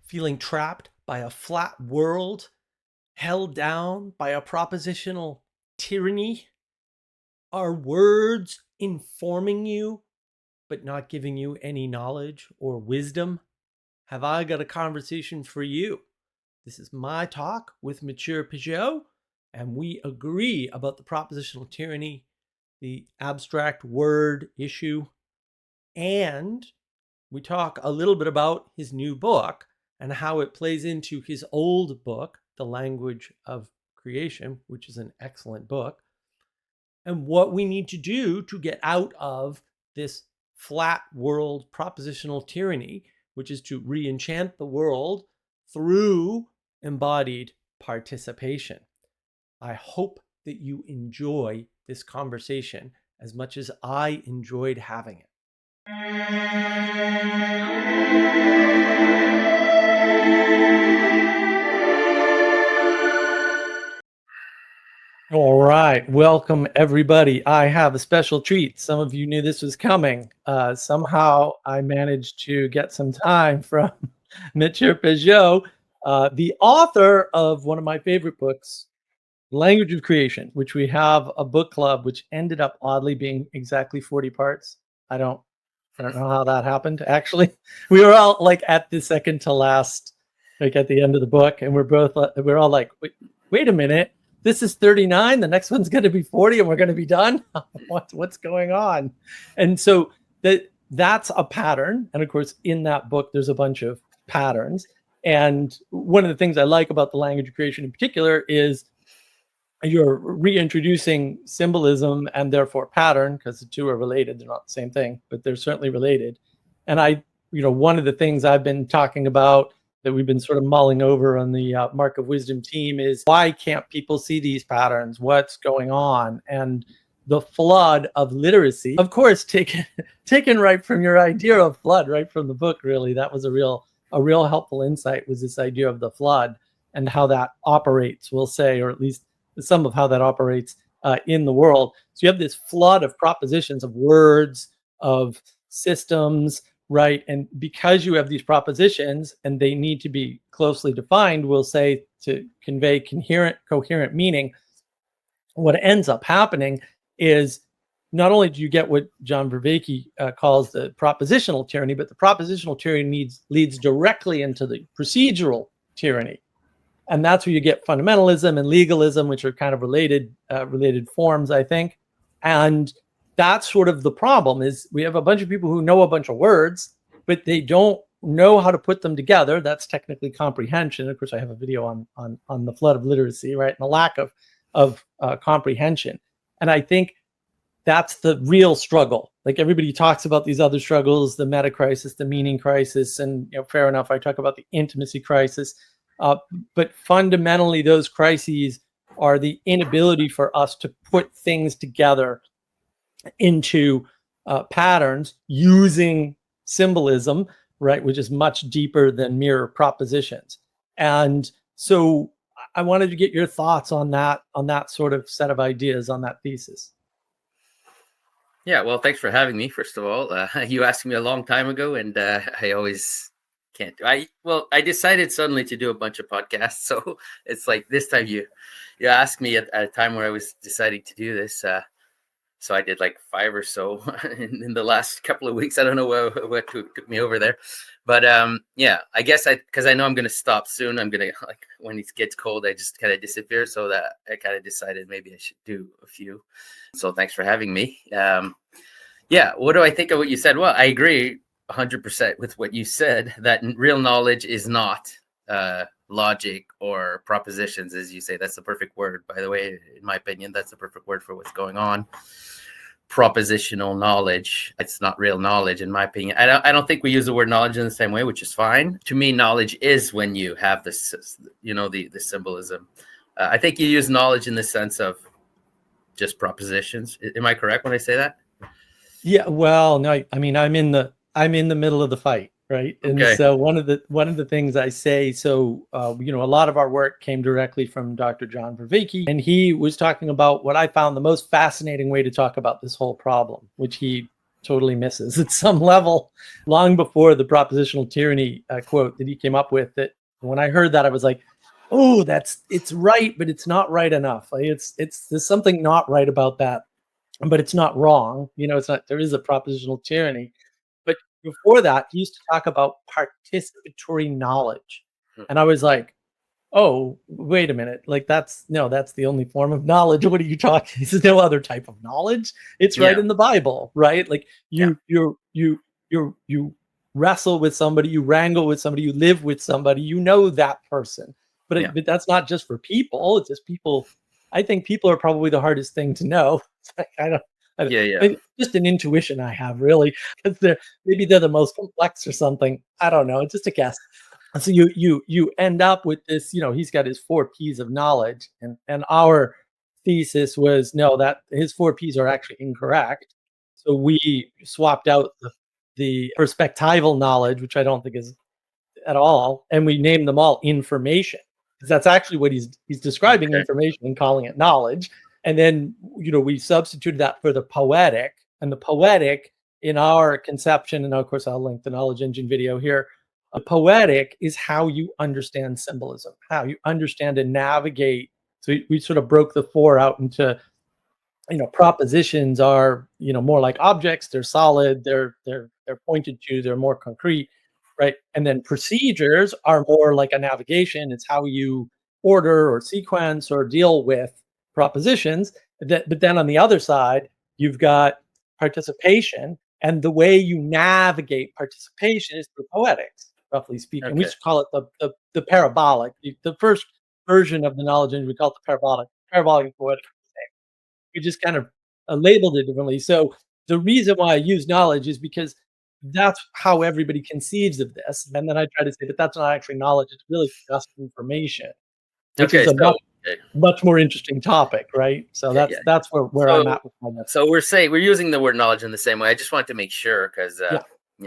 feeling trapped by a flat world, held down by a propositional tyranny? Are words informing you, but not giving you any knowledge or wisdom? Have I got a conversation for you? This is my talk with Matthieu Pageau, and we agree about the propositional tyranny, the abstract word issue, and we talk a little bit about his new book and how it plays into his old book, The Language of Creation, which is an excellent book, and what we need to do to get out of this flat world propositional tyranny, which is to re-enchant the world through embodied participation. I hope that you enjoy this conversation as much as I enjoyed having it. All right, welcome everybody. I have a special treat. Some of you knew this was coming. Somehow I managed to get some time from Matthieu Pageau, the author of one of my favorite books, Language of Creation, which we have a book club, which ended up oddly being exactly 40 parts. I don't know how that happened. Actually, we were all like at the second to last, like at the end of the book, and we're all like, wait a minute. This is 39. The next one's going to be 40, and we're going to be done. What's going on? And so that's a pattern. And of course, in that book, there's a bunch of patterns. And one of the things I like about the language of creation in particular is you're reintroducing symbolism and therefore pattern, because the two are related. They're not the same thing, but they're certainly related. And one of the things I've been talking about that we've been sort of mulling over on the Mark of Wisdom team is, why can't people see these patterns? What's going on? And the flood of literacy, of course, taken right from your idea of flood, right from the book, really. That was a real helpful insight, was this idea of the flood and how that operates, we'll say, or at least some of how that operates in the world. So you have this flood of propositions, of words, of systems, right? And because you have these propositions and they need to be closely defined, we'll say, to convey coherent meaning, what ends up happening is not only do you get what John Vervaeke calls the propositional tyranny, but the propositional tyranny leads directly into the procedural tyranny. And that's where you get fundamentalism and legalism, which are kind of related forms, I think. And that's sort of the problem, is we have a bunch of people who know a bunch of words, but they don't know how to put them together. That's technically comprehension. Of course, I have a video on the flood of literacy, right? And the lack of comprehension. And I think that's the real struggle. Like, everybody talks about these other struggles, the meta crisis, the meaning crisis, and fair enough, I talk about the intimacy crisis. But fundamentally, those crises are the inability for us to put things together into patterns using symbolism, right, which is much deeper than mere propositions. And so I wanted to get your thoughts on that sort of set of ideas, on that thesis. Yeah, well, thanks for having me, first of all. You asked me a long time ago, and I always can't. I decided suddenly to do a bunch of podcasts, so it's like this time you asked me at a time where I was deciding to do this. So I did like 5 or so in the last couple of weeks. I don't know what took me over there, but yeah, I guess because I know I'm gonna stop soon. I'm gonna, like, when it gets cold, I just kind of disappear. So that I kind of decided maybe I should do a few. So thanks for having me. Yeah, what do I think of what you said? Well, I agree 100% with what you said, that real knowledge is not logic or propositions, as you say. That's the perfect word, by the way. In my opinion, that's the perfect word for what's going on. Propositional knowledge, it's not real knowledge, in my opinion. I don't think we use the word knowledge in the same way, which is fine. To me, knowledge is when you have this, the symbolism. I think you use knowledge in the sense of just propositions. Am I correct when I say that? Yeah, well, no, I mean, I'm in the middle of the fight, right? And Okay. so one of the things I say, so a lot of our work came directly from Dr. John Vervaeke, and he was talking about what I found the most fascinating way to talk about this whole problem, which he totally misses at some level, long before the propositional tyranny quote that he came up with. That when I heard that, I was like, oh, it's right, but it's not right enough. Like there's something not right about that, but it's not wrong. It's not, there is a propositional tyranny. But before that, he used to talk about participatory knowledge. Hmm. And I was like, oh, wait a minute. Like that's the only form of knowledge. What are you talking? There's no other type of knowledge. It's right Yeah. in the Bible, right? Like Yeah. you wrestle with somebody, you wrangle with somebody, you live with somebody, that person. Yeah. But that's not just for people. It's just people. I think people are probably the hardest thing to know. It's like, Yeah. Yeah. just an intuition I have, really, because maybe they're the most complex or something. I don't know. It's just a guess. So you end up with this. He's got his 4 P's of knowledge, and our thesis was no, that his 4 P's are actually incorrect. So we swapped out the perspectival knowledge, which I don't think is at all, and we named them all information, because that's actually what he's describing Okay. information and calling it knowledge. And then we substituted that for the poetic, and the poetic in our conception, and of course I'll link the knowledge engine video here. A poetic is how you understand symbolism, how you understand and navigate. So we sort of broke the 4 out into, propositions are, more like objects. They're solid, they're pointed to, they're more concrete, right? And then procedures are more like a navigation. It's how you order or sequence or deal with propositions. But then on the other side, you've got participation, and the way you navigate participation is through poetics, roughly speaking. We Okay. should call it the parabolic. The first version of the knowledge engine, we call it the parabolic and poetic. We just kind of labeled it differently. So the reason why I use knowledge is because that's how everybody conceives of this. And then I try to say, but that's not actually knowledge. It's really just information, which is Okay. a So. Okay. much more interesting topic, right? So Okay. Yeah. that's where I'm So. at with my message. So we're using the word knowledge in the same way. I just wanted to make sure because Yeah.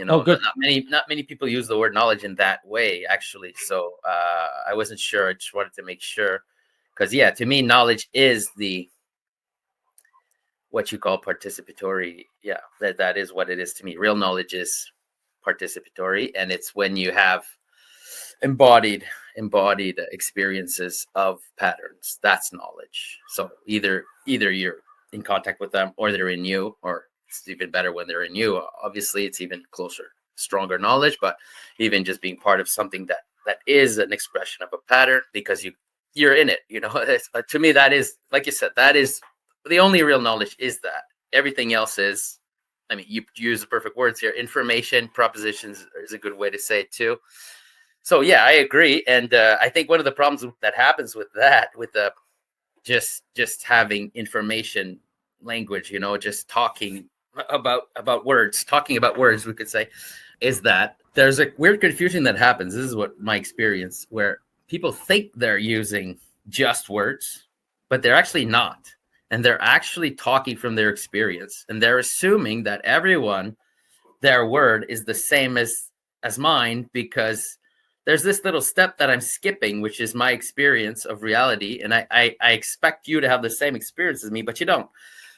Oh, good. not many people use the word knowledge in that way actually. So I wasn't sure. I just wanted to make sure because to me knowledge is the what you call participatory. Yeah, that is what it is to me. Real knowledge is participatory, and it's when you have embodied experiences of patterns. That's knowledge. So either you're in contact with them or they're in you, or it's even better when they're in you. Obviously it's even closer, stronger knowledge, but even just being part of something that is an expression of a pattern because you're in it, to me that is, like you said, that is the only real knowledge. Is that everything else is, I mean, you use the perfect words here, information, propositions is a good way to say it too. So yeah, I agree, and I think one of the problems that happens with that, with the just having information language, just talking about words, we could say, is that there's a weird confusion that happens. This is what my experience, where people think they're using just words, but they're actually not, and they're actually talking from their experience, and they're assuming that everyone, their word is the same as mine because there's this little step that I'm skipping, which is my experience of reality. And I expect you to have the same experience as me, but you don't.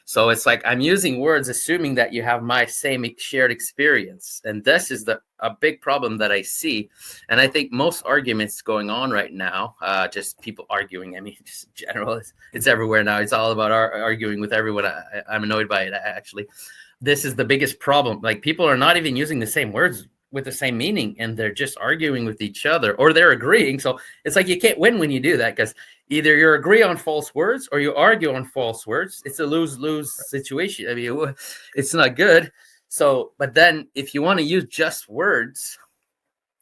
So it's like I'm using words, assuming that you have my same shared experience. And this is a big problem that I see. And I think most arguments going on right now, just people arguing, I mean, just general, it's everywhere now. It's all about arguing with everyone. I'm annoyed by it, actually. This is the biggest problem. Like, people are not even using the same words with the same meaning, and they're just arguing with each other, or they're agreeing. So it's like you can't win when you do that, because either you agree on false words or you argue on false words. It's a lose-lose situation. I mean, it's not good. So, but then if you want to use just words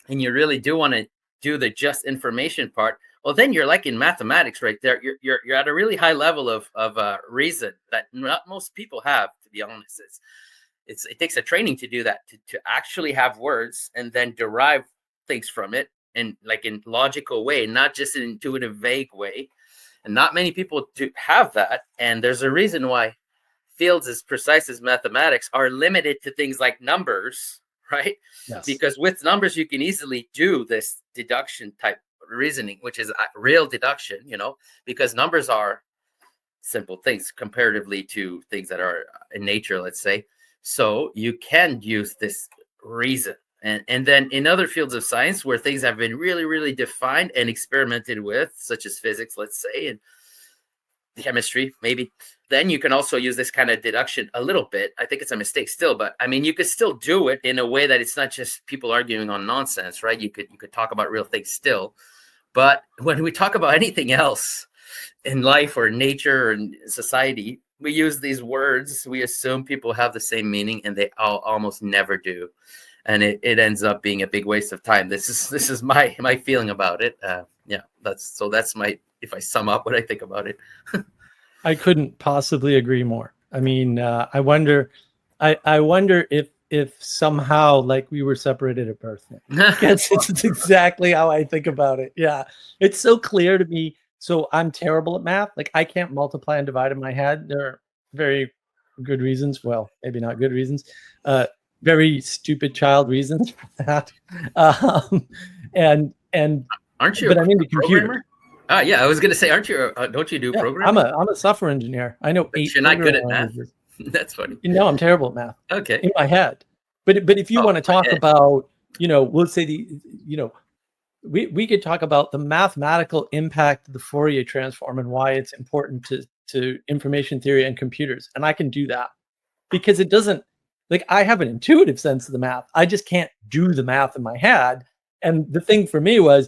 and you really do want to do the just information part, well, then you're like in mathematics right there. You're at a really high level of reason that not most people have, to be honest. It takes a training to do that, to actually have words and then derive things from it, and like in logical way, not just an intuitive, vague way. And not many people do have that. And there's a reason why fields as precise as mathematics are limited to things like numbers, right? Yes. Because with numbers, you can easily do this deduction type reasoning, which is real deduction, because numbers are simple things comparatively to things that are in nature, let's say. So you can use this reason. And then in other fields of science where things have been really, really defined and experimented with, such as physics, let's say, and chemistry, maybe, then you can also use this kind of deduction a little bit. I think it's a mistake still, but I mean, you could still do it in a way that it's not just people arguing on nonsense, right? You could talk about real things still. But when we talk about anything else in life or nature or in society, we use these words. We assume people have the same meaning, and they almost never do, and it ends up being a big waste of time. This is my feeling about it. Yeah, that's my, if I sum up what I think about it. I couldn't possibly agree more. I mean, I wonder if somehow like we were separated at birth. It's exactly how I think about it. Yeah, it's so clear to me. So I'm terrible at math. Like I can't multiply and divide in my head. There are very good reasons. Well, maybe not good reasons. Very stupid child reasons for that. And aren't you? But I'm into computer. Yeah, I was gonna say, aren't you? Don't you do programming? I'm a software engineer. I know but 8. You're not good at math. That's funny. No, I'm terrible at math. Okay. In my head. But if you want to talk about, we'll say we could talk about the mathematical impact of the Fourier transform and why it's important to information theory and computers. And I can do that because it doesn't, like, I have an intuitive sense of the math. I just can't do the math in my head. And the thing for me was,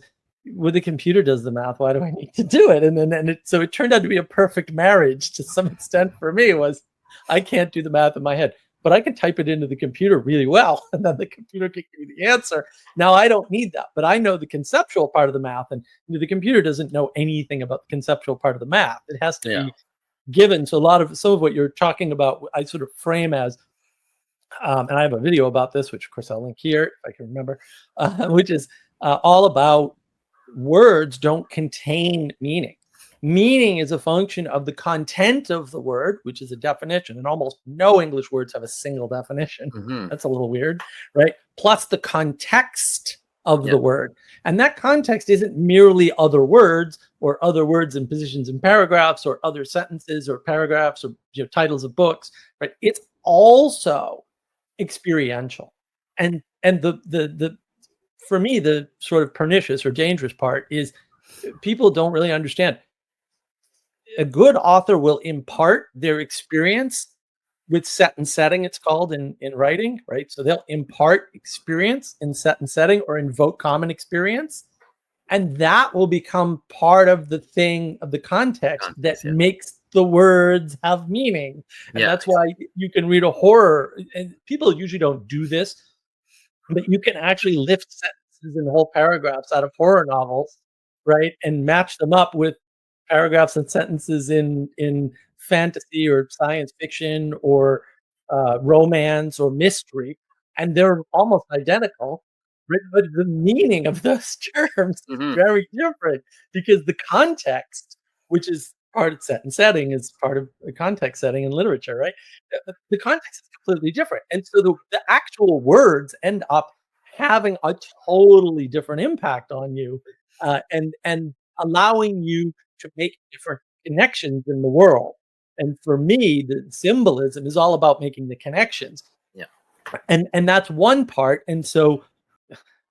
well, the computer does the math. Why do I need to do it? So it turned out to be a perfect marriage to some extent for me. Was I can't do the math in my head, but I can type it into the computer really well, and then the computer can give me the answer. Now I don't need that, but I know the conceptual part of the math, and the computer doesn't know anything about the conceptual part of the math. It has to be given. So some of what you're talking about, I sort of frame as, and I have a video about this, which of course I'll link here if I can remember, which is all about words don't contain meaning. Meaning is a function of the content of the word, which is a definition, and almost no English words have a single definition. Mm-hmm. That's a little weird, right? Plus the context of the word. And that context isn't merely other words or other words and positions in paragraphs or other sentences or paragraphs or titles of books, right? It's also experiential. And the for me, the sort of pernicious or dangerous part is people don't really understand. A good author will impart their experience with set and setting, it's called in writing, right? So they'll impart experience in set and setting or invoke common experience. And that will become part of the thing, of the context that makes the words have meaning. And that's why you can read a horror, and people usually don't do this, but you can actually lift sentences and whole paragraphs out of horror novels, right? And match them up with paragraphs and sentences in fantasy or science fiction or romance or mystery, and they're almost identical, but the meaning of those terms is very different because the context, which is part of set and setting, is part of the context setting in literature, right? The context is completely different, and so the actual words end up having a totally different impact on you, and allowing you to make different connections in the world. And for me, the symbolism is all about making the connections. Yeah. And that's one part. And so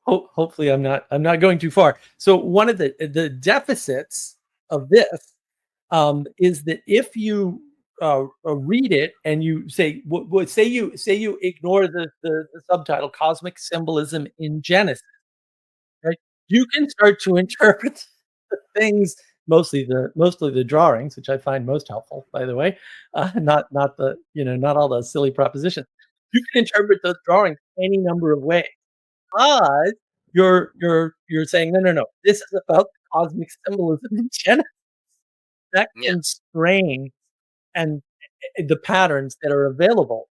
hopefully I'm not going too far. So one of the deficits of this is that if you read it and you say you ignore the subtitle cosmic symbolism in Genesis, right? You can start to interpret things, mostly the drawings, which I find most helpful, by the way, not the not all the silly propositions. You can interpret those drawings any number of ways, but you're saying no. This is about cosmic symbolism in Genesis that constrains and the patterns that are available,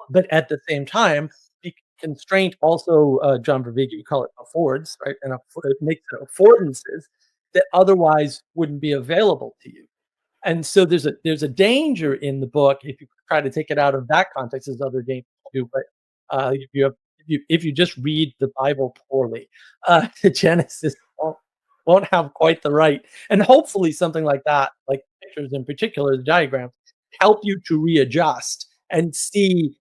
but at the same time, the constraint also, John Vervaeke, you call it affords, right? And it makes it affordances that otherwise wouldn't be available to you. And so there's a danger in the book if you try to take it out of that context. There's other dangers too, but if you just read the Bible poorly, the Genesis won't have quite the right. And hopefully something like that, like pictures in particular, the diagrams, help you to readjust and see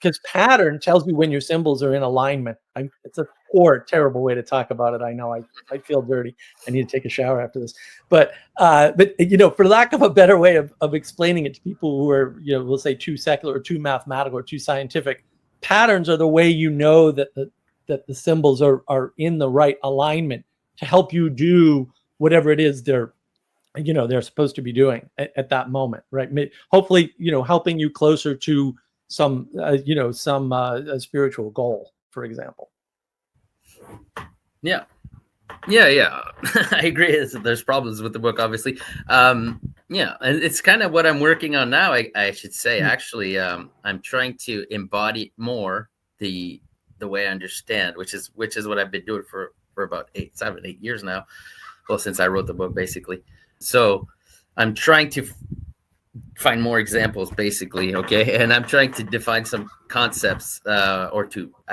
because pattern tells you when your symbols are in alignment. It's a poor, terrible way to talk about it. I know. I feel dirty. I need to take a shower after this. But for lack of a better way of explaining it to people who are, we'll say too secular or too mathematical or too scientific, patterns are the way you know that the symbols are in the right alignment to help you do whatever it is they're supposed to be doing at that moment, right? Hopefully, helping you closer to some spiritual goal, for example. Yeah. I agree. There's problems with the book, obviously. And it's kind of what I'm working on now. I should say, actually, I'm trying to embody more the way I understand, which is what I've been doing for about 8 years now. Well, since I wrote the book, basically. So I'm trying to find more examples, basically. Okay. And I'm trying to define some concepts, I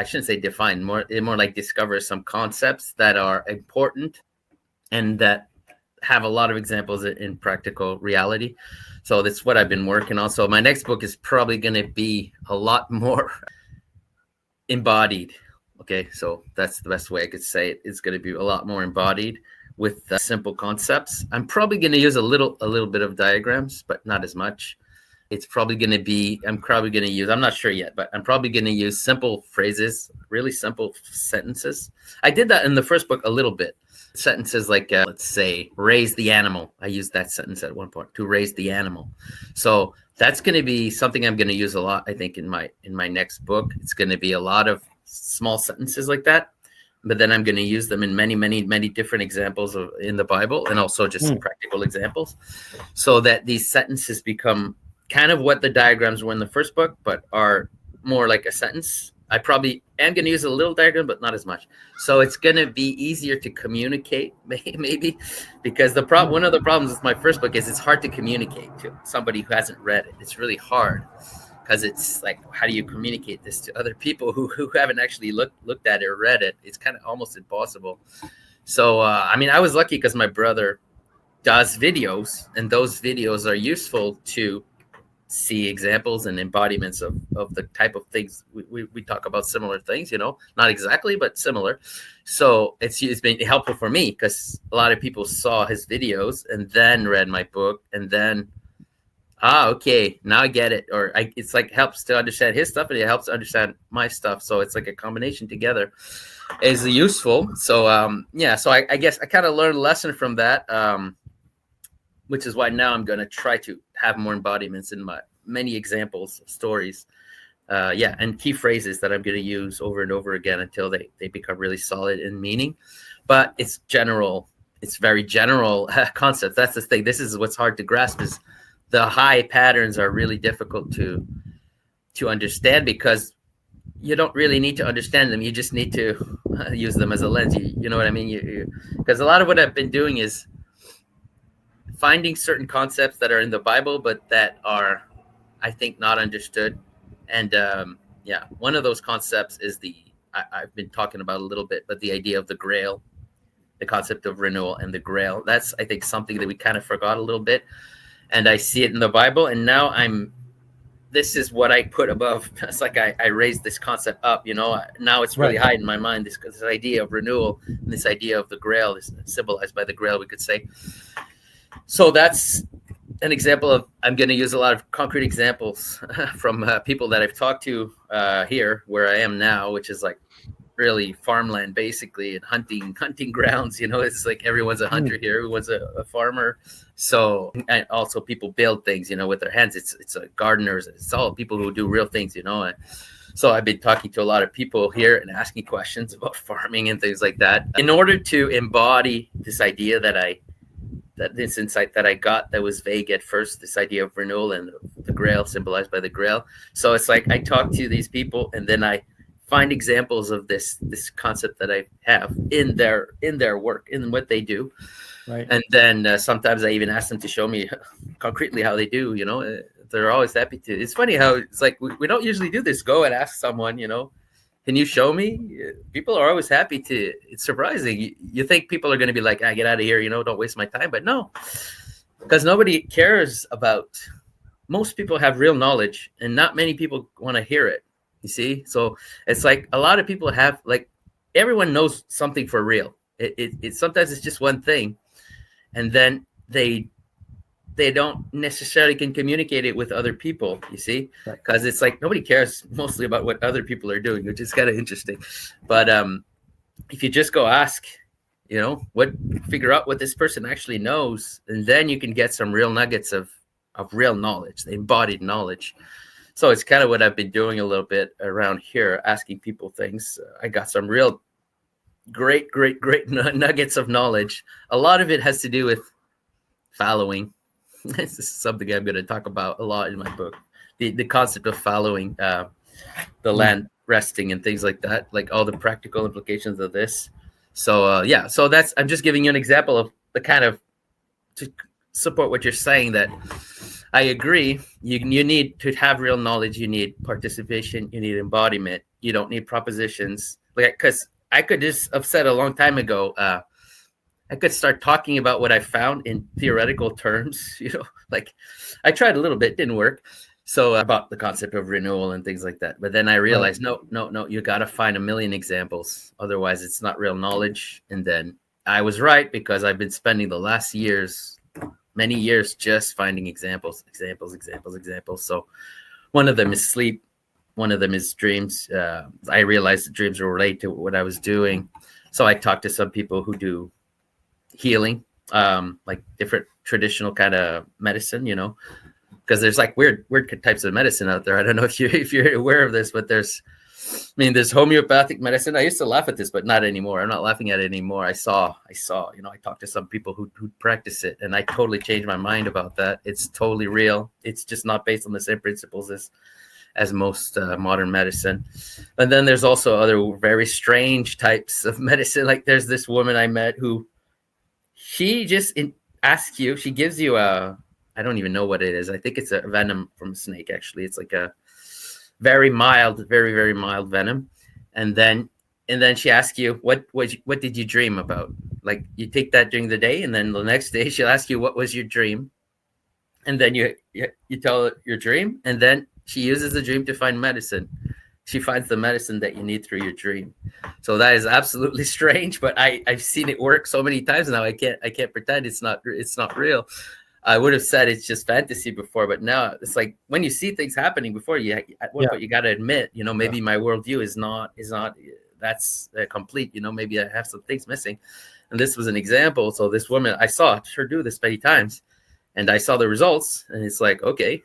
shouldn't say define, more like discover some concepts that are important and that have a lot of examples in practical reality. So that's what I've been working on. So my next book is probably going to be a lot more embodied. Okay. So that's the best way I could say it. It's going to be a lot more embodied with simple concepts. I'm probably going to use a little bit of diagrams, but not as much. It's probably going to be, I'm not sure yet, but I'm probably going to use simple phrases, really simple sentences. I did that in the first book a little bit. Sentences like, let's say, raise the animal. I used that sentence at one point, to raise the animal. So that's going to be something I'm going to use a lot, I think, in my next book. It's going to be a lot of small sentences like that. But then I'm going to use them in many, many, many different examples in the Bible, and also just practical examples, so that these sentences become kind of what the diagrams were in the first book, but are more like a sentence. I probably am going to use a little diagram, but not as much. So it's going to be easier to communicate, maybe, because one of the problems with my first book is it's hard to communicate to somebody who hasn't read it. It's really hard. Because it's like, how do you communicate this to other people who haven't actually looked at it or read it? It's kind of almost impossible. So, I was lucky because my brother does videos, and those videos are useful to see examples and embodiments of the type of things we talk about, similar things, not exactly, but similar. So it's been helpful for me because a lot of people saw his videos and then read my book and then, okay, now I get it. Or it's like helps to understand his stuff and it helps to understand my stuff. So it's like a combination together is useful. So, so I guess I kind of learned a lesson from that, which is why now I'm going to try to have more embodiments in my many examples of stories. And key phrases that I'm going to use over and over again until they become really solid in meaning. But it's general. It's very general concepts. That's the thing. This is what's hard to grasp is the high patterns are really difficult to understand because you don't really need to understand them. You just need to use them as a lens. You know what I mean? Because a lot of what I've been doing is finding certain concepts that are in the Bible, but that are, I think, not understood. And one of those concepts is I've been talking about a little bit, but the idea of the Grail, the concept of renewal and the Grail. That's, I think, something that we kind of forgot a little bit. And I see it in the Bible, and now this is what I put above. It's like I raised this concept up, now it's really high in my mind, this idea of renewal, and this idea of the Grail is symbolized by the Grail, we could say. So that's an example of, I'm going to use a lot of concrete examples from people that I've talked to here where I am now, which is like really farmland basically, and hunting grounds. It's like everyone's a hunter here, everyone's a farmer. So, and also people build things, with their hands. It's gardeners, it's all people who do real things, So I've been talking to a lot of people here and asking questions about farming and things like that in order to embody this idea this insight that I got that was vague at first, this idea of renewal and the Grail symbolized by the Grail. So it's like I talk to these people and then I find examples of this concept that I have in their work, in what they do. Right. And then sometimes I even ask them to show me concretely how they do, they're always happy to. It's funny how it's like, we don't usually do this. Go and ask someone, can you show me? People are always happy to. It's surprising. You think people are going to be like, get out of here, don't waste my time. But no, because nobody cares about, most people have real knowledge and not many people want to hear it. You see? So it's like a lot of people have, like, everyone knows something for real. It sometimes it's just one thing, and then they don't necessarily can communicate it with other people, you see, because it's like nobody cares mostly about what other people are doing, which is kind of interesting. But if you just go ask, figure out what this person actually knows, and then you can get some real nuggets of real knowledge, the embodied knowledge. So it's kind of what I've been doing a little bit around here, asking people things. I got some real great nuggets of knowledge. A lot of it has to do with following. This is something I'm going to talk about a lot in my book. The concept of following, the land resting and things like that, like all the practical implications of this. So so I'm just giving you an example of the kind of, to support what you're saying, that I agree. You need to have real knowledge. You need participation. You need embodiment. You don't need propositions. Because I could just have said a long time ago, I could start talking about what I found in theoretical terms, like I tried a little bit, didn't work. So about the concept of renewal and things like that. But then I realized, no, you got to find a million examples. Otherwise, it's not real knowledge. And then I was right, because I've been spending the last many years, just finding examples. So one of them is sleep. One of them is dreams. I realized the dreams were related to what I was doing. So I talked to some people who do healing, like different traditional kind of medicine, because there's like weird types of medicine out there. I don't know if you're aware of this, but there's homeopathic medicine. I used to laugh at this, but not anymore. I'm not laughing at it anymore. I talked to some people who practice it, and I totally changed my mind about that. It's totally real. It's just not based on the same principles as most modern medicine. And then there's also other very strange types of medicine. Like there's this woman I met who, she just asks you, she gives you I don't even know what it is. I think it's a venom from a snake, actually. It's like a very mild, very, very mild venom. And then she asks you, what did you dream about? Like you take that during the day, and then the next day she'll ask you, what was your dream? And then you tell her your dream, and then she uses the dream to find medicine. She finds the medicine that you need through your dream. So that is absolutely strange, but I've seen it work so many times now. I can't pretend it's not real. I would have said it's just fantasy before, but now it's like when you see things happening before you, at one point you got to admit, maybe my worldview is not that's complete. Maybe I have some things missing, and this was an example. So this woman, I saw her do this many times, and I saw the results, and it's like, okay,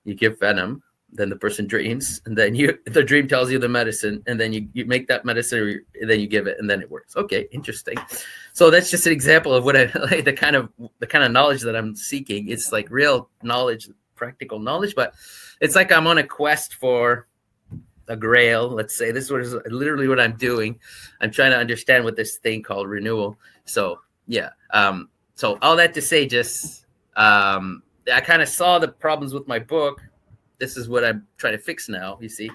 you give venom, then the person dreams, and then the dream tells you the medicine, and then you make that medicine, and then you give it, and then it works. Okay, interesting. So that's just an example of what I like, the kind of knowledge that I'm seeking. It's like real knowledge, practical knowledge, but it's like I'm on a quest for a grail. Let's say this is literally what I'm doing. I'm trying to understand what this thing called renewal. So yeah. So all that to say, just I kind of saw the problems with my book. This is what I'm trying to fix now. You see,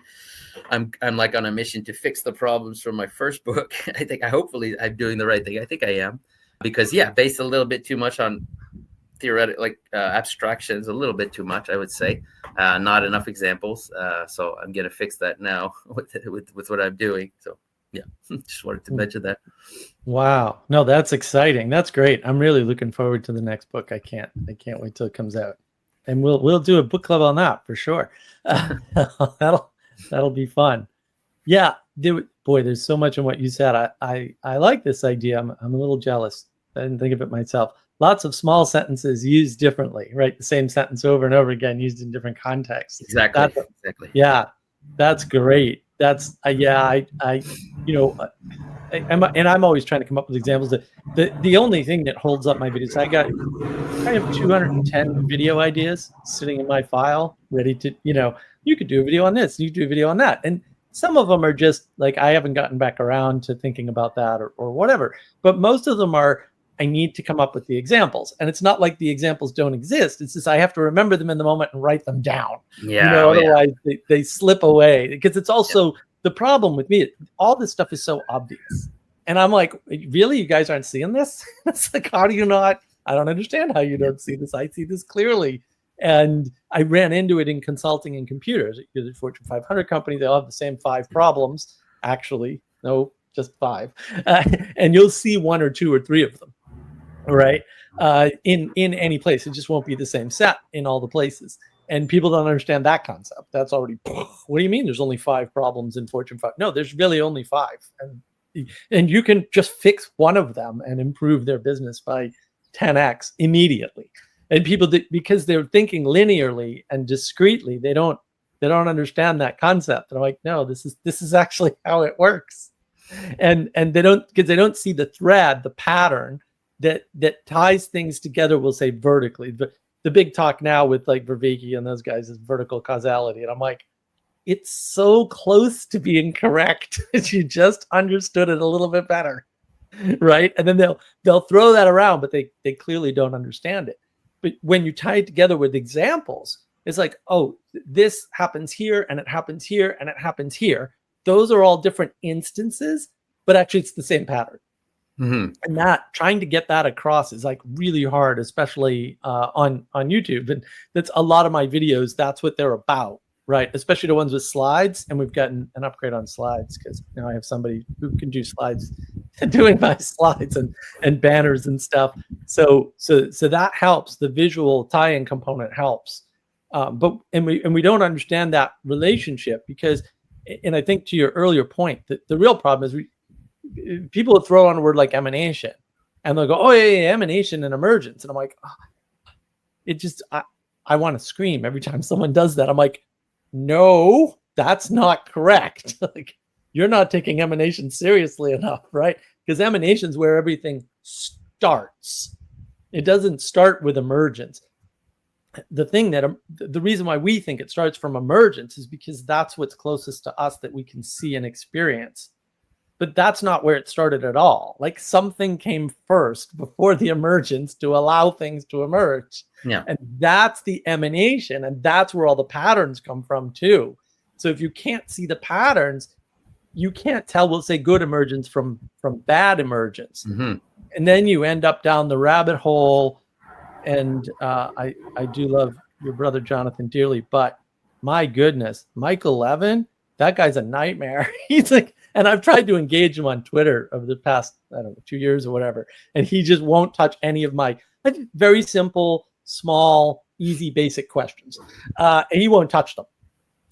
I'm like on a mission to fix the problems from my first book. Hopefully I'm doing the right thing. I think I am, because based a little bit too much on theoretical, like abstractions, a little bit too much, I would say, not enough examples. So I'm gonna fix that now with what I'm doing. So yeah, just wanted to mention that. Wow, no, that's exciting. That's great. I'm really looking forward to the next book. I can't wait till it comes out. And we'll do a book club on that for sure. That'll be fun. Yeah, there's so much in what you said. I like this idea. I'm a little jealous. I didn't think of it myself. Lots of small sentences used differently, right? The same sentence over and over again, used in different contexts. Exactly. Yeah, that's great. That's I'm always trying to come up with examples. The only thing that holds up my videos, I have 210 video ideas sitting in my file, ready to, you could do a video on this, you could do a video on that. And some of them are just like, I haven't gotten back around to thinking about that or whatever. But most of them are, I need to come up with the examples. And it's not like the examples don't exist. It's just I have to remember them in the moment and write them down. Otherwise they slip away. Because it's also the problem with me, all this stuff is so obvious. And I'm like, really, you guys aren't seeing this? It's like, how do you not? I don't understand how you don't see this. I see this clearly. And I ran into it in consulting and computers. Because at Fortune 500 companies, they all have the same 5 problems. Actually, no, just 5. And you'll see 1 or 2 or 3 of them, right? In any place. It just won't be the same set in all the places. And people don't understand that concept. That's already, what do you mean there's only 5 problems in Fortune 5? No, there's really only 5. And you can just fix one of them and improve their business by 10x immediately. And people, because they're thinking linearly and discretely, they don't understand that concept. They're like, no, this is actually how it works. And they don't, because they don't see the thread, the pattern that ties things together, we'll say vertically. But the big talk now with like Vervaeke and those guys is vertical causality. And I'm like, it's so close to being correct that you just understood it a little bit better, right? And then they'll throw that around, but they clearly don't understand it. But when you tie it together with examples, it's like, oh, this happens here, and it happens here, and it happens here. Those are all different instances, but actually it's the same pattern. Mm-hmm. And that, trying to get that across is like really hard, especially on YouTube. And that's a lot of my videos. That's what they're about, right? Especially the ones with slides. And we've gotten an upgrade on slides because now I have somebody who can do slides, doing my slides and banners and stuff. So that helps. The visual tie-in component helps. But we don't understand that relationship because, and I think to your earlier point, that the real problem is people will throw on a word like emanation and they'll go, oh yeah, emanation and emergence. And I'm like, oh, it just, I want to scream every time someone does that. I'm like, no, that's not correct. Like, you're not taking emanation seriously enough, right? Because emanation is where everything starts. It doesn't start with emergence. The thing that, the reason why we think it starts from emergence is because that's what's closest to us that we can see and experience. But that's not where it started at all. Like, something came first before the emergence to allow things to emerge. Yeah. And that's the emanation. And that's where all the patterns come from too. So if you can't see the patterns, you can't tell, we'll say, good emergence from bad emergence. Mm-hmm. And then you end up down the rabbit hole. And I do love your brother Jonathan dearly, but my goodness, Michael Levin, that guy's a nightmare. He's like, and I've tried to engage him on Twitter over the past, I don't know, 2 years or whatever. And he just won't touch any of my very simple, small, easy, basic questions. And he won't touch them.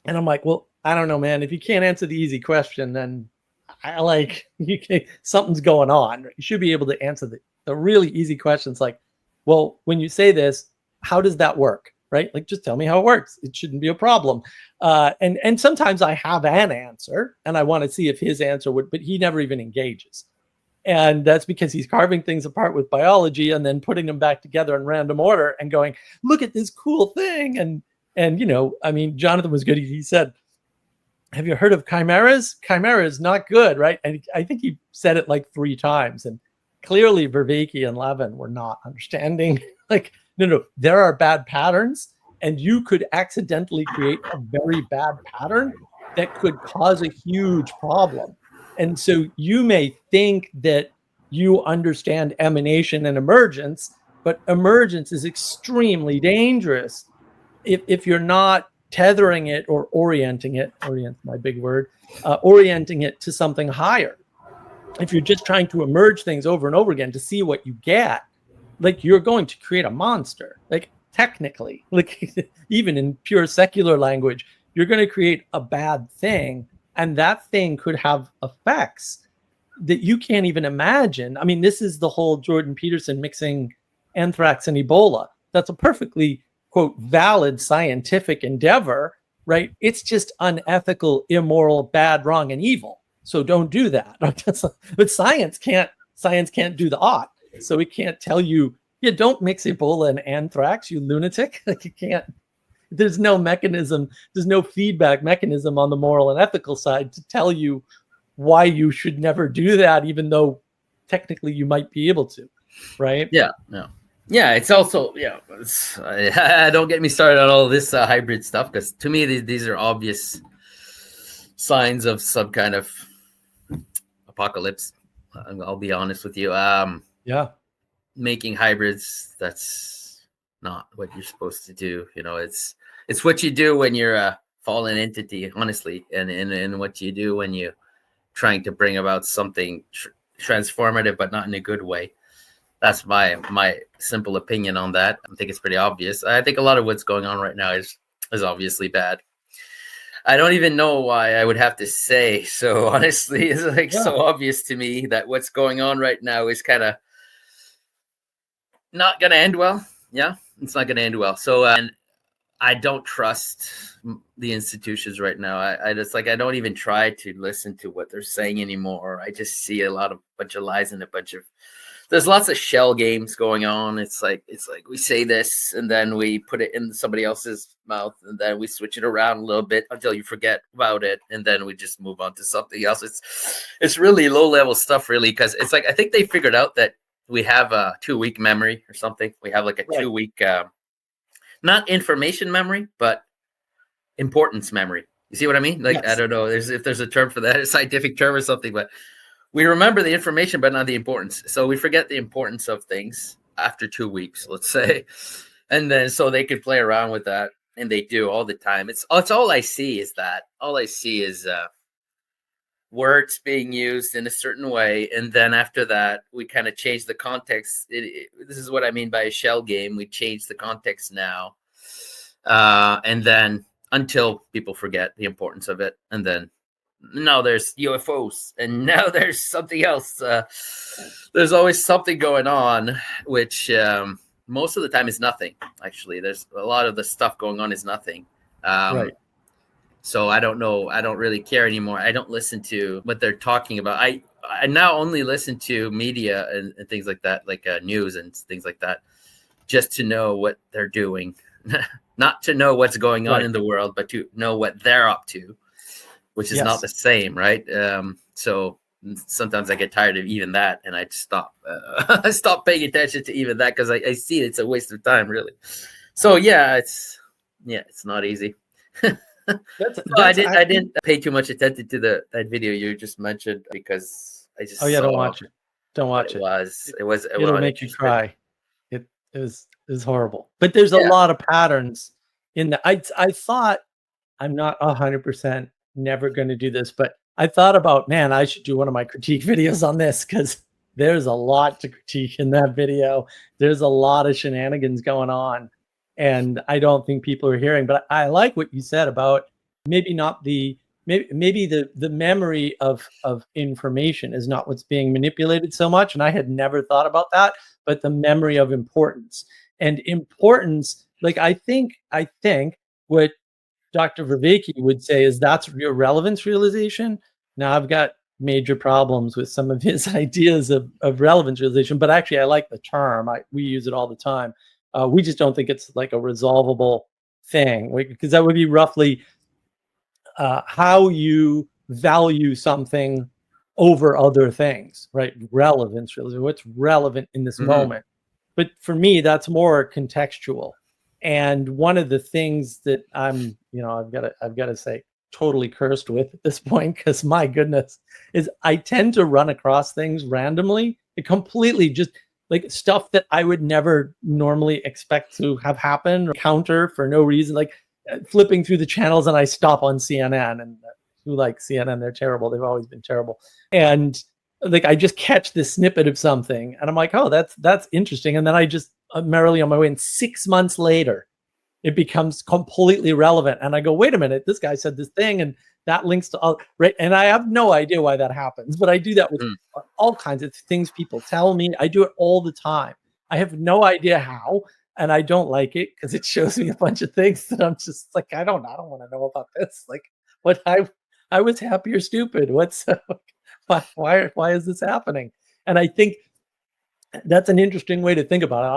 And I'm like, well, I don't know, man. If you can't answer the easy question, then something's going on. You should be able to answer the really easy questions like, well, when you say this, how does that work? Right? Like, just tell me how it works. It shouldn't be a problem. And sometimes I have an answer and I want to see if his answer would, but he never even engages. And that's because he's carving things apart with biology and then putting them back together in random order and going, look at this cool thing. And you know, I mean, Jonathan was good. He said, have you heard of chimeras? Chimera is not good, right? And I think he said it like 3 times. And clearly Vervaeke and Levin were not understanding. Like, no, there are bad patterns, and you could accidentally create a very bad pattern that could cause a huge problem. And so you may think that you understand emanation and emergence, but emergence is extremely dangerous if you're not tethering it or orienting it, my big word, orienting it to something higher. If you're just trying to emerge things over and over again to see what you get, like, you're going to create a monster. Like, technically, like, even in pure secular language, you're going to create a bad thing, and that thing could have effects that you can't even imagine. I mean, this is the whole Jordan Peterson mixing anthrax and Ebola. That's a perfectly, quote, valid scientific endeavor, right? It's just unethical, immoral, bad, wrong, and evil. So don't do that. But science can't do the ought. So it can't tell you, yeah, don't mix Ebola and anthrax, you lunatic. Like, you can't, there's no mechanism, there's no feedback mechanism on the moral and ethical side to tell you why you should never do that, even though technically you might be able to, right? Yeah, no. Yeah, it's also, don't get me started on all this hybrid stuff, because to me, these are obvious signs of some kind of apocalypse. I'll be honest with you. Making hybrids, that's not what you're supposed to do. You know, it's what you do when you're a fallen entity, honestly, and what you do when you trying to bring about something transformative, but not in a good way. That's my simple opinion on that. I think it's pretty obvious. I think a lot of what's going on right now is obviously bad. I don't even know why I would have to say so. Honestly, it's like so obvious to me that what's going on right now is kind of not going to end well. Yeah, it's not going to end well. So, and I don't trust the institutions right now. I just I don't even try to listen to what they're saying anymore. I just see a bunch of lies and there's lots of shell games going on. It's like we say this and then we put it in somebody else's mouth and then we switch it around a little bit until you forget about it and then we just move on to something else. It's really low level stuff, really, because it's like I think they figured out that we have a 2-week memory or something. We have like a 2-week not information memory, but importance memory. You see what I mean? Like, yes. I don't know if there's a term for that, a scientific term or something, but we remember the information, but not the importance. So we forget the importance of things after 2 weeks, let's say. And then so they could play around with that. And they do all the time. It's all I see is that. All I see is words being used in a certain way. And then after that, we kind of change the context. This is what I mean by a shell game. We change the context now. And then until people forget the importance of it. And then now there's UFOs and now there's something else. There's always something going on, which most of the time is nothing. Actually, there's a lot of the stuff going on is nothing. Right. So I don't know. I don't really care anymore. I don't listen to what they're talking about. I now only listen to media and things like that, like news and things like that, just to know what they're doing, not to know what's going on in the world, but to know what they're up to, which is not the same, right? So sometimes I get tired of even that, and I stop. I stop paying attention to even that because I see it's a waste of time, really. So it's not easy. I didn't pay too much attention to that video you just mentioned because I just don't watch it. Don't watch it. It'll make you cry. It was horrible. But there's a lot of patterns in the. I thought I'm not 100% never going to do this, but I thought about, man, I should do one of my critique videos on this because there's a lot to critique in that video. There's a lot of shenanigans going on. And I don't think people are hearing, but I like what you said about maybe the memory of information is not what's being manipulated so much. And I had never thought about that, but the memory of importance and importance. Like, I think what Dr. Vervaeke would say is that's your relevance realization. Now I've got major problems with some of his ideas of relevance realization, but actually I like the term. We use it all the time. We just don't think it's like a resolvable thing, because that would be roughly how you value something over other things, right? Relevance, really, what's relevant in this moment. But for me, that's more contextual. And one of the things that I'm, I've got to say, totally cursed with at this point, because my goodness, is I tend to run across things randomly, completely just like stuff that I would never normally expect to have happen or counter for no reason, like flipping through the channels and I stop on CNN, and who likes CNN? They're terrible. They've always been terrible. And like, I just catch this snippet of something and I'm like, oh, that's interesting. And then I just merrily on my way, and 6 months later, it becomes completely relevant. And I go, wait a minute, this guy said this thing and that links to all, right? And I have no idea why that happens, but I do that with all kinds of things people tell me. I do it all the time. I have no idea how, and I don't like it because it shows me a bunch of things that I'm just like, I don't want to know about this. Like, what I was happy or stupid. What's why is this happening? And I think that's an interesting way to think about it.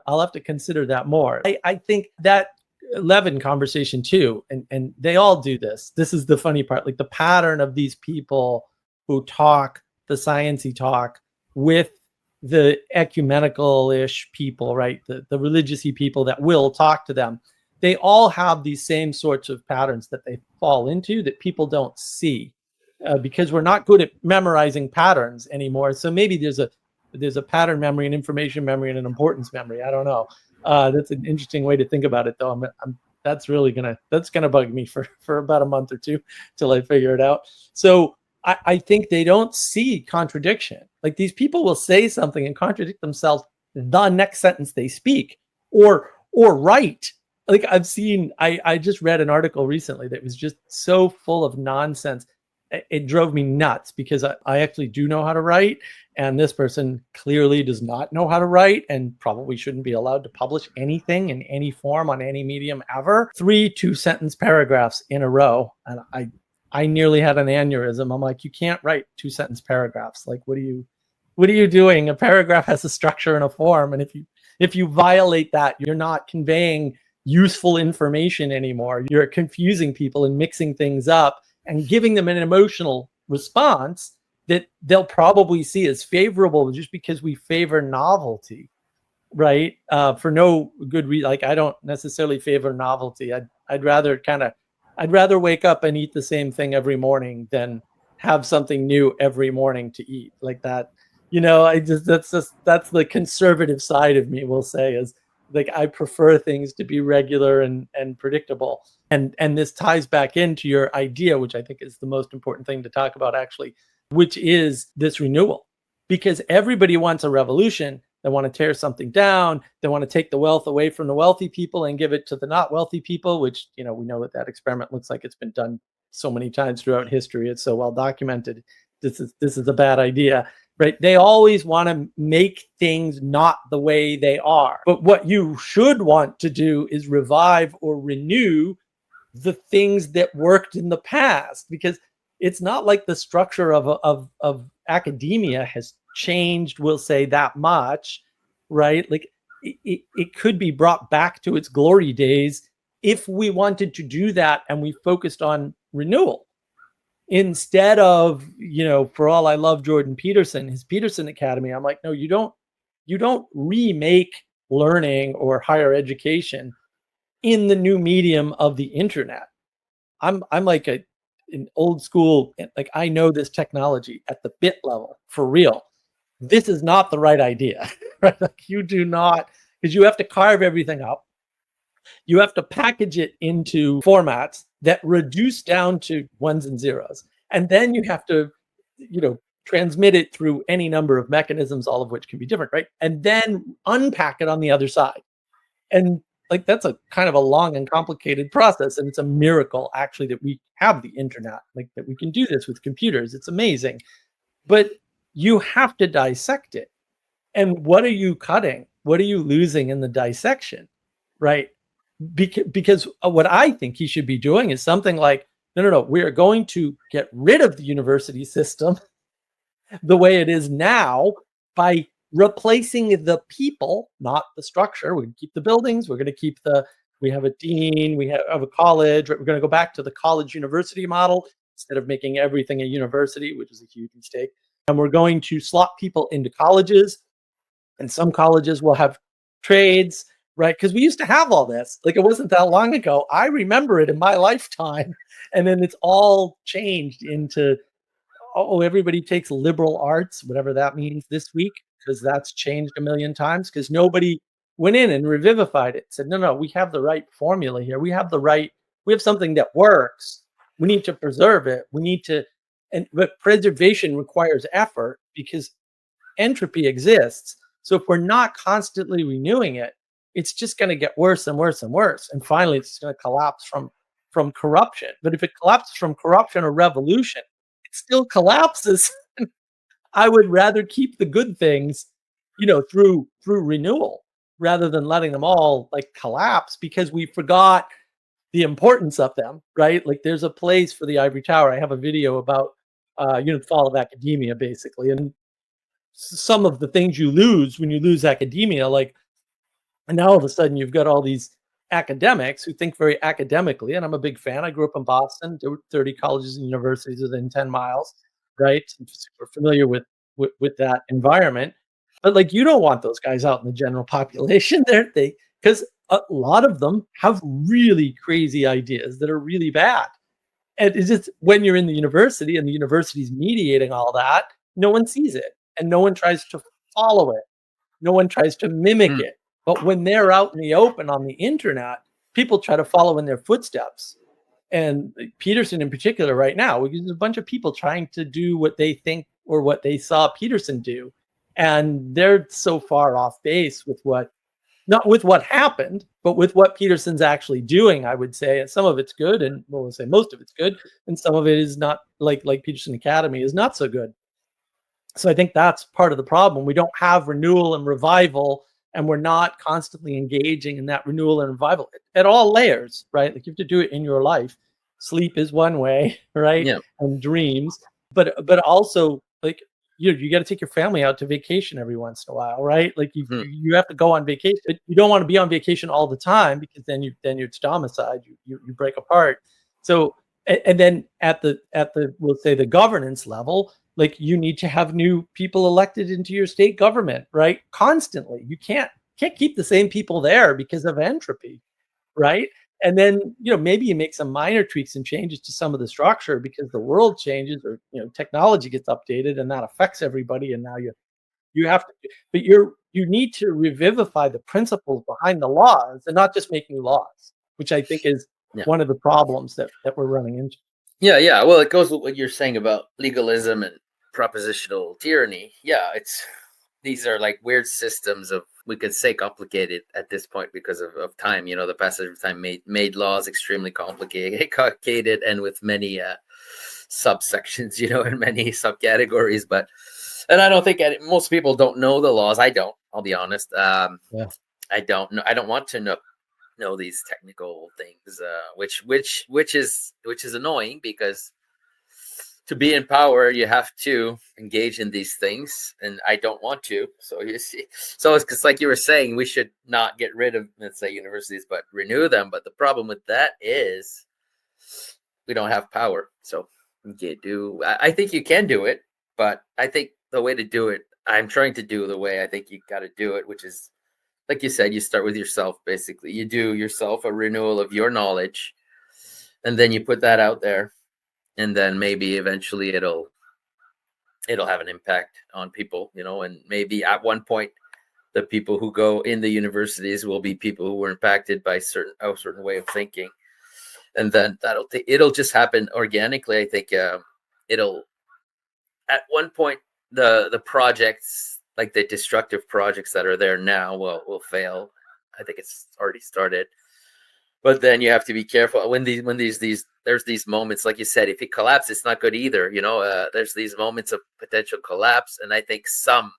I'll have to consider that more. I think that Levin conversation too, and they all do this. This is the funny part, like the pattern of these people who talk the sciencey talk with the ecumenical-ish people, right? The religious-y people that will talk to them. They all have these same sorts of patterns that they fall into that people don't see because we're not good at memorizing patterns anymore. So maybe there's a pattern memory, an information memory, and an importance memory. I don't know. That's an interesting way to think about it, though. That's really that's gonna bug me for about a month or two till I figure it out. So I think they don't see contradiction. Like, these people will say something and contradict themselves the next sentence they speak, or write. Like, I just read an article recently that was just so full of nonsense. It drove me nuts because I actually do know how to write, and this person clearly does not know how to write and probably shouldn't be allowed to publish anything in any form on any medium ever. 3 2-sentence paragraphs in a row, and I nearly had an aneurysm. I'm like, you can't write 2-sentence paragraphs. Like, what are you doing? A paragraph has a structure and a form, and if you violate that, you're not conveying useful information anymore. You're confusing people and mixing things up and giving them an emotional response that they'll probably see as favorable just because we favor novelty, right? For no good reason. Like, I don't necessarily favor novelty. I'd rather wake up and eat the same thing every morning than have something new every morning to eat like that. That's the conservative side of me, we'll say, is like, I prefer things to be regular and predictable. And this ties back into your idea, which I think is the most important thing to talk about, actually, which is this renewal. Because everybody wants a revolution. They want to tear something down. They want to take the wealth away from the wealthy people and give it to the not wealthy people, which, we know what that experiment looks like. It's been done so many times throughout history. It's so well documented. This is a bad idea. Right? They always want to make things not the way they are. But what you should want to do is revive or renew the things that worked in the past, because it's not like the structure of academia has changed, we'll say, that much, right? Like, it could be brought back to its glory days if we wanted to do that and we focused on renewal. Instead of, for all I love Jordan Peterson, his Peterson Academy, I'm like, no, you don't remake learning or higher education in the new medium of the internet. I'm like an old school, like, I know this technology at the bit level for real. This is not the right idea, right? Like, you do not, because you have to carve everything up. You have to package it into formats that reduce down to ones and zeros. And then you have to, transmit it through any number of mechanisms, all of which can be different, right? And then unpack it on the other side. And, like, that's a kind of a long and complicated process. And it's a miracle, actually, that we have the internet, like, that we can do this with computers. It's amazing. But you have to dissect it. And what are you cutting? What are you losing in the dissection, right? Because what I think he should be doing is something like, no, we are going to get rid of the university system the way it is now by replacing the people, not the structure. We're going to keep the buildings. We're going to keep we have a dean, we have a college. Right? We're going to go back to the college university model instead of making everything a university, which is a huge mistake. And we're going to slot people into colleges, and some colleges will have trades, right? Because we used to have all this. Like, it wasn't that long ago. I remember it in my lifetime. And then it's all changed into, everybody takes liberal arts, whatever that means, this week, because that's changed a million times, because nobody went in and revivified it, said, no, we have the right formula here. We have something that works. We need to preserve it. But preservation requires effort, because entropy exists. So if we're not constantly renewing it, it's just going to get worse and worse and worse. And finally, it's going to collapse from corruption. But if it collapses from corruption or revolution, it still collapses. I would rather keep the good things, through renewal, rather than letting them all, like, collapse because we forgot the importance of them, right? Like, there's a place for the ivory tower. I have a video about, the fall of academia, basically. And some of the things you lose when you lose academia, like, and now all of a sudden you've got all these academics who think very academically, and I'm a big fan. I grew up in Boston. There were 30 colleges and universities within 10 miles, right? I'm super familiar with that environment. But, like, you don't want those guys out in the general population. Because a lot of them have really crazy ideas that are really bad. And it's just, when you're in the university and the university's mediating all that, no one sees it and no one tries to follow it. No one tries to mimic it. But when they're out in the open on the internet, people try to follow in their footsteps. And Peterson in particular right now, there's a bunch of people trying to do what they think or what they saw Peterson do. And they're so far off base with not with what happened, but with what Peterson's actually doing, I would say. And some of it's good, and we'll say most of it's good, and some of it is not, like Peterson Academy is not so good. So I think that's part of the problem. We don't have renewal and revival, and we're not constantly engaging in that renewal and revival at all layers, right? Like you have to do it in your life. Sleep is one way, right? Yeah. And dreams, but also like you got to take your family out to vacation every once in a while, right? Like you have to go on vacation, but you don't want to be on vacation all the time because then it's domicide, you break apart. So and then at the we'll say the governance level, like you need to have new people elected into your state government, right? Constantly. You can't keep the same people there because of entropy, right? And then, maybe you make some minor tweaks and changes to some of the structure because the world changes, or technology gets updated and that affects everybody, and now you have to, but you need to revivify the principles behind the laws and not just make new laws, which I think is one of the problems that we're running into. Yeah. Well, it goes with what you're saying about legalism and propositional tyranny. Yeah, these are like weird systems of, we could say, complicated at this point because of time. The passage of time made laws extremely complicated and with many subsections, and many subcategories. And I don't think most people don't know the laws. I don't. I'll be honest. Yeah. I don't know. I don't want to know these technical things, which is annoying, because to be in power you have to engage in these things, and I don't want to. So you see, so it's like you were saying, we should not get rid of, let's say, universities, but renew them. But the problem with that is we don't have power. So I think you can do it, but I think the way to do it, I'm trying to do the way I think you got to do it, which is, like you said, you start with yourself. Basically, you do yourself a renewal of your knowledge, and then you put that out there, and then maybe eventually it'll have an impact on people, and maybe at one point the people who go in the universities will be people who were impacted by a certain way of thinking, and then it'll just happen organically. I think it'll, at one point, the projects, like the destructive projects that are there now, will fail. I think it's already started. But then you have to be careful when there's these moments, like you said, if it collapses, it's not good either. There's these moments of potential collapse, and I think some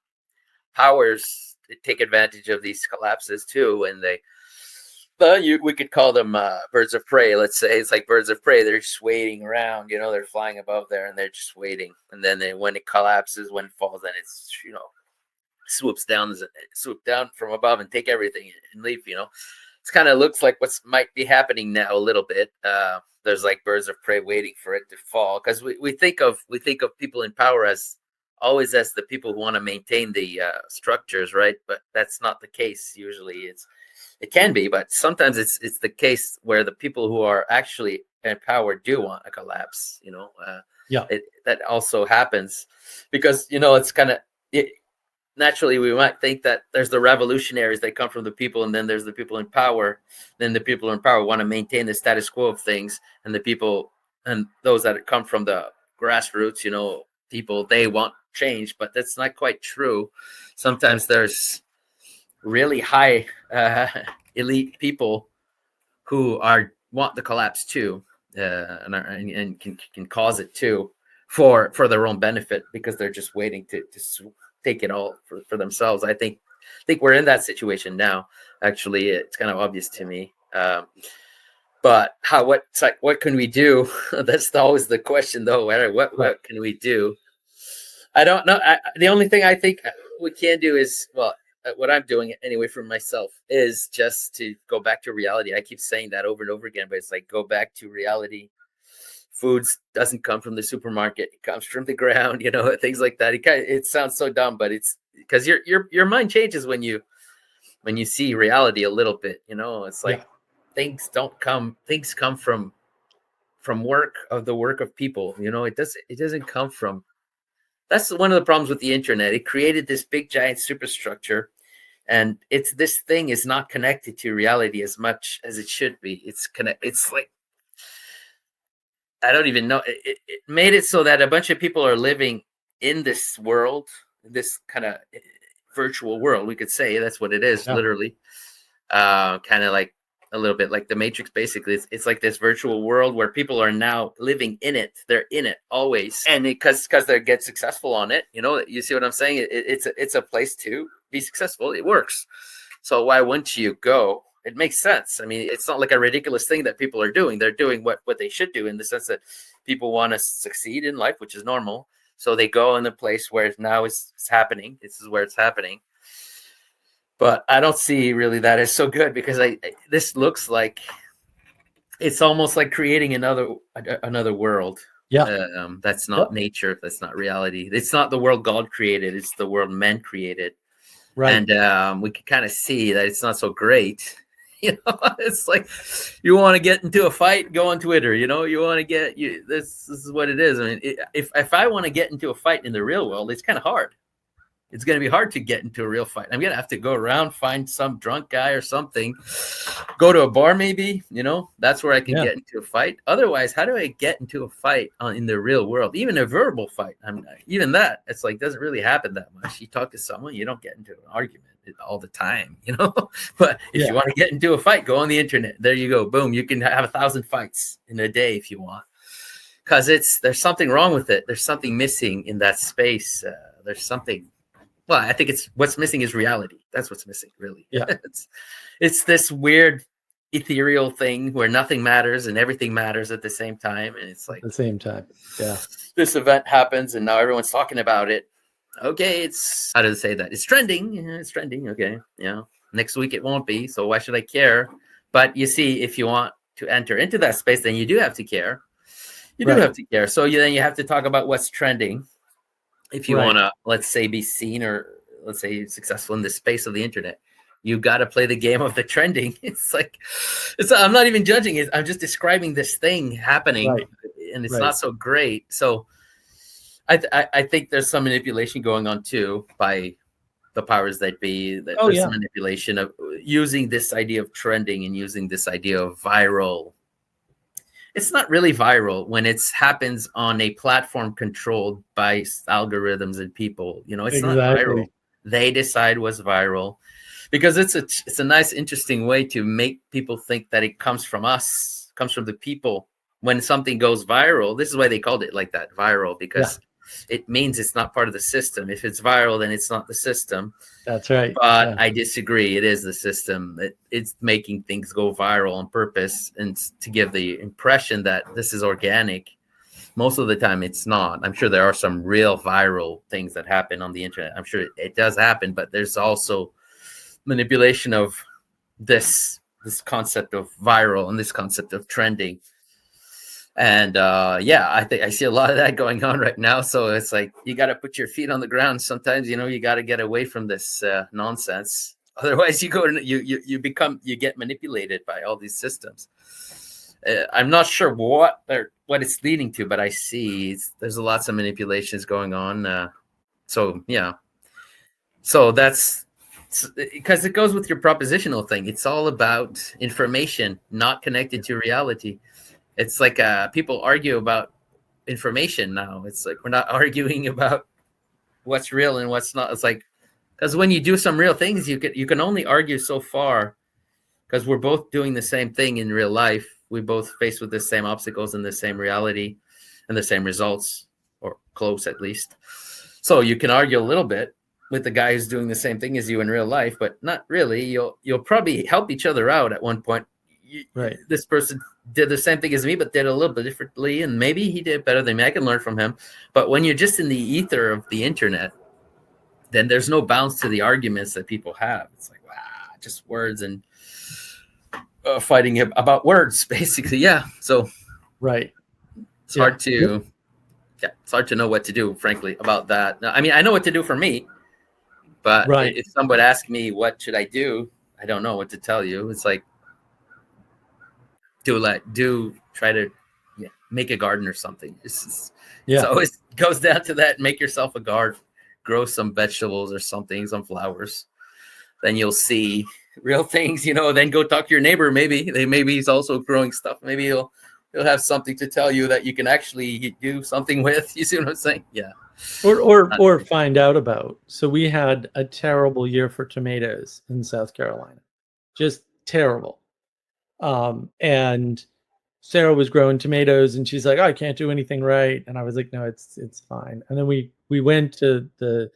powers take advantage of these collapses too, and we could call them birds of prey. Let's say it's like birds of prey. They're just waiting around. They're flying above there, and they're just waiting. And then when it collapses, when it falls, then it's swoop down from above and take everything and leave. It kind of looks like what might be happening now a little bit. There's like birds of prey waiting for it to fall, because we think of people in power as always as the people who want to maintain the structures, right? But that's not the case. Usually, it can be, but sometimes it's the case where the people who are actually in power do want a collapse. That also happens because it's kind of naturally, we might think that there's the revolutionaries that come from the people, and then there's the people in power. Then the people in power want to maintain the status quo of things, and the people and those that come from the grassroots, people, they want change. But that's not quite true. Sometimes there's really high elite people who want the collapse too, and can cause it too for their own benefit, because they're just waiting to take it all for themselves. I think we're in that situation now. Actually, it's kind of obvious to me. But what can we do? That's always the question, though. What can we do? I don't know. The only thing I think we can do is, well, what I'm doing anyway for myself is just to go back to reality. I keep saying that over and over again, but it's like, go back to reality. Foods doesn't come from the supermarket; it comes from the ground. Things like that. It sounds so dumb, but it's because your mind changes when you see reality a little bit. It's like things come from the work of people. It doesn't come from. That's one of the problems with the internet. It created this big giant superstructure And this thing is not connected to reality as much as it should be. It's like, I don't even know. It made it so that a bunch of people are living in this world, this kind of virtual world. We could say that's what it is, literally. Kind of like a little bit like the Matrix. Basically, it's like this virtual world where people are now living in it. They're in it always, and because they get successful on it. You see what I'm saying? It's a place to be successful. It works. So why wouldn't you go? It makes sense. I mean, it's not like a ridiculous thing that people are doing. They're doing what they should do, in the sense that people want to succeed in life, which is normal. So they go in the place where now it's happening. This is where it's happening. But I don't see really that as so good, because this looks like it's almost like creating another world. That's not nature. That's not reality. It's not the world God created. It's the world men created. Right. And we can kind of see that it's not so great. It's like, you want to get into a fight, go on Twitter. You want to get this is what it is. I mean, if I want to get into a fight in the real world, it's kind of hard. It's going to be hard to get into a real fight. I'm going to have to go around, find some drunk guy or something, go to a bar maybe, that's where I can get into a fight. Otherwise, how do I get into a fight in the real world? Even a verbal fight, even that, it's like, doesn't really happen that much. You talk to someone, you don't get into an argument all the time, But if you want to get into a fight, go on the internet. There you go. Boom. You can have 1,000 fights in a day if you want. Because there's something wrong with it. There's something missing in that space. There's something. Well, I think what's missing is reality. That's what's missing, really. Yeah. It's this weird ethereal thing where nothing matters and everything matters at the same time. And it's like, at the same time. Yeah. This event happens and now everyone's talking about it. Okay, how do they say that? It's trending. Yeah, it's trending. Okay. Yeah. Next week it won't be. So why should I care? But you see, if you want to enter into that space, then you do have to care. You do have to care. So then you have to talk about what's trending. If you want to, let's say, be seen, or let's say successful in the space of the internet, you got to play the game of the trending. I'm not even judging it. I'm just describing this thing happening, and it's not so great. So I think there's some manipulation going on too by the powers that be. There's some manipulation of using this idea of trending and using this idea of viral. It's not really viral when it happens on a platform controlled by algorithms and people. It's not viral. They decide what's viral, because it's a nice, interesting way to make people think that it comes from us, comes from the people. When something goes viral, this is why they called it like that, viral, because it means it's not part of the system. If it's viral, then it's not the system. That's right. But I disagree. It is the system. It's making things go viral on purpose, and to give the impression that this is organic. Most of the time, it's not. I'm sure there are some real viral things that happen on the internet. I'm sure it does happen, but there's also manipulation of this concept of viral and this concept of trending. And I think I see a lot of that going on right now. So it's like, you got to put your feet on the ground. Sometimes, you got to get away from this nonsense. Otherwise, you get manipulated by all these systems. I'm not sure what it's leading to, but I see there's lots of manipulations going on. So that's because it goes with your propositional thing. It's all about information, not connected to reality. It's like people argue about information now. It's like, we're not arguing about what's real and what's not. It's like, because when you do some real things, you can only argue so far, because we're both doing the same thing in real life. We both face with the same obstacles and the same reality and the same results, or close at least. So you can argue a little bit with the guy who's doing the same thing as you in real life, but not really. You'll probably help each other out at one point. This person did the same thing as me, but did a little bit differently, and maybe he did better than me. I can learn from him. But when you're just in the ether of the internet, then there's no bounds to the arguments that people have. It's like, wow, just words and fighting about words, basically. So it's hard to it's hard to know what to do, frankly, about that. I mean, I know what to do for me, but if somebody asks me what should I do, I don't know what to tell you. It's like, try to make a garden or something. It always goes down to that. Make yourself a garden, grow some vegetables or something, some flowers. then you'll see real things, then go talk to your neighbor. Maybe he's also growing stuff. Maybe he'll have something to tell you that you can actually do something with. You see what I'm saying? Yeah. Or find out about. So we had a terrible year for tomatoes in South Carolina. Just terrible. And Sarah was growing tomatoes and she's like, oh, I can't do anything right. And I was like, no, it's fine. And then we went to the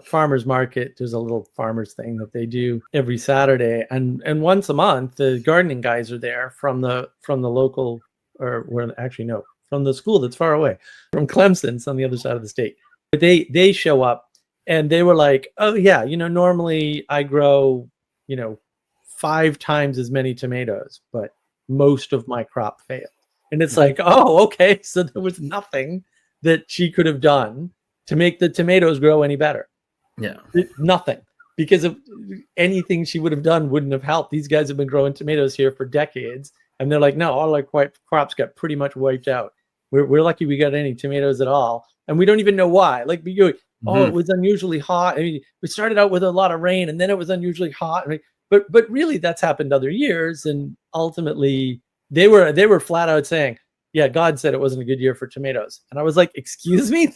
farmers market. There's a little farmers thing that they do every Saturday, and once a month the gardening guys are there from the local, from the school that's far away, from Clemson's on the other side of the state. But they show up and they were like, oh yeah, normally I grow 5 times as many tomatoes, but most of my crop failed. And it's like, oh, okay, so there was nothing that she could have done to make the tomatoes grow any better. Yeah. Nothing. Because of anything she would have done wouldn't have helped. These guys have been growing tomatoes here for decades. And they're like, no, all our crops got pretty much wiped out. We're lucky we got any tomatoes at all. And we don't even know why. Like, it was unusually hot. I mean, we started out with a lot of rain and then it was unusually hot. But really that's happened other years. And ultimately they were flat out saying, yeah, God said it wasn't a good year for tomatoes. And I was like, excuse me,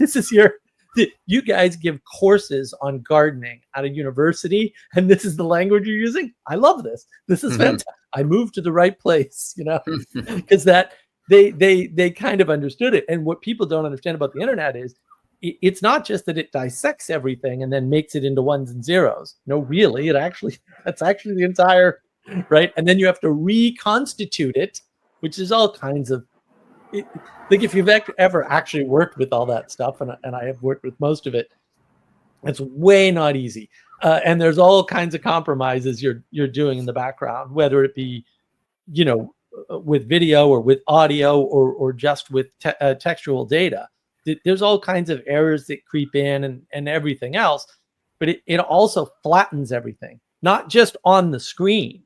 you guys give courses on gardening at a university and this is the language you're using? I love this. This is fantastic. I moved to the right place, because that they kind of understood it. And what people don't understand about the internet is it's not just that it dissects everything and then makes it into ones and zeros. No, really, that's actually the entire, right? And then you have to reconstitute it, which is all kinds of, like if you've ever actually worked with all that stuff, and I have worked with most of it, it's way not easy. And there's all kinds of compromises you're doing in the background, whether it be, with video or with audio or just with textual data. There's all kinds of errors that creep in and everything else, but it also flattens everything, not just on the screen,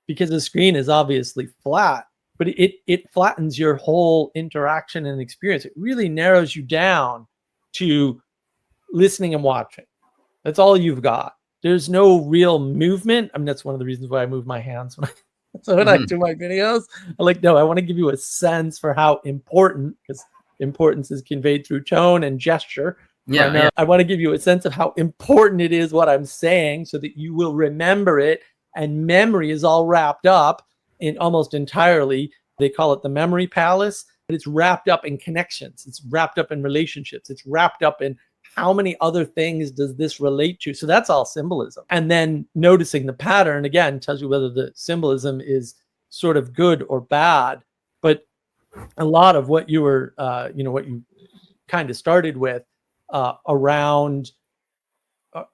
because the screen is obviously flat, but it flattens your whole interaction and experience. It really narrows you down to listening and watching. That's all you've got. There's no real movement. I mean, that's one of the reasons why I move my hands when I do my videos. I'm like, no, I want to give you a sense for how important, because importance is conveyed through tone and gesture. Yeah. I want to give you a sense of how important it is what I'm saying so that you will remember it. And memory is all wrapped up in almost entirely, they call it the memory palace, but it's wrapped up in connections. It's wrapped up in relationships. It's wrapped up in how many other things does this relate to? So that's all symbolism. And then noticing the pattern, again, tells you whether the symbolism is sort of good or bad. But a lot of what you were, what you kind of started with around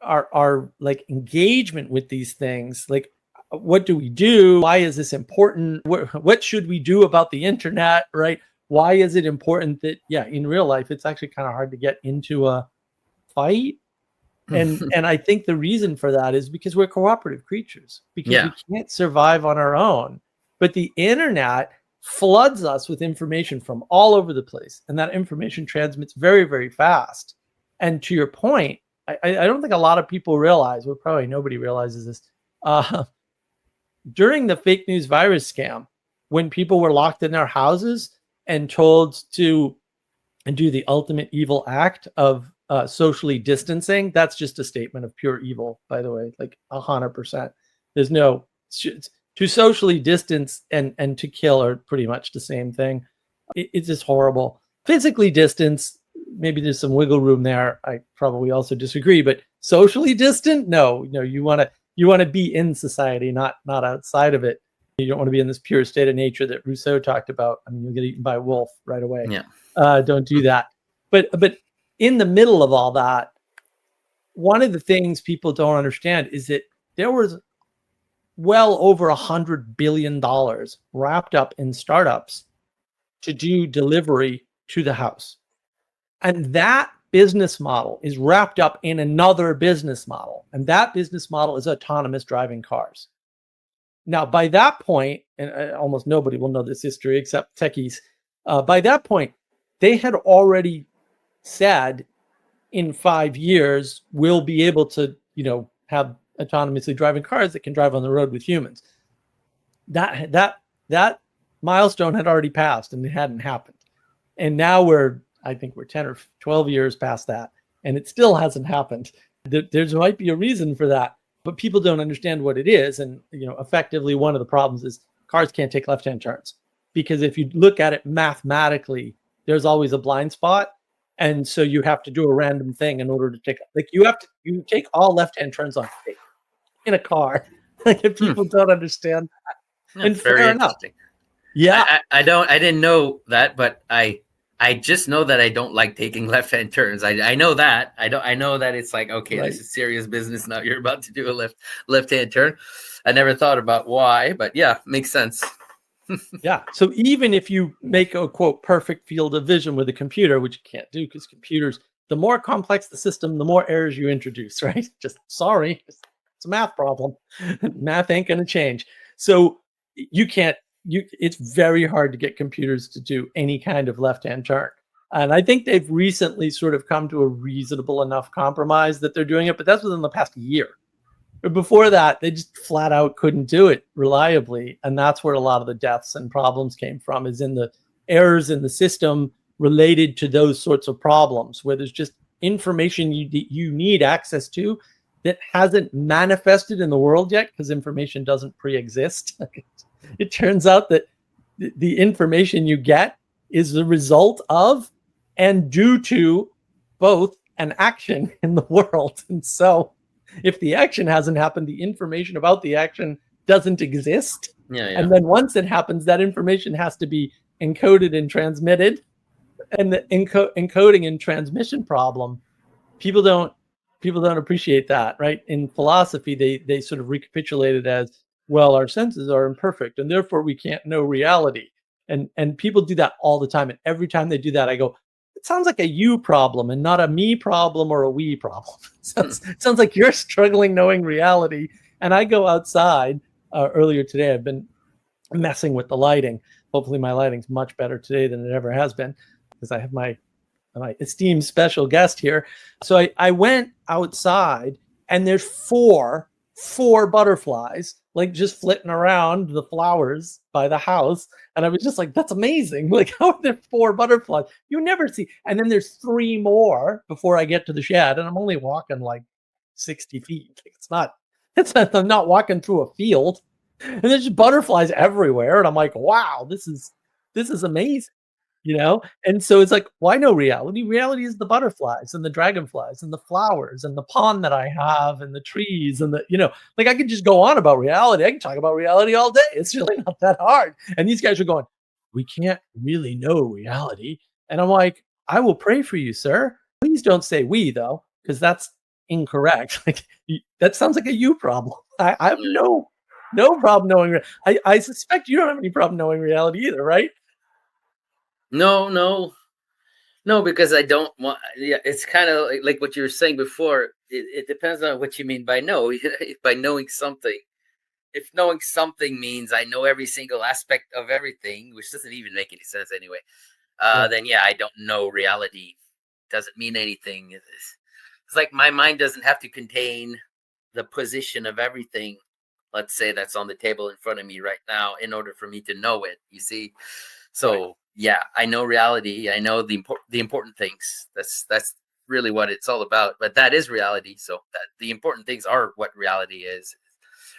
our like engagement with these things, like what do we do? Why is this important? What should we do about the internet, right? Why is it important that, in real life, it's actually kind of hard to get into a fight? And I think the reason for that is because we're cooperative creatures, because we can't survive on our own. But the internet floods us with information from all over the place. And that information transmits very, very fast. And to your point, I don't think a lot of people realize, well, probably nobody realizes this. During the fake news virus scam, when people were locked in their houses and told to do the ultimate evil act of socially distancing, that's just a statement of pure evil, by the way, like 100%. There's no, to socially distance and to kill are pretty much the same thing. It's just horrible. Physically distance, maybe there's some wiggle room there. I probably also disagree, but socially distant, no, you want to be in society, not outside of it. You don't want to be in this pure state of nature that Rousseau talked about. I mean, you'll get eaten by a wolf right away. Don't do that. But in the middle of all that, one of the things people don't understand is that there was well over $100 billion wrapped up in startups to do delivery to the house. And that business model is wrapped up in another business model. And that business model is autonomous driving cars. Now, by that point, and almost nobody will know this history except techies, by that point, they had already said in 5 years, we'll be able to, have autonomously driving cars that can drive on the road with humans. That milestone had already passed and it hadn't happened. And now I think we're 10 or 12 years past that, and it still hasn't happened. There might be a reason for that, but people don't understand what it is. And, effectively one of the problems is cars can't take left-hand turns, because if you look at it mathematically, there's always a blind spot. And so you have to do a random thing in order to take, like, you take all left-hand turns on faith in a car. Like, if people don't understand that. Yeah, And very fair enough. interesting. Yeah. I didn't know that, but I just know that I don't like taking left-hand turns. I know that. I know that it's like, okay, Right. this is serious business now. You're about to do a left-hand turn. I never thought about why, but yeah, makes sense. Yeah. So even if you make a quote perfect field of vision with a computer, which you can't do because computers, the more complex the system, the more errors you introduce, right? Just sorry, it's a math problem. Math ain't going to change. So you can't, it's very hard to get computers to do any kind of left-hand turn. And I think they've recently sort of come to a reasonable enough compromise that they're doing it, but that's within the past year. Before that, they just flat out couldn't do it reliably. And that's where a lot of the deaths and problems came from, is in the errors in the system related to those sorts of problems, where there's just information you need access to that hasn't manifested in the world yet, because information doesn't pre-exist. It turns out that the information you get is the result of and due to both an action in the world. And so if the action hasn't happened, the information about the action doesn't exist. Yeah. And then once it happens, that information has to be encoded and transmitted. And the encoding and transmission problem, people don't appreciate that, right? In philosophy, they sort of recapitulate it as, well, our senses are imperfect and therefore we can't know reality. And people do that all the time. And every time they do that, I go, it sounds like a you problem and not a me problem or a we problem. Sounds like you're struggling knowing reality. And I go outside. Earlier today, I've been messing with the lighting. Hopefully my lighting's much better today than it ever has been, because I have my esteemed special guest here. So I went outside, and there's four butterflies, like, just flitting around the flowers by the house. And I was just like, that's amazing. Like, how are there 4 butterflies? You never see. And then there's 3 more before I get to the shed, and I'm only walking like 60 feet. I'm not walking through a field. And there's just butterflies everywhere. And I'm like, wow, this is amazing. And so it's like, why no reality? Reality is the butterflies and the dragonflies and the flowers and the pond that I have and the trees and like, I could just go on about reality. I can talk about reality all day. It's really not that hard. And these guys are going, we can't really know reality. And I'm like, I will pray for you, sir. Please don't say we, though, because that's incorrect. Like, that sounds like a you problem. I have no problem knowing. I suspect you don't have any problem knowing reality either, right? No, because I don't want. Yeah, it's kind of like what you were saying before. It depends on what you mean by know. By knowing something, if knowing something means I know every single aspect of everything, which doesn't even make any sense anyway, then yeah, I don't know reality. Doesn't mean anything. It's like my mind doesn't have to contain the position of everything, let's say, that's on the table in front of me right now, in order for me to know it. You see, so yeah, I know reality. I know the important things. That's really what it's all about. But that is reality. So that the important things are what reality is.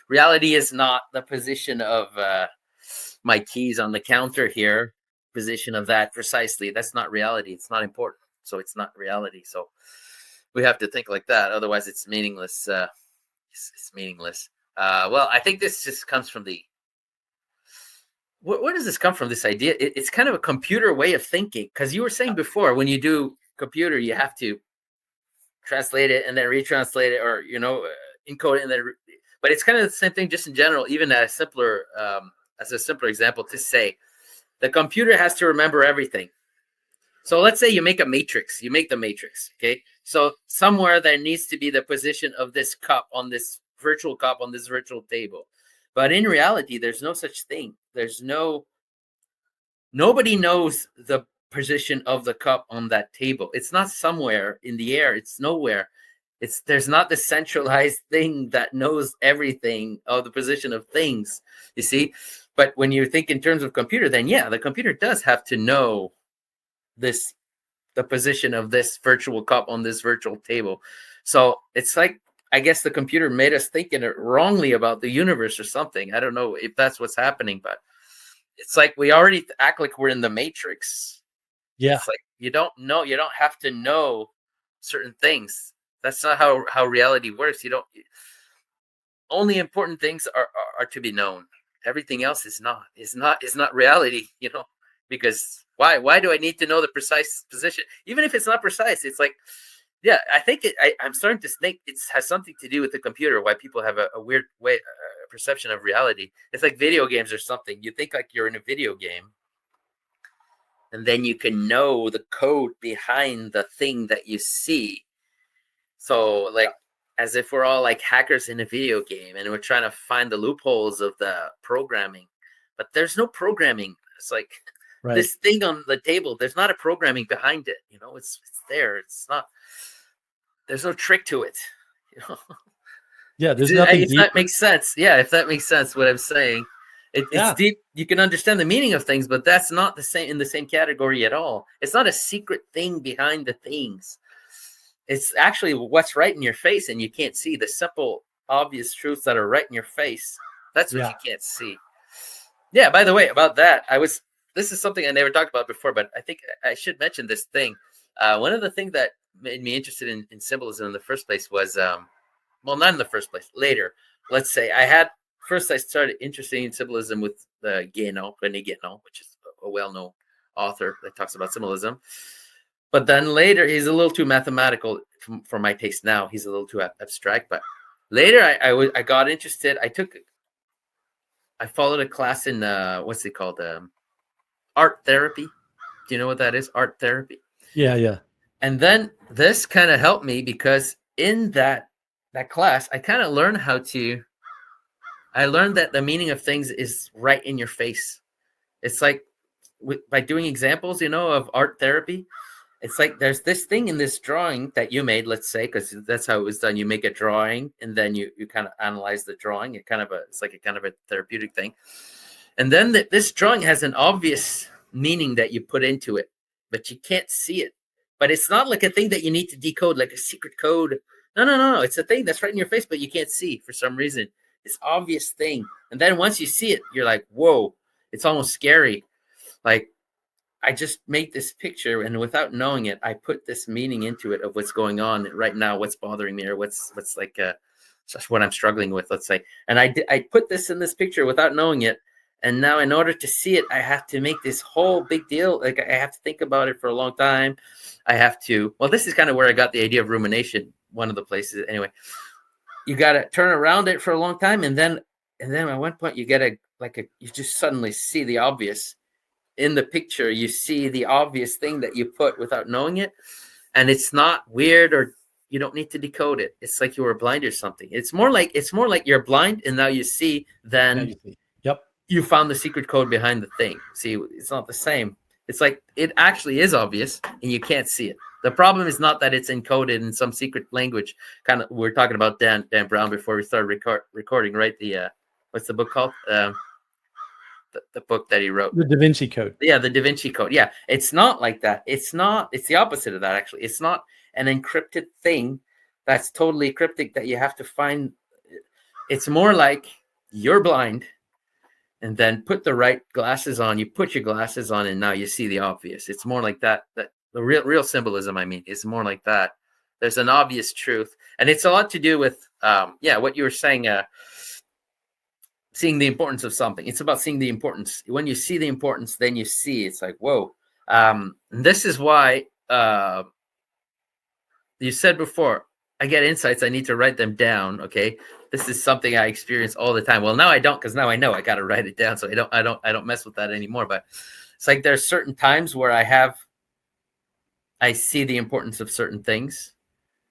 Reality is not the position of my keys on the counter here. Position of that precisely. That's not reality. It's not important. So it's not reality. So we have to think like that. Otherwise, it's meaningless. It's meaningless. Well, I think this just comes from the. Where does this come from? This idea? It's kind of a computer way of thinking. Because you were saying before, when you do computer, you have to translate it and then retranslate it, or encode it and then. But it's kind of the same thing, just in general. Even as a simpler example, to say the computer has to remember everything. So let's say you make a matrix. You make the matrix. Okay. So somewhere there needs to be the position of this cup on this virtual cup on this virtual table. But in reality, there's no such thing. Nobody knows the position of the cup on that table. It's not somewhere in the air. It's nowhere. There's not the centralized thing that knows everything of the position of things, you see. But when you think in terms of computer, then yeah, the computer does have to know the position of this virtual cup on this virtual table. So it's like, I guess the computer made us thinking it wrongly about the universe or something. I don't know if that's what's happening, but it's like we already act like we're in the Matrix. Yeah. It's like you don't have to know certain things. That's not how reality works. You don't. Only important things are to be known. Everything else is not reality. Because why do I need to know the precise position? Even if it's not precise, it's like, yeah, I think I'm starting to think it has something to do with the computer. Why people have a weird way perception of reality. It's like video games or something. You think like you're in a video game, and then you can know the code behind the thing that you see. So like, as if we're all like hackers in a video game, and we're trying to find the loopholes of the programming, but there's no programming. It's like this thing on the table. There's not a programming behind it. It's there. It's not. There's no trick to it. Yeah, there's nothing. If that makes sense. Yeah, if that makes sense, what I'm saying. It's deep. You can understand the meaning of things, but that's not the same in the same category at all. It's not a secret thing behind the things. It's actually what's right in your face, and you can't see the simple, obvious truths that are right in your face. That's what you can't see. Yeah. By the way, about that, this is something I never talked about before, but I think I should mention this thing. One of the things that made me interested in symbolism in the first place was, well, not in the first place, later. Let's say I started interested in symbolism with René Guénon, which is a well-known author that talks about symbolism. But then later, he's a little too mathematical for my taste now. He's a little too abstract. But later, I got interested. I followed a class in, what's it called? Art therapy. Do you know what that is? Art therapy. Yeah. And then this kind of helped me, because in that class, I kind of learned I learned that the meaning of things is right in your face. It's like by doing examples, of art therapy. It's like there's this thing in this drawing that you made, let's say, because that's how it was done. You make a drawing, and then you kind of analyze the drawing. It's like a kind of a therapeutic thing. And then this drawing has an obvious meaning that you put into it, but you can't see it. But it's not like a thing that you need to decode, like a secret code. No. It's a thing that's right in your face, but you can't see for some reason. This obvious thing. And then once you see it, you're like, whoa, it's almost scary. Like, I just made this picture, and without knowing it, I put this meaning into it of what's going on right now, what's bothering me, or what's like just what I'm struggling with, let's say. And I put this in this picture without knowing it. And now in order to see it, I have to make this whole big deal. Like, I have to think about it for a long time. This is kind of where I got the idea of rumination, one of the places. Anyway, you got to turn around it for a long time. And then at one point you you just suddenly see the obvious. In the picture, you see the obvious thing that you put without knowing it. And it's not weird, or you don't need to decode it. It's like you were blind or something. It's more like you're blind and now you see, then you found the secret code behind the thing. See, it's not the same. It's like it actually is obvious and you can't see it. The problem is not that it's encoded in some secret language. Kind of, we're talking about Dan Brown before we started recording, right? What's the book called? The book that he wrote, The Da Vinci Code. Yeah, the Da Vinci Code. Yeah, it's not like that. It's the opposite of that, actually. It's not an encrypted thing that's totally cryptic that you have to find. It's more like you're blind, and then put the right glasses on. You put your glasses on, and now you see the obvious. It's more like that. That the real symbolism, I mean, is more like that. There's an obvious truth, and it's a lot to do with what you were saying. Seeing the importance of something. It's about seeing the importance. When you see the importance, then you see. It's like, whoa. This is why you said before, I get insights. I need to write them down. Okay, this is something I experience all the time. Well, now I don't, because now I know I got to write it down. So I don't mess with that anymore. But it's like there's certain times where I see the importance of certain things,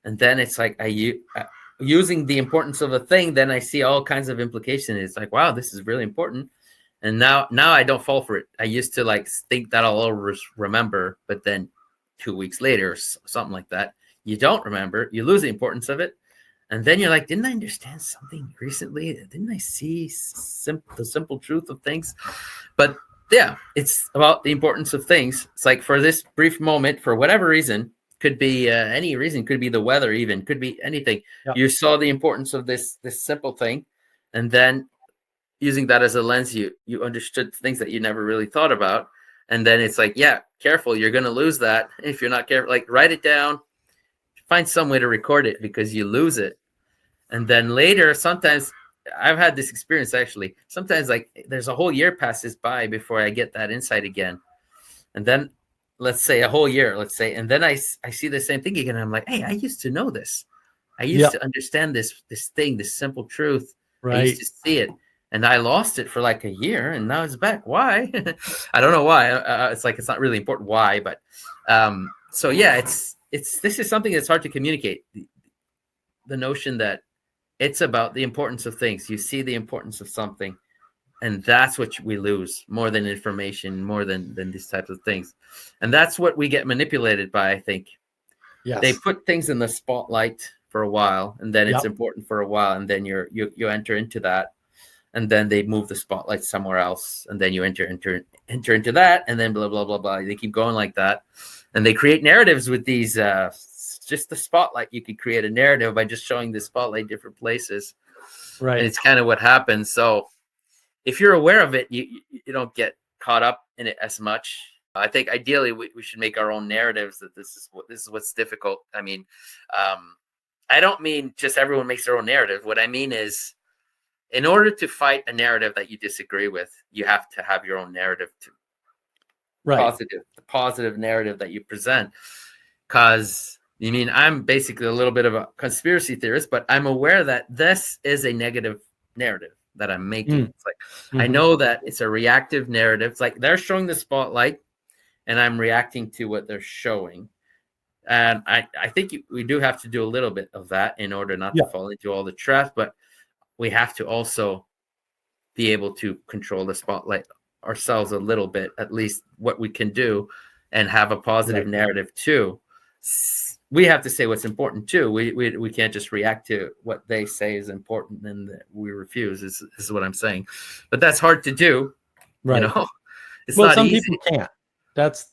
and then it's like using the importance of a thing, then I see all kinds of implications. It's like, wow, this is really important. And now I don't fall for it. I used to think that I'll always remember, but then 2 weeks later, something like that, you don't remember, you lose the importance of it. And then you're like, didn't I understand something recently? Didn't I see the simple truth of things? But yeah, it's about the importance of things. It's like for this brief moment, for whatever reason, could be any reason, could be the weather, even could be anything. Yep. You saw the importance of this simple thing, and then using that as a lens, you understood things that you never really thought about. And then it's like, yeah, careful, you're going to lose that if you're not careful. Like, write it down, find some way to record it, because you lose it. And then later, sometimes I've had this experience actually. Sometimes like there's a whole year passes by before I get that insight again. And then let's say a whole year, and then I see the same thing again. And I'm like, hey, I used to know this. I used to understand this thing, this simple truth. Right. I used to see it. And I lost it for like a year, and now it's back. Why? I don't know why. It's like, it's not really important why, but so yeah, this is something that's hard to communicate. The notion that it's about the importance of things. You see the importance of something, and that's what we lose more than information, more than these types of things. And that's what we get manipulated by, I think. Yes. They put things in the spotlight for a while, and then it's important for a while, and then you enter into that. And then they move the spotlight somewhere else, and then you enter into that, and then blah, blah, blah, blah. They keep going like that. And they create narratives with these, just the spotlight. You could create a narrative by just showing the spotlight different places. Right. And it's kind of what happens. So if you're aware of it, you don't get caught up in it as much. I think ideally we should make our own narratives. That this is what's difficult. I mean, I don't mean just everyone makes their own narrative. What I mean is, in order to fight a narrative that you disagree with, you have to have your own narrative too. Right. The positive narrative that you present. Because, I mean, I'm basically a little bit of a conspiracy theorist, but I'm aware that this is a negative narrative that I'm making. It's like, I know that it's a reactive narrative. It's like they're showing the spotlight, and I'm reacting to what they're showing. And I think we do have to do a little bit of that in order not to fall into all the traps, but we have to also be able to control the spotlight ourselves a little bit, at least what we can do, and have a positive narrative too. We have to say what's important too. We can't just react to what they say is important and we refuse. This is what I'm saying, but that's hard to do. Right. You know, it's well, not some easy. people can't.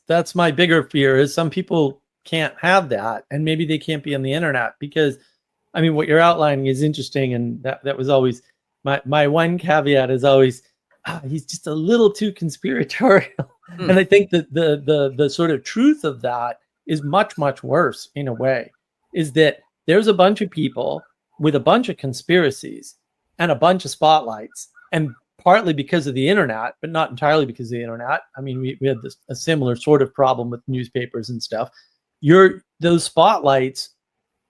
That's my bigger fear, is some people can't have that, and maybe they can't be on the internet. Because I mean, what you're outlining is interesting, and that was always my one caveat is always, he's just a little too conspiratorial. And I think that the sort of truth of that is much, much worse in a way, is that there's a bunch of people with a bunch of conspiracies and a bunch of spotlights, and partly because of the internet, but not entirely because of the internet. I mean, we had a similar sort of problem with newspapers and stuff. Those spotlights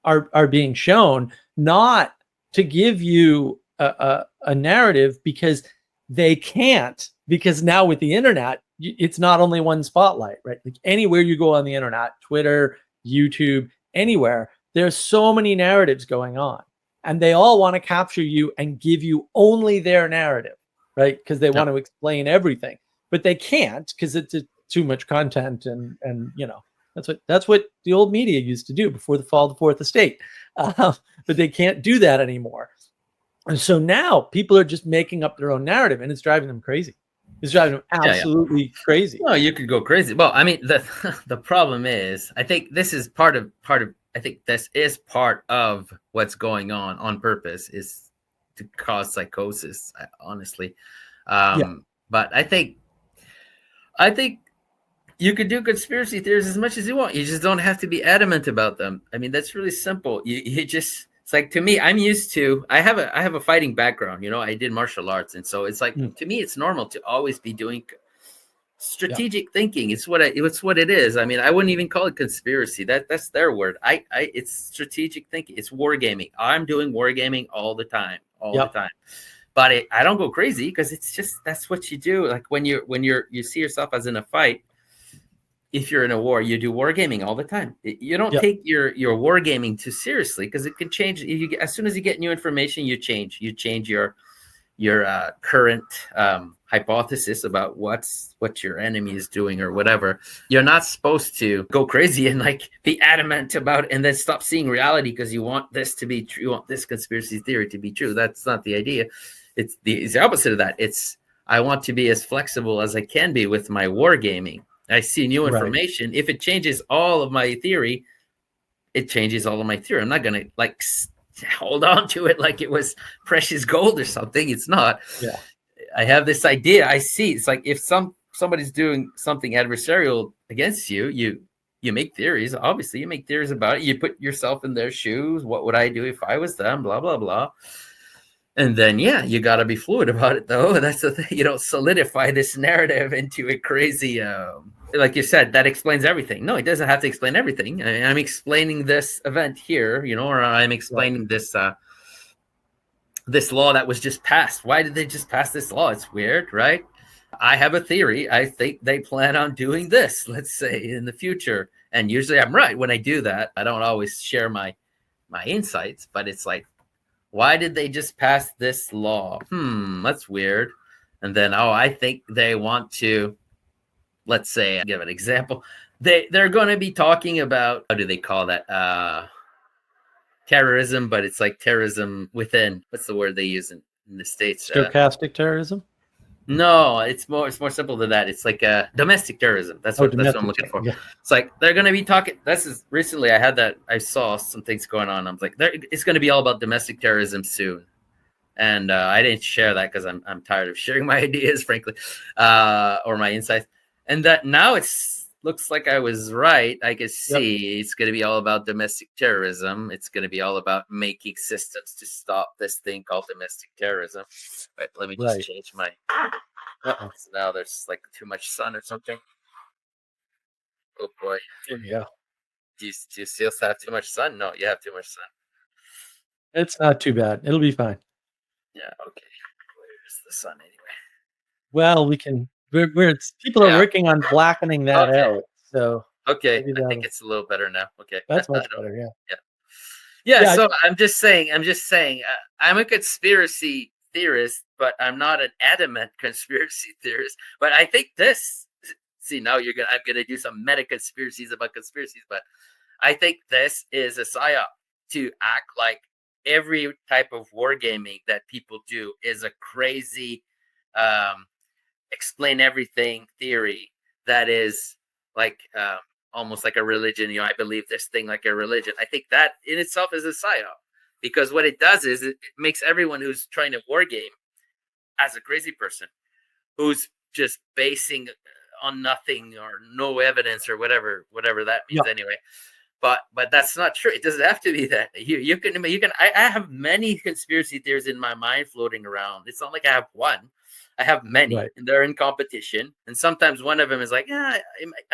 are being shown not to give you a narrative, because they can't, because now with the internet, it's not only one spotlight, right? Like anywhere you go on the internet, Twitter, YouTube, anywhere, there's so many narratives going on, and they all want to capture you and give you only their narrative, right? Because they want to explain everything, but they can't, because it's too much content, and you know, that's what the old media used to do before the fall of the Fourth Estate. But they can't do that anymore. And so now people are just making up their own narrative, and it's driving them crazy. It's driving them absolutely crazy. No, you could go crazy. Well, I mean, the problem is, I think this is part of I think this is part of what's going on purpose, is to cause psychosis, honestly. But I think you could do conspiracy theories as much as you want. You just don't have to be adamant about them. I mean, that's really simple. You just, it's like, to me, I'm used to, I have a fighting background, you know, I did martial arts. And so it's like, to me, it's normal to always be doing strategic thinking. It's what it is. I mean, I wouldn't even call it conspiracy. That's their word. It's strategic thinking. It's wargaming. I'm doing wargaming all the time. But I don't go crazy, because it's just, that's what you do. Like when you see yourself as in a fight, if you're in a war, you do wargaming all the time. You don't take your wargaming too seriously, because it can change. As soon as you get new information, you change your your current hypothesis about what your enemy is doing or whatever. You're not supposed to go crazy and like be adamant about it and then stop seeing reality because you want this to be true. You want this conspiracy theory to be true. That's not the idea. It's the opposite of that. It's I want to be as flexible as I can be with my wargaming. I see new information. Right. If it changes all of my theory, it changes all of my theory. I'm not going to like hold on to it like it was precious gold or something. It's not. Yeah. I have this idea. I see. It's like if somebody's doing something adversarial against you, you make theories. Obviously, you make theories about it. You put yourself in their shoes. What would I do if I was them? Blah, blah, blah. And then, yeah, you got to be fluid about it, though. That's the thing. You don't solidify this narrative into a crazy, like you said, that explains everything. No, it doesn't have to explain everything. I'm explaining this event here, or I'm explaining this this law that was just passed. Why did they just pass this law? It's weird, right? I have a theory. I think they plan on doing this, let's say, in the future. And usually I'm right when I do that. I don't always share my insights, but it's like, why did they just pass this law? That's weird. And then, I think they want to, let's say, I'll give an example. They're going to be talking about, how do they call that? Terrorism, but it's like terrorism within, what's the word they use in the States? Stochastic terrorism? No, it's more simple than that. It's like domestic terrorism. That's what I'm looking for. Yeah. It's like they're going to be talking. Recently I saw some things going on. I'm like, it's going to be all about domestic terrorism soon. And I didn't share that because I'm tired of sharing my ideas, frankly, or my insights. And that now looks like I was right. I can see It's going to be all about domestic terrorism. It's going to be all about making systems to stop this thing called domestic terrorism. Right, let me just change my. So now there's like too much sun or something. Oh boy. Yeah. Do you still have too much sun? No, you have too much sun. It's not too bad. It'll be fine. Yeah. Okay. Where's the sun anyway? Well, we can. People are working on blackening that out. So okay, I think it's a little better now. Okay, that's much better. Yeah. So I'm just saying. I'm a conspiracy theorist, but I'm not an adamant conspiracy theorist. But I think this. See, now I'm gonna do some meta conspiracies about conspiracies, but I think this is a psyop to act like every type of wargaming that people do is a crazy. Explain everything theory that is like almost like a religion. I believe this thing like a religion. I think that in itself is a psyop, because what it does is it makes everyone who's trying to wargame as a crazy person who's just basing on nothing or no evidence or whatever that means anyway. But that's not true. It doesn't have to be that. You can. I have many conspiracy theories in my mind floating around. It's not like I have one. I have many, and they're in competition. And sometimes one of them is like, I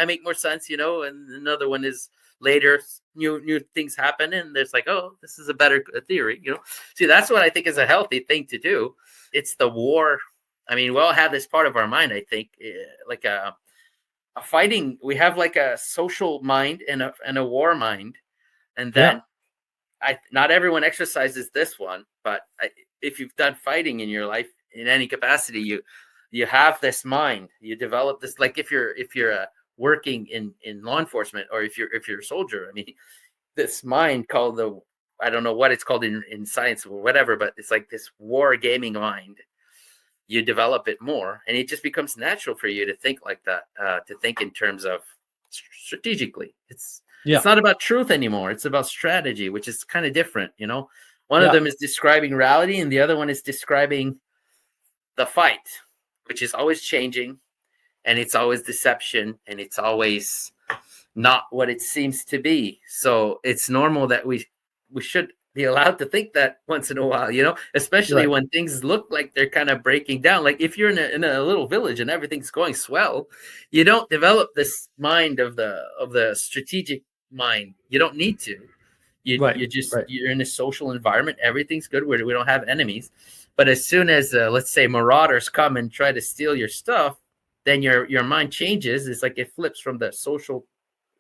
make more sense, and another one is later new things happen, and there's like, oh, this is a better theory, See, that's what I think is a healthy thing to do. It's the war. I mean, we all have this part of our mind, I think, like a fighting. We have like a social mind and a war mind, and then not everyone exercises this one, but if you've done fighting in your life in any capacity, you have this mind. You develop this, like if you're working in law enforcement, or if you're a soldier. I mean, this mind called I don't know what it's called in science or whatever, but it's like this war gaming mind. You develop it more, and it just becomes natural for you to think like that, to think in terms of strategically. It's not about truth anymore. It's about strategy, which is kind of different. One of them is describing reality, and the other one is describing the fight, which is always changing, and it's always deception, and it's always not what it seems to be. So it's normal that we should be allowed to think that once in a while, especially when things look like they're kind of breaking down. Like if you're in a little village and everything's going swell, you don't develop this mind of the strategic mind. You don't need to. You're in a social environment. Everything's good. We don't have enemies. But as soon as, let's say, marauders come and try to steal your stuff, then your mind changes. It's like it flips from the social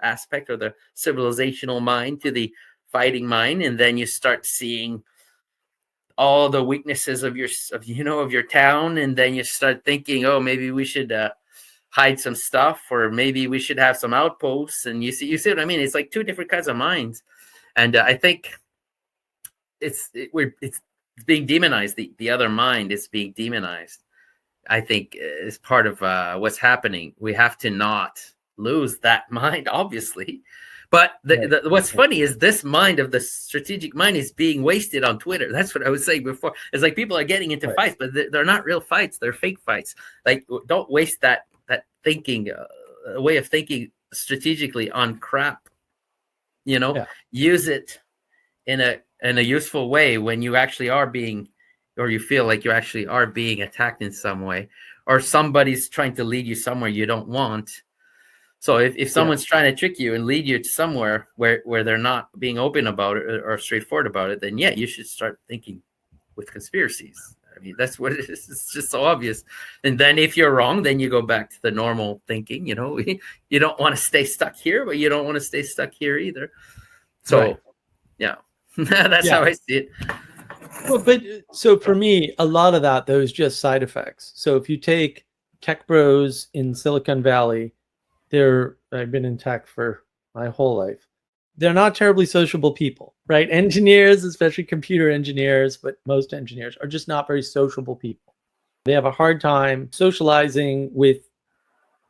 aspect or the civilizational mind to the fighting mind. And then you start seeing all the weaknesses of your town, and then you start thinking, oh, maybe we should hide some stuff, or maybe we should have some outposts. And you see what I mean? It's like two different kinds of minds, and I think it's being demonized. The other mind is being demonized. I think is part of what's happening. We have to not lose that mind, obviously. But what's funny is this mind of the strategic mind is being wasted on Twitter. That's what I was saying before. It's like people are getting into fights, but they're not real fights. They're fake fights. Like, don't waste that thinking, way of thinking strategically on crap. Use it in a useful way when you actually are being, or you feel like you actually are being attacked in some way, or somebody's trying to lead you somewhere you don't want. So if someone's trying to trick you and lead you to somewhere where they're not being open about it or straightforward about it, then you should start thinking with conspiracies. I mean, that's what it is. It's just so obvious. And then if you're wrong, then you go back to the normal thinking. You don't want to stay stuck here, but you don't want to stay stuck here either. So, that's how I see it. Well, but so for me, a lot of that, those just side effects. So if you take tech bros in Silicon Valley, I've been in tech for my whole life. They're not terribly sociable people, right? Engineers, especially computer engineers, but most engineers are just not very sociable people. They have a hard time socializing with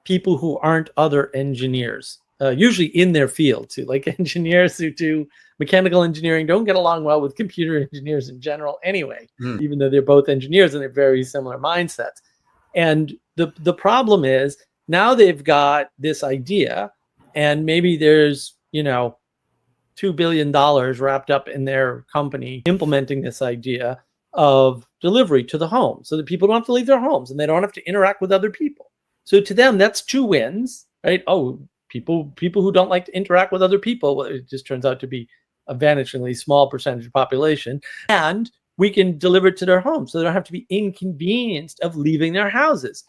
people who aren't other engineers, usually in their field too. Like engineers who do mechanical engineering don't get along well with computer engineers in general anyway, even though they're both engineers and they're very similar mindsets. And the problem is, now they've got this idea, and maybe there's, $2 billion wrapped up in their company implementing this idea of delivery to the home so that people don't have to leave their homes and they don't have to interact with other people. So to them, that's two wins, right? Oh, people who don't like to interact with other people, well, it just turns out to be a vanishingly small percentage of population. And we can deliver it to their homes so they don't have to be inconvenienced of leaving their houses.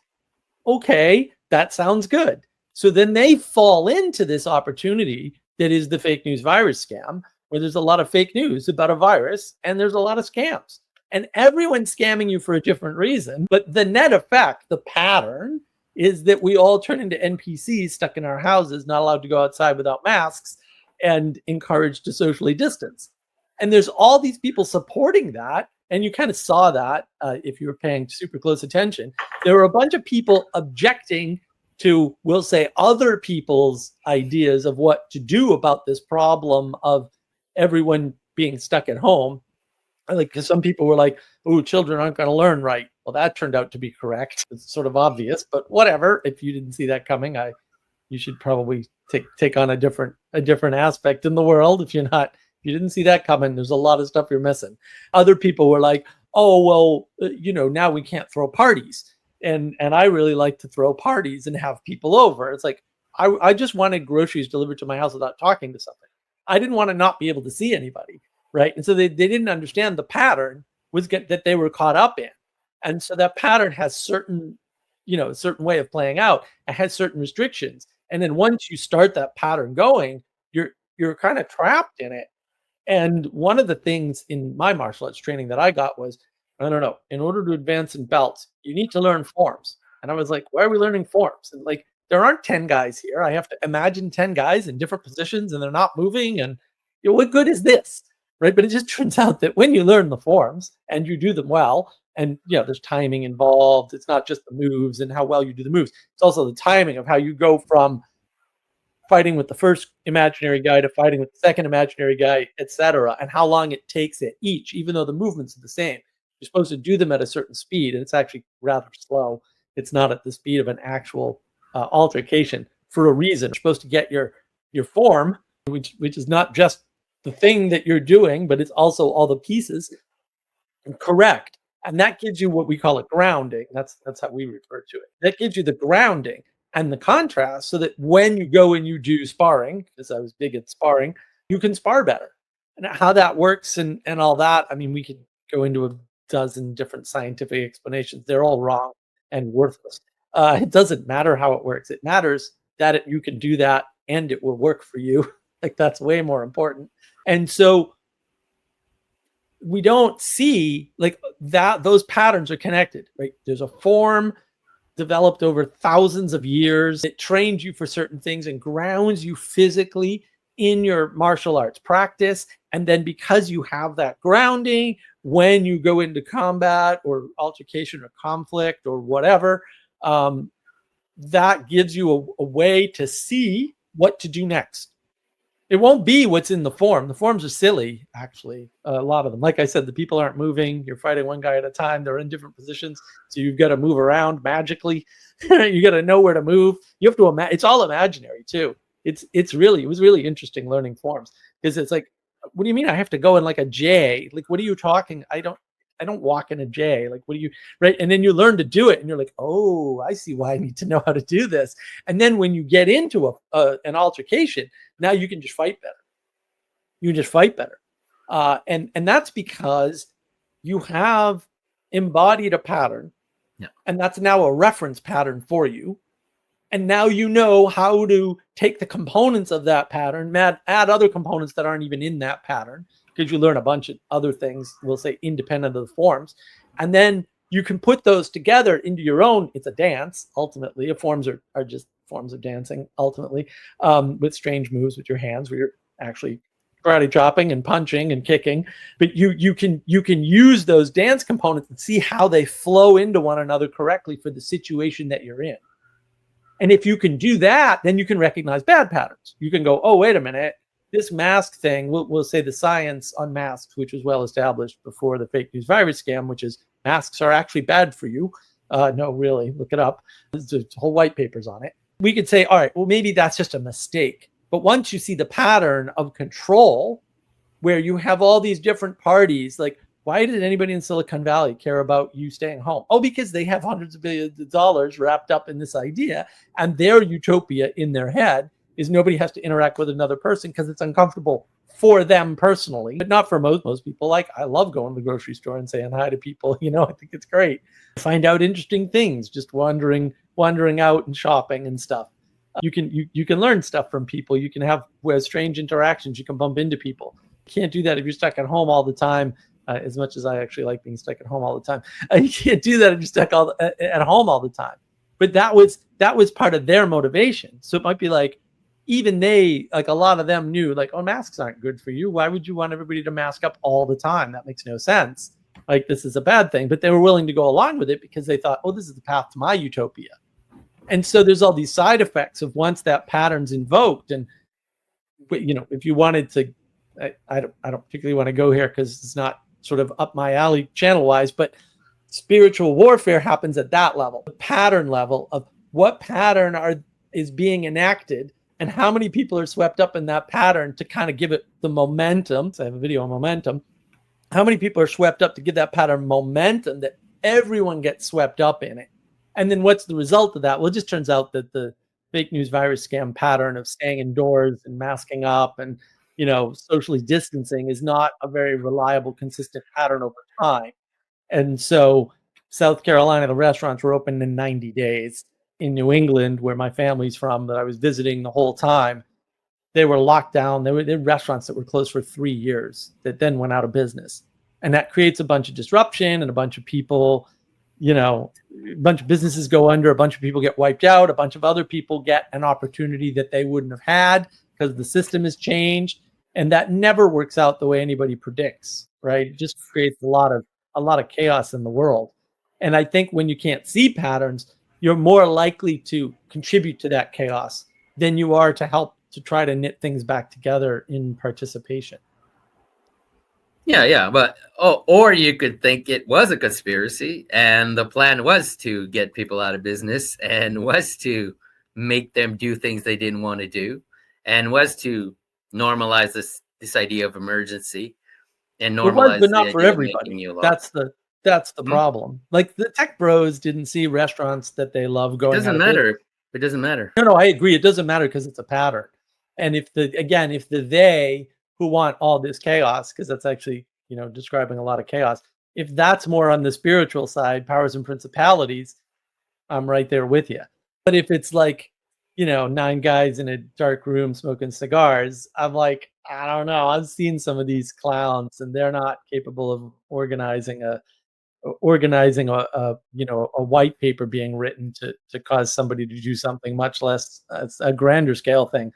Okay, that sounds good. So then they fall into this opportunity that is the fake news virus scam, where there's a lot of fake news about a virus and there's a lot of scams. And everyone's scamming you for a different reason. But the net effect, the pattern, is that we all turn into NPCs stuck in our houses, not allowed to go outside without masks, and encouraged to socially distance. And there's all these people supporting that. And you kind of saw that if you were paying super close attention. There were a bunch of people objecting to, we'll say, other people's ideas of what to do about this problem of everyone being stuck at home. Like, because some people were like, oh, children aren't going to learn right. Well, that turned out to be correct. It's sort of obvious, but whatever. If you didn't see that coming, you should probably take on a different aspect in the world. If you didn't see that coming, there's a lot of stuff you're missing. Other people were like, oh, well, now we can't throw parties. And I really like to throw parties and have people over. It's like, I just wanted groceries delivered to my house without talking to somebody. I didn't want to not be able to see anybody, right? And so they didn't understand the pattern that they were caught up in. And so that pattern has certain way of playing out. It has certain restrictions. And then once you start that pattern going, you're kind of trapped in it. And one of the things in my martial arts training that I got was, in order to advance in belts, you need to learn forms. And I was like, why are we learning forms? And like, there aren't 10 guys here. I have to imagine 10 guys in different positions and they're not moving. And what good is this? Right. But it just turns out that when you learn the forms and you do them well, and there's timing involved. It's not just the moves and how well you do the moves. It's also the timing of how you go from fighting with the first imaginary guy to fighting with the second imaginary guy, etc., and how long it takes at each, even though the movements are the same. You're supposed to do them at a certain speed, and it's actually rather slow. It's not at the speed of an actual altercation for a reason. You're supposed to get your form, which is not just the thing that you're doing, but it's also all the pieces correct. And that gives you what we call a grounding. That's how we refer to it. That gives you the grounding and the contrast so that when you go and you do sparring, because I was big at sparring, you can spar better. And how that works and all that, I mean, we could go into a dozen different scientific explanations. They're all wrong and worthless. It doesn't matter how it works. It matters that you can do that and it will work for you. Like, that's way more important. And so we don't see like that those patterns are connected, right? There's a form developed over thousands of years. It trains you for certain things and grounds you physically in your martial arts practice. And then because you have that grounding, when you go into combat or altercation or conflict or whatever, that gives you a way to see what to do next. It won't be what's in the form. The forms are silly, actually, a lot of them. Like I said, the people aren't moving. You're fighting one guy at a time. They're in different positions. So you've got to move around magically. You got to know where to move. You have to imagine. It's all imaginary, too. It was really interesting learning forms, because it's like, what do you mean I have to go in like a J? Like, what are you talking? I don't walk in a J. Like, what do you, right? And then you learn to do it and you're like, oh, I see why I need to know how to do this. And then when you get into an altercation, now you can just fight better. You just fight better. And that's because you have embodied a pattern. Yeah. And that's now a reference pattern for you. And now you know how to take the components of that pattern, add other components that aren't even in that pattern, because you learn a bunch of other things, we'll say independent of the forms. And then you can put those together into your own. It's a dance, ultimately. Forms are just forms of dancing, ultimately, with strange moves with your hands, where you're actually karate chopping and punching and kicking. But you can use those dance components and see how they flow into one another correctly for the situation that you're in. And if you can do that, then you can recognize bad patterns. You can go, oh, wait a minute, this mask thing, we'll say the science on masks, which was well established before the fake news virus scam, which is masks are actually bad for you. No, really, look it up. There's whole white papers on it. We could say, all right, well, maybe that's just a mistake. But once you see the pattern of control, where you have all these different parties, like, why did anybody in Silicon Valley care about you staying home? Oh, because they have hundreds of billions of dollars wrapped up in this idea, and their utopia in their head is nobody has to interact with another person because it's uncomfortable for them personally, but not for most people. Like, I love going to the grocery store and saying hi to people. I think it's great. Find out interesting things, just wandering out and shopping and stuff. You can learn stuff from people. You can have strange interactions. You can bump into people. You can't do that if you're stuck at home all the time. As much as I actually like being stuck at home all the time, you can't do that if you're stuck at home all the time. But that was part of their motivation. So it might be like, even they, like a lot of them knew, like, oh, masks aren't good for you. Why would you want everybody to mask up all the time? That makes no sense. Like, this is a bad thing. But they were willing to go along with it because they thought, oh, this is the path to my utopia. And so there's all these side effects of once that pattern's invoked. And if you wanted to, I don't particularly want to go here because it's not sort of up my alley channel wise, but spiritual warfare happens at that level, the pattern level of what pattern is being enacted and how many people are swept up in that pattern to kind of give it the momentum. So I have a video on momentum. How many people are swept up to give that pattern momentum that everyone gets swept up in it? And then what's the result of that? Well, it just turns out that the fake news virus scam pattern of staying indoors and masking up and socially distancing is not a very reliable, consistent pattern over time. And so South Carolina, the restaurants were open in 90 days. In New England, where my family's from, that I was visiting the whole time, they were locked down. There were restaurants that were closed for 3 years that then went out of business. And that creates a bunch of disruption and a bunch of people, a bunch of businesses go under, a bunch of people get wiped out, a bunch of other people get an opportunity that they wouldn't have had because the system has changed. And that never works out the way anybody predicts, right? It just creates a lot of chaos in the world. And I think when you can't see patterns, you're more likely to contribute to that chaos than you are to help to try to knit things back together in participation. Yeah, but or you could think it was a conspiracy and the plan was to get people out of business and was to make them do things they didn't want to do and was to normalize this idea of emergency and normalize but not for everybody. That's the problem. Like, the tech bros didn't see restaurants that they love going. It doesn't matter. It doesn't matter. No, I agree. It doesn't matter because it's a pattern. And if they who want all this chaos, because that's actually, describing a lot of chaos, if that's more on the spiritual side, powers and principalities, I'm right there with you. But if it's like, 9 guys in a dark room smoking cigars. I'm like, I don't know. I've seen some of these clowns, and they're not capable of organizing a white paper being written to cause somebody to do something, much less a grander scale thing.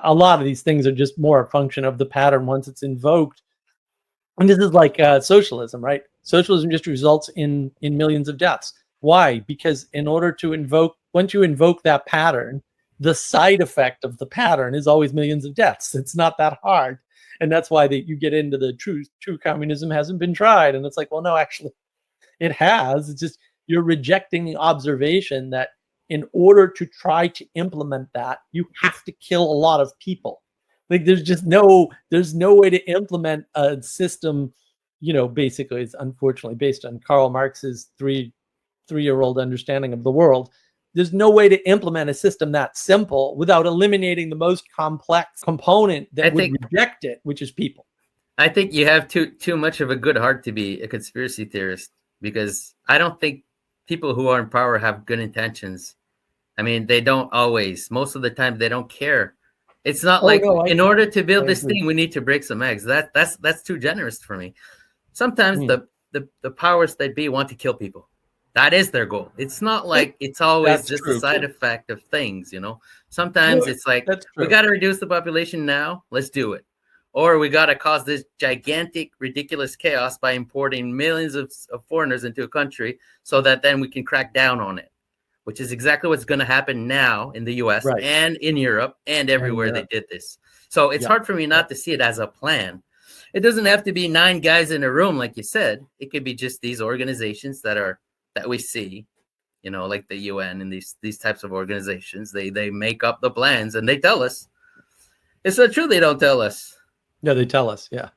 A lot of these things are just more a function of the pattern once it's invoked. And this is like socialism, right? Socialism just results in millions of deaths. Why? Because in order to once you invoke that pattern, the side effect of the pattern is always millions of deaths. It's not that hard, and that's why you get into the true communism hasn't been tried, and it's like, well, no, actually, it has. It's just you're rejecting the observation that in order to try to implement that, you have to kill a lot of people. Like there's no way to implement a system, basically it's unfortunately based on Karl Marx's three-year-old understanding of the world. There's no way to implement a system that simple without eliminating the most complex component that reject it, which is people. I think you have too much of a good heart to be a conspiracy theorist, because I don't think people who are in power have good intentions. I mean, they don't always. Most of the time, they don't care. It's not in order to build this thing, we need to break some eggs. That's too generous for me. Sometimes the powers that be want to kill people. That is their goal. It's not like it's always just a side effect of things, Sometimes it's like, we got to reduce the population now. Let's do it. Or we got to cause this gigantic, ridiculous chaos by importing millions of foreigners into a country so that then we can crack down on it, which is exactly what's going to happen now in the US and in Europe and everywhere they did this. So it's hard for me not to see it as a plan. It doesn't have to be 9 guys in a room, like you said. It could be just these organizations that we see, like the UN and these types of organizations. They make up the plans and they tell us. It's not true they don't tell us. No, they tell us. Yeah,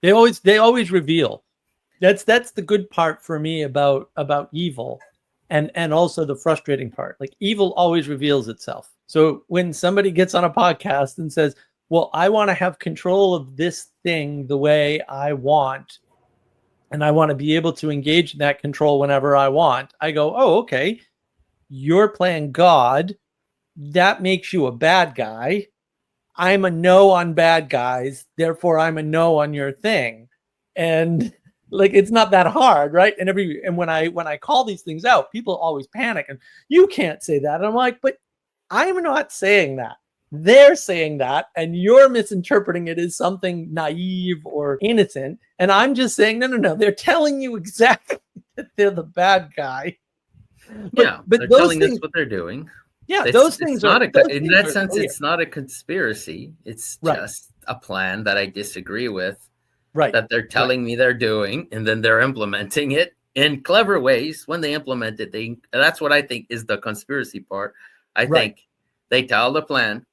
they always reveal. That's the good part for me about evil, and also the frustrating part. Like, evil always reveals itself. So when somebody gets on a podcast and says, well, I want to have control of this thing the way I want, and I want to be able to engage in that control whenever I want, I go, oh, okay, you're playing God. That makes you a bad guy. I'm a no on bad guys, therefore I'm a no on your thing. And like, it's not that hard, right? And when I call these things out, people always panic and you can't say that. And I'm like, but I'm not saying that. They're saying that, and you're misinterpreting it as something naive or innocent. And I'm just saying, no. They're telling you exactly that they're the bad guy. But they're telling us what they're doing. Yeah, those things are in that sense, it's not a conspiracy. It's just a plan that I disagree with. Right. That they're telling me they're doing, and then they're implementing it in clever ways. When they implement it, that's what I think is the conspiracy part. I think they tell the plan,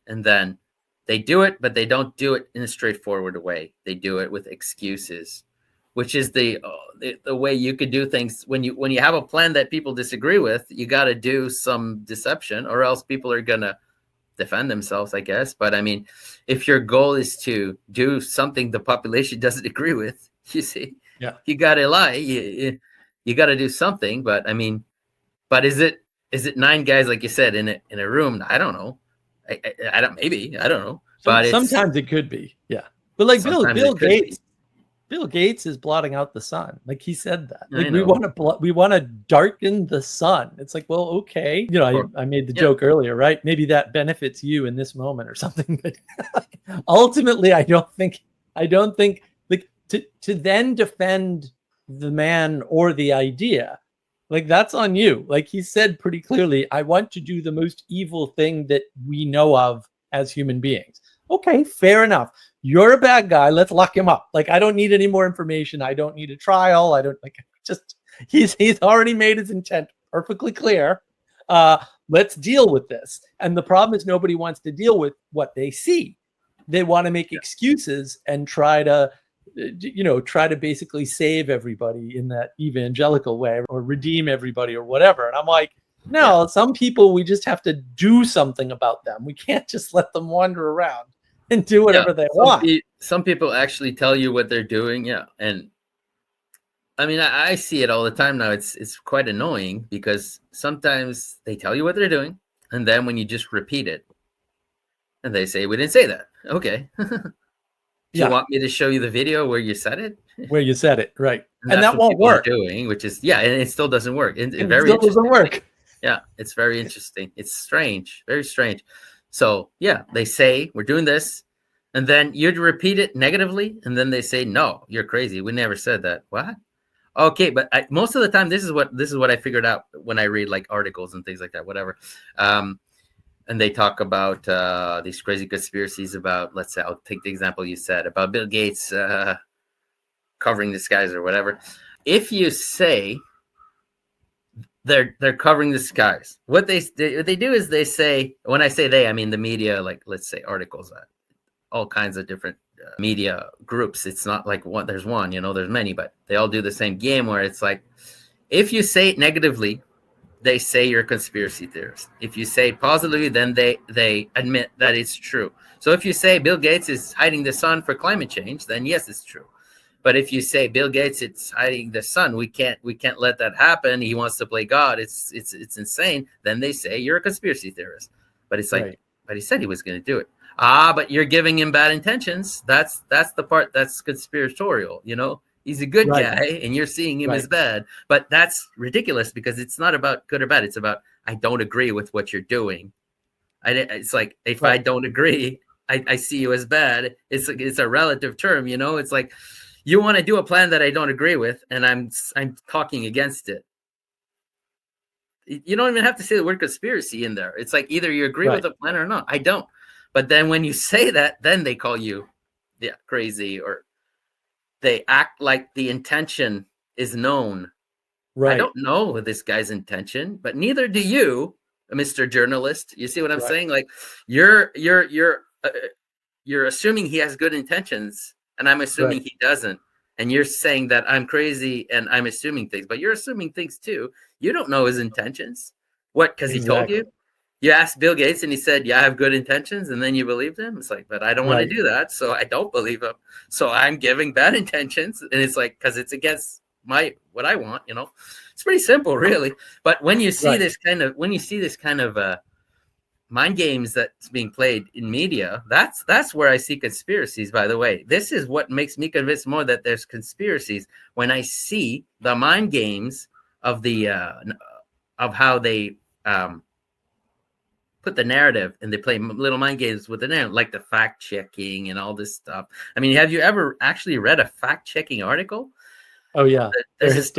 and then they do it, but they don't do it in a straightforward way. They do it with excuses, which is the way you could do things. When you have a plan that people disagree with, you got to do some deception, or else people are gonna defend themselves, I guess. But I mean, if your goal is to do something the population doesn't agree with, you see, you got to lie. You got to do something. But I mean, is it 9 guys, like you said, in a room? I don't know. I don't know. But sometimes it could be, But like Bill Gates is blotting out the sun. Like, he said that. Like, we want to darken the sun. It's like, well, okay. I made the joke earlier, right? Maybe that benefits you in this moment or something. But ultimately, I don't think like to then defend the man or the idea, like, that's on you. Like, he said pretty clearly, I want to do the most evil thing that we know of as human beings. Okay, fair enough. You're a bad guy. Let's lock him up. Like, I don't need any more information. I don't need a trial. I don't he's already made his intent perfectly clear. Let's deal with this. And the problem is nobody wants to deal with what they see. They want to make excuses and try to basically save everybody in that evangelical way, or redeem everybody or whatever. And I'm like, no, some people, we just have to do something about them. We can't just let them wander around and do whatever they want. Some people actually tell you what they're doing. Yeah. And I mean, I see it all the time now. It's quite annoying, because sometimes they tell you what they're doing, And then when you just repeat it, and they say, we didn't say that. Okay. Do you want me to show you the video where you said it? Where you said it, right. And that's that what won't people are work. doing, which is, and it still doesn't work. It's It very still doesn't interesting. work. Yeah, it's very interesting. It's strange, very strange. So yeah, they say we're doing this, and then you'd repeat it negatively, and then they say, no, you're crazy. We never said that. What? Okay, but most of the time, this is what I figured out when I read like articles and things like that, whatever. And they talk about these crazy conspiracies about, let's say, I'll take the example you said about Bill Gates covering the skies or whatever. If you say they're covering the skies, what they do is they say, when I say they, I mean the media, like let's say articles, all kinds of different media groups. It's not like one. There's one, there's many, but they all do the same game where it's like, if you say it negatively, they say you're a conspiracy theorist. If you say positively, then they admit that it's true. So if you say Bill Gates is hiding the sun for climate change, then yes, it's true. But if you say Bill Gates is hiding the sun, we can't let that happen. He wants to play God. It's insane. Then they say you're a conspiracy theorist. But it's like, but he said he was going to do it. But you're giving him bad intentions. That's the part that's conspiratorial. He's a good guy, and you're seeing him as bad. But that's ridiculous because it's not about good or bad. It's about, I don't agree with what you're doing. It's like, if I don't agree, I see you as bad. It's a relative term. It's like, you want to do a plan that I don't agree with, and I'm talking against it. You don't even have to say the word conspiracy in there. It's like either you agree with the plan or not. I don't. But then when you say that, then they call you crazy, or they act like the intention is known. I don't know this guy's intention, but neither do you, Mr. Journalist. You see what I'm saying? Like you're assuming he has good intentions, and I'm assuming he doesn't. And you're saying that I'm crazy and I'm assuming things, but you're assuming things too. You don't know his intentions. What? Because he told you? You asked Bill Gates and he said, yeah, I have good intentions. And then you believed him. It's like, but I don't want to do that. So I don't believe him. So I'm giving bad intentions. And it's like, because it's against what I want, it's pretty simple, really. But when you see this kind of, mind games that's being played in media, that's where I see conspiracies, by the way. This is what makes me convinced more that there's conspiracies, when I see the mind games of the of how they put the narrative, and they play little mind games with the narrative, like the fact checking and all this stuff. I mean, have you ever actually read a fact checking article? Oh yeah, it's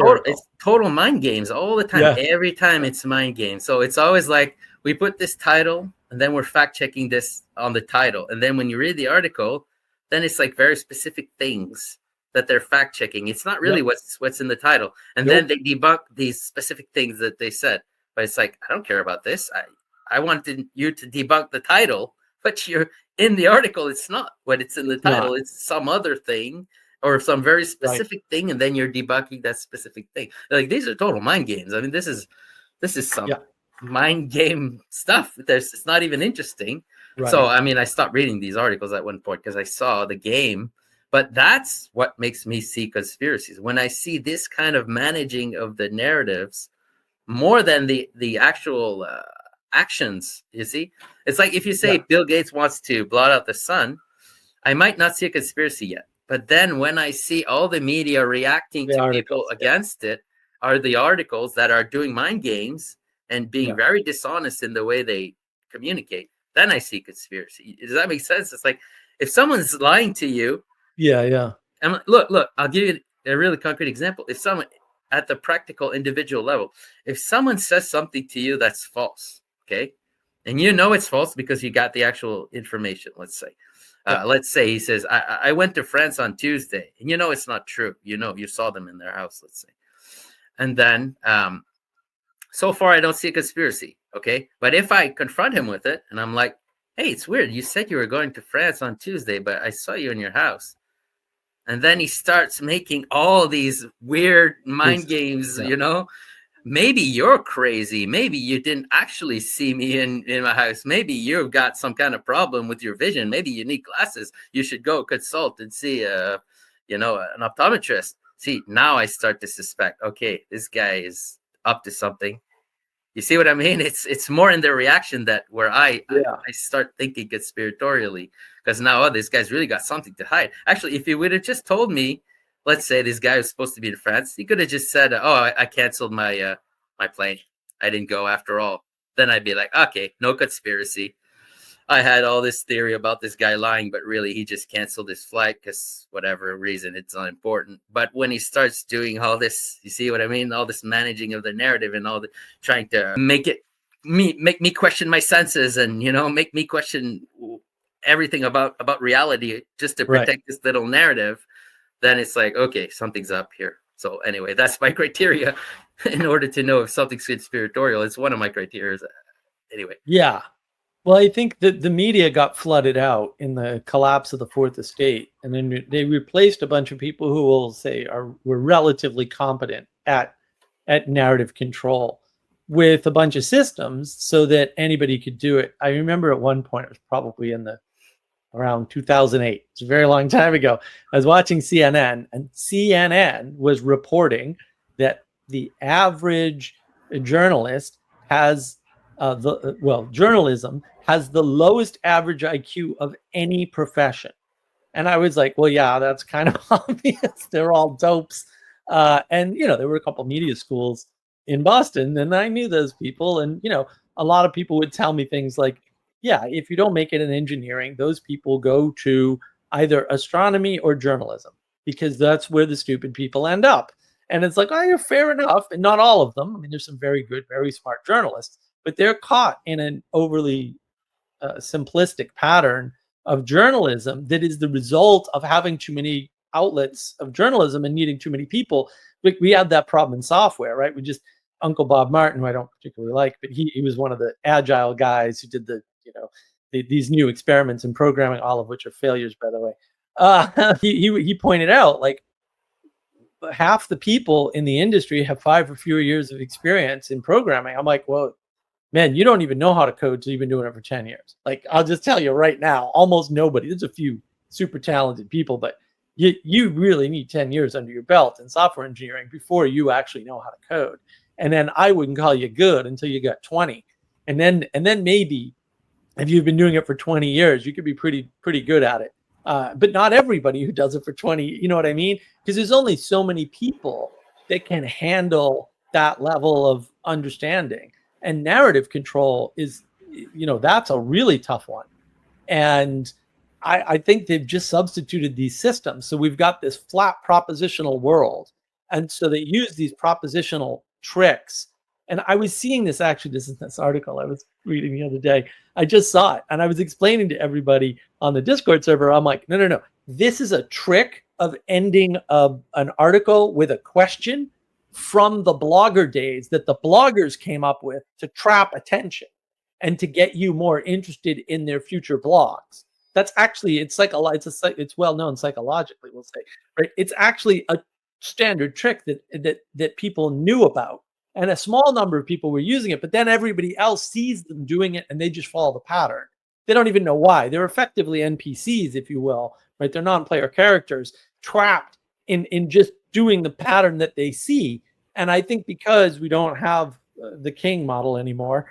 total mind games all the time. Every time it's mind games. So it's always like, we put this title, and then we're fact checking this on the title, and then when you read the article, then it's like very specific things that they're fact checking. It's not really what's in the title, and then they debunk these specific things that they said. But it's like, I don't care about this. I wanted you to debunk the title, but you're in the article. It's not what it's in the title. It's some other thing, or some very specific thing, and then you're debunking that specific thing. Like, these are total mind games. I mean, this is some mind game stuff. It's not even interesting. So I mean, I stopped reading these articles at one point because I saw the game. But that's what makes me see conspiracies, when I see this kind of managing of the narratives more than the actual actions. You see, it's like, if you say Bill Gates wants to blot out the sun, I might not see a conspiracy yet. But then when I see all the media reacting to people against it, are the articles that are doing mind games and being very dishonest in the way they communicate, then I see conspiracy. Does that make sense? It's like, if someone's lying to you. And look, I'll give you a really concrete example. If someone, at the practical individual level, if someone says something to you that's false, okay, and you know it's false because you got the actual information, let's say. Let's say he says, I went to France on Tuesday, and it's not true. You saw them in their house, let's say. And then, so far, I don't see a conspiracy, okay? But if I confront him with it, and I'm like, hey, it's weird. You said you were going to France on Tuesday, but I saw you in your house. And then he starts making all these weird mind games, Maybe you're crazy. Maybe you didn't actually see me in my house. Maybe you've got some kind of problem with your vision. Maybe you need glasses. You should go consult and see, an optometrist. See, now I start to suspect, okay, this guy is up to something. You see what I mean? It's more in the reaction that where Yeah. I start thinking conspiratorially, because now, oh, this guy's really got something to hide. Actually, if he would have just told me, let's say this guy was supposed to be in France, he could have just said, "Oh, I canceled my my plane. I didn't go after all." Then I'd be like, "Okay, no conspiracy. I had all this theory about this guy lying, but really he just canceled his flight because whatever reason, it's unimportant." But when he starts doing all this, you see what I mean? All this managing of the narrative and all the trying to make me question my senses, and make me question everything about reality just to Right. protect this little narrative, then it's like, okay, something's up here. So anyway, that's my criteria in order to know if something's conspiratorial. It's one of my criteria. Anyway. Yeah. Well, I think that the media got flooded out in the collapse of the Fourth Estate, and then they replaced a bunch of people who will say were relatively competent at narrative control with a bunch of systems so that anybody could do it. I remember at one point, it was probably in the around 2008. It's a very long time ago. I was watching CNN, and CNN was reporting that the average journalist has journalism has the lowest average IQ of any profession. And I was like, well, yeah, that's kind of obvious. They're all dopes. And, there were a couple media schools in Boston, and I knew those people. And, a lot of people would tell me things like, yeah, if you don't make it in engineering, those people go to either astronomy or journalism because that's where the stupid people end up. And it's like, oh, you're fair enough. And not all of them. I mean, there's some very good, very smart journalists, but they're caught in an overly simplistic pattern of journalism that is the result of having too many outlets of journalism and needing too many people. We had that problem in software, right? We just Uncle Bob Martin, who I don't particularly like, but he was one of the agile guys who did these new experiments in programming, all of which are failures, by the way. He pointed out like half the people in the industry have 5 or fewer years of experience in programming. I'm like, well, man, you don't even know how to code, so you've been doing it for 10 years. Like, I'll just tell you right now, almost nobody. There's a few super talented people, but you really need 10 years under your belt in software engineering before you actually know how to code. And then I wouldn't call you good until you got 20. And then maybe if you've been doing it for 20 years, you could be pretty good at it. But not everybody who does it for 20, you know what I mean? Because there's only so many people that can handle that level of understanding. And narrative control is, that's a really tough one. And I think they've just substituted these systems. So we've got this flat propositional world. And so they use these propositional tricks. And I was seeing this actually, this is this article I was reading the other day. I just saw it and I was explaining to everybody on the Discord server. I'm like, no. This is a trick of ending an article with a question from the blogger days that the bloggers came up with to trap attention and to get you more interested in their future blogs. That's actually, it's well known psychologically, we'll say, right? It's actually a standard trick that people knew about. And a small number of people were using it, but then everybody else sees them doing it and they just follow the pattern. They don't even know why. They're effectively NPCs, if you will, right? They're non-player characters trapped in just doing the pattern that they see. And I think because we don't have the king model anymore,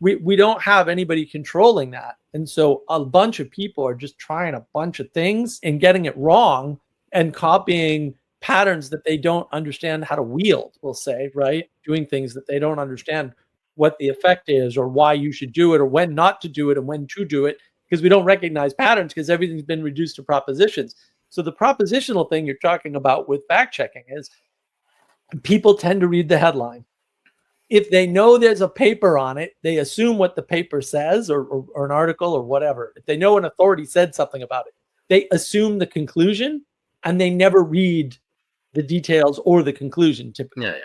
we don't have anybody controlling that. And so a bunch of people are just trying a bunch of things and getting it wrong and copying patterns that they don't understand how to wield, we'll say, right? Doing things that they don't understand what the effect is or why you should do it or when not to do it and when to do it, because we don't recognize patterns because everything's been reduced to propositions. So the propositional thing you're talking about with fact checking is people tend to read the headline. If they know there's a paper on it, they assume what the paper says or an article or whatever. If they know an authority said something about it, they assume the conclusion and they never read the details or the conclusion typically. Yeah.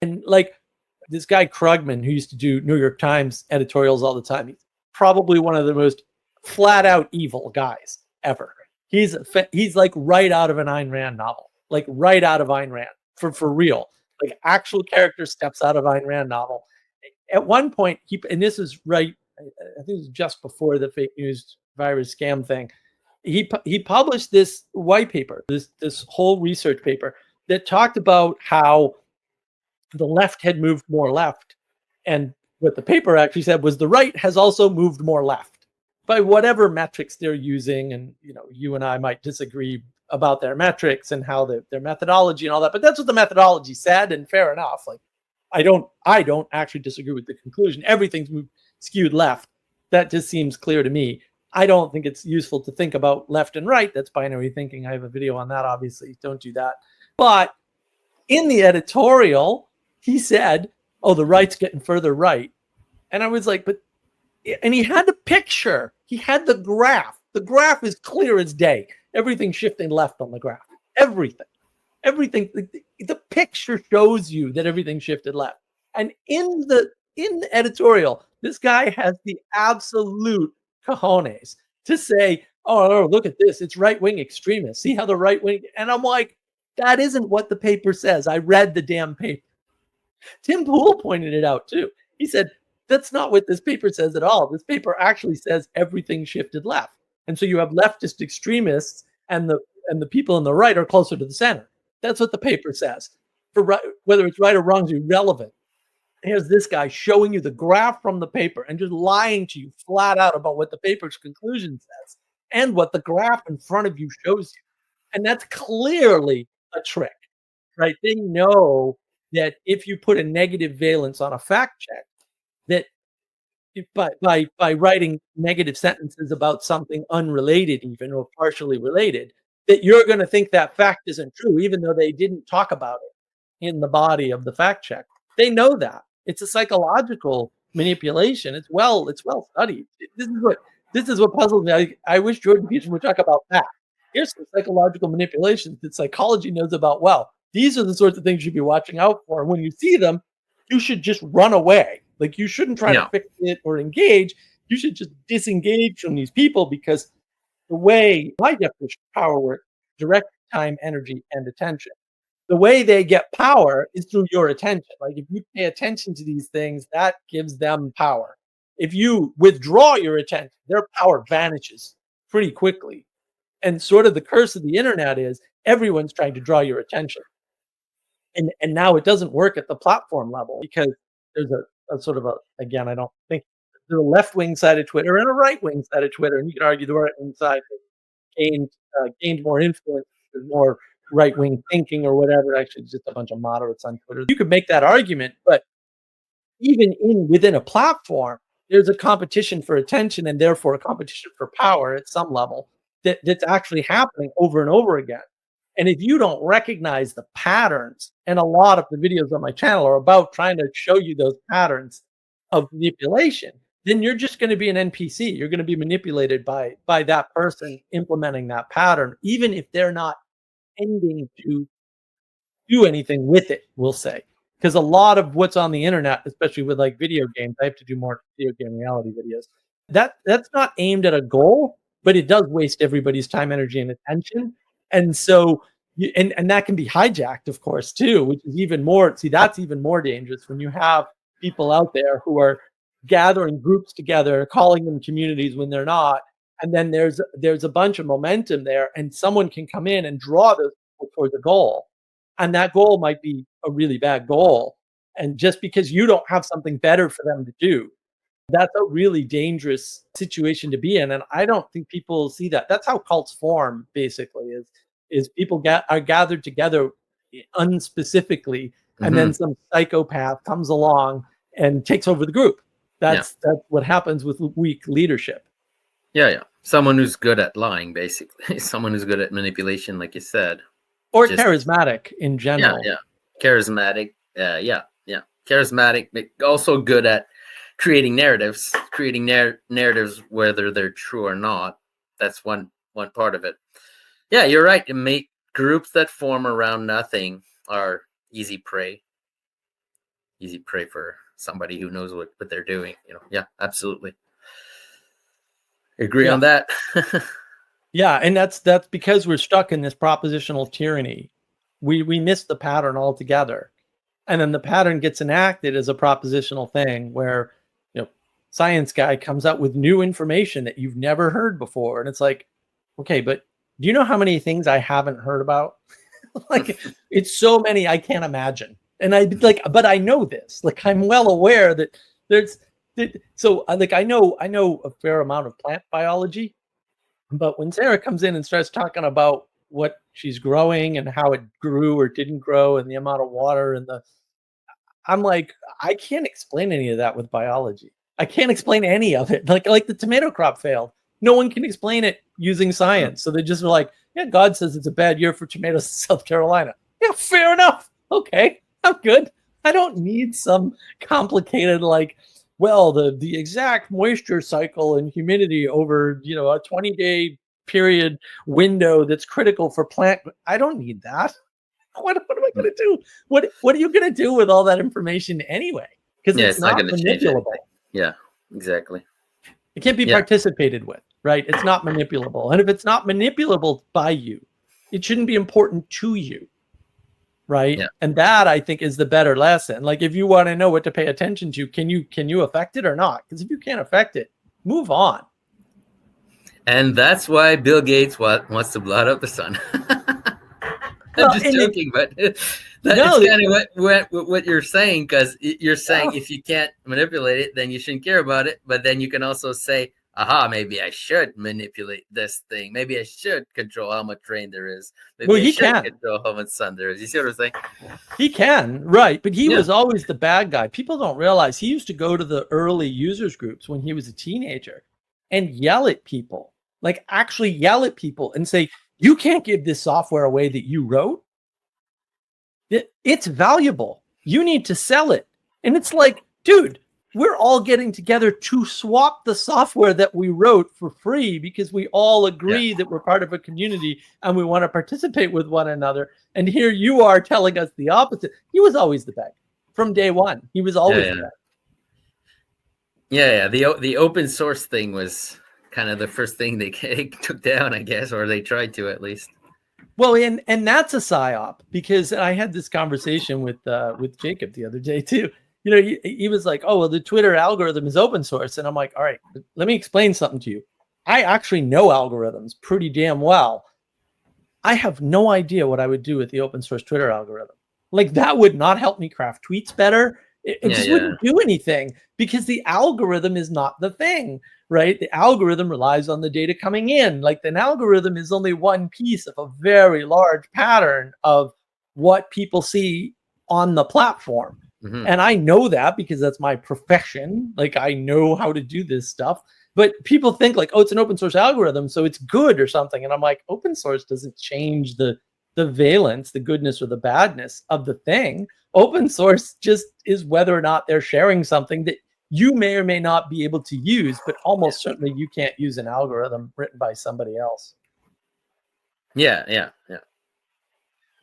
And like this guy Krugman, who used to do New York Times editorials all the time, he's probably one of the most flat out evil guys ever. He's like right out of an Ayn Rand novel, like right out of Ayn Rand for real. Like actual character steps out of Ayn Rand novel. At one point, and this is right, I think it was just before the fake news virus scam thing. He published this white paper, this whole research paper that talked about how the left had moved more left And what the paper actually said was the right has also moved more left by whatever metrics they're using. And, you and I might disagree about their metrics and how their methodology and all that, but that's what the methodology said, and fair enough. Like, I don't actually disagree with the conclusion. Everything's moved, skewed left. That just seems clear to me. I don't think it's useful to think about left and right. That's binary thinking. I have a video on that, obviously. Don't do that. But in the editorial, he said, oh, the right's getting further right. And I was like, and he had the picture. He had the graph. The graph is clear as day. Everything's shifting left on the graph. Everything. The picture shows you that everything shifted left. And in the editorial, this guy has the absolute cojones to say, oh, look at this. It's right-wing extremists. See how the right-wing... And I'm like, that isn't what the paper says. I read the damn paper. Tim Pool pointed it out too. He said, that's not what this paper says at all. This paper actually says everything shifted left. And so you have leftist extremists and the people on the right are closer to the center. That's what the paper says. Whether it's right or wrong is irrelevant. Here's this guy showing you the graph from the paper and just lying to you flat out about what the paper's conclusion says and what the graph in front of you shows you. And that's clearly a trick, right? They know that if you put a negative valence on a fact check, that by writing negative sentences about something unrelated even or partially related, that you're going to think that fact isn't true, even though they didn't talk about it in the body of the fact check. They know that. It's a psychological manipulation. It's well studied. This is what puzzles me. I wish Jordan Peterson would talk about that. Here's some psychological manipulations that psychology knows about well. These are the sorts of things you'd be watching out for. And when you see them, you should just run away. Like, you shouldn't try to fix it or engage. You should just disengage from these people, because the way my definition of power works, direct time, energy, and attention. The way they get power is through your attention. Like, if you pay attention to these things, that gives them power. If you withdraw your attention, their power vanishes pretty quickly. And sort of the curse of the internet is everyone's trying to draw your attention. And now it doesn't work at the platform level, because there's a sort of again, I don't think there's a left-wing side of Twitter and a right-wing side of Twitter. And you could argue the right-wing side gained more influence, there's more right-wing thinking or whatever. Actually, just a bunch of moderates on Twitter. You could make that argument, but even within a platform, there's a competition for attention and therefore a competition for power at some level that's actually happening over and over again. And if you don't recognize the patterns, and a lot of the videos on my channel are about trying to show you those patterns of manipulation, then you're just going to be an NPC. You're going to be manipulated by that person implementing that pattern, even if they're not intending to do anything with it, we'll say. Because a lot of what's on the internet, especially with like video games, I have to do more video game reality videos. That's not aimed at a goal, but it does waste everybody's time, energy, and attention. And so, and that can be hijacked, of course, too, which is even more, that's even more dangerous when you have people out there who are gathering groups together, calling them communities when they're not. And then there's a bunch of momentum there, and someone can come in and draw those people towards a goal. And that goal might be a really bad goal. And just because you don't have something better for them to do, that's a really dangerous situation to be in. And I don't think people see that. That's how cults form, basically, is people are gathered together unspecifically, and then some psychopath comes along and takes over the group. That's what happens with weak leadership. Yeah. Someone who's good at lying, basically. Someone who's good at manipulation, like you said. Or charismatic in general. Yeah. Charismatic. Charismatic, but also good at creating narratives, narratives, whether they're true or not. That's one part of it. Yeah, you're right. To make groups that form around nothing are easy prey. Easy prey for somebody who knows what they're doing. Yeah, absolutely. Agree on that. Yeah, and that's because we're stuck in this propositional tyranny. We miss the pattern altogether. And then the pattern gets enacted as a propositional thing where, science guy comes out with new information that you've never heard before. And it's like, okay, but do you know how many things I haven't heard about? Like, it's so many I can't imagine. And I'd be like, but I know this. Like, I'm well aware that there's so like I know a fair amount of plant biology, but when Sarah comes in and starts talking about what she's growing and how it grew or didn't grow and the amount of water and I'm like, I can't explain any of that with biology. I can't explain any of it. Like the tomato crop failed. No one can explain it using science. So they just were like, yeah, God says it's a bad year for tomatoes in South Carolina. Yeah, fair enough. Okay, I'm good. I don't need some complicated well, the exact moisture cycle and humidity over, a 20-day period window that's critical for plant. I don't need that. What am I going to do? What are you going to do with all that information anyway? Because it's not going to change manipulable. anything. Yeah, exactly. It can't be participated with, right? It's not manipulable. And if it's not manipulable by you, it shouldn't be important to you, right? Yeah. And that, I think, is the better lesson. Like, if you want to know what to pay attention to, can you affect it or not? Because if you can't affect it, move on. And that's why Bill Gates wants to blot out the sun. I'm just joking, but it's kind of what you're saying, because you're saying if you can't manipulate it, then you shouldn't care about it. But then you can also say, aha, maybe I should manipulate this thing. Maybe I should control how much rain there is. Maybe I should control how much sun there is. You see what I'm saying? He can, right. But he was always the bad guy. People don't realize he used to go to the early users groups when he was a teenager and yell at people, like actually yell at people and say, you can't give this software away that you wrote. It's valuable. You need to sell it. And it's like, dude, we're all getting together to swap the software that we wrote for free because we all agree that we're part of a community and we want to participate with one another. And here you are telling us the opposite. He was always the bad from day one. He was always the bad. Yeah. The open source thing was kind of the first thing they took down, I guess, or they tried to at least. Well, and that's a psyop, because I had this conversation with Jacob the other day too. He was like, oh, well, the Twitter algorithm is open source. And I'm like, all right, let me explain something to you. I actually know algorithms pretty damn well. I have no idea what I would do with the open source Twitter algorithm. Like, that would not help me craft tweets better. It just wouldn't do anything, because the algorithm is not the thing, right? The algorithm relies on the data coming in. Like, an algorithm is only one piece of a very large pattern of what people see on the platform. Mm-hmm. And I know that because that's my profession. Like, I know how to do this stuff. But people think like, oh, it's an open source algorithm, so it's good or something. And I'm like, open source doesn't change the valence, the goodness or the badness of the thing. Open source just is whether or not they're sharing something that you may or may not be able to use, but almost certainly you can't use an algorithm written by somebody else. Yeah. You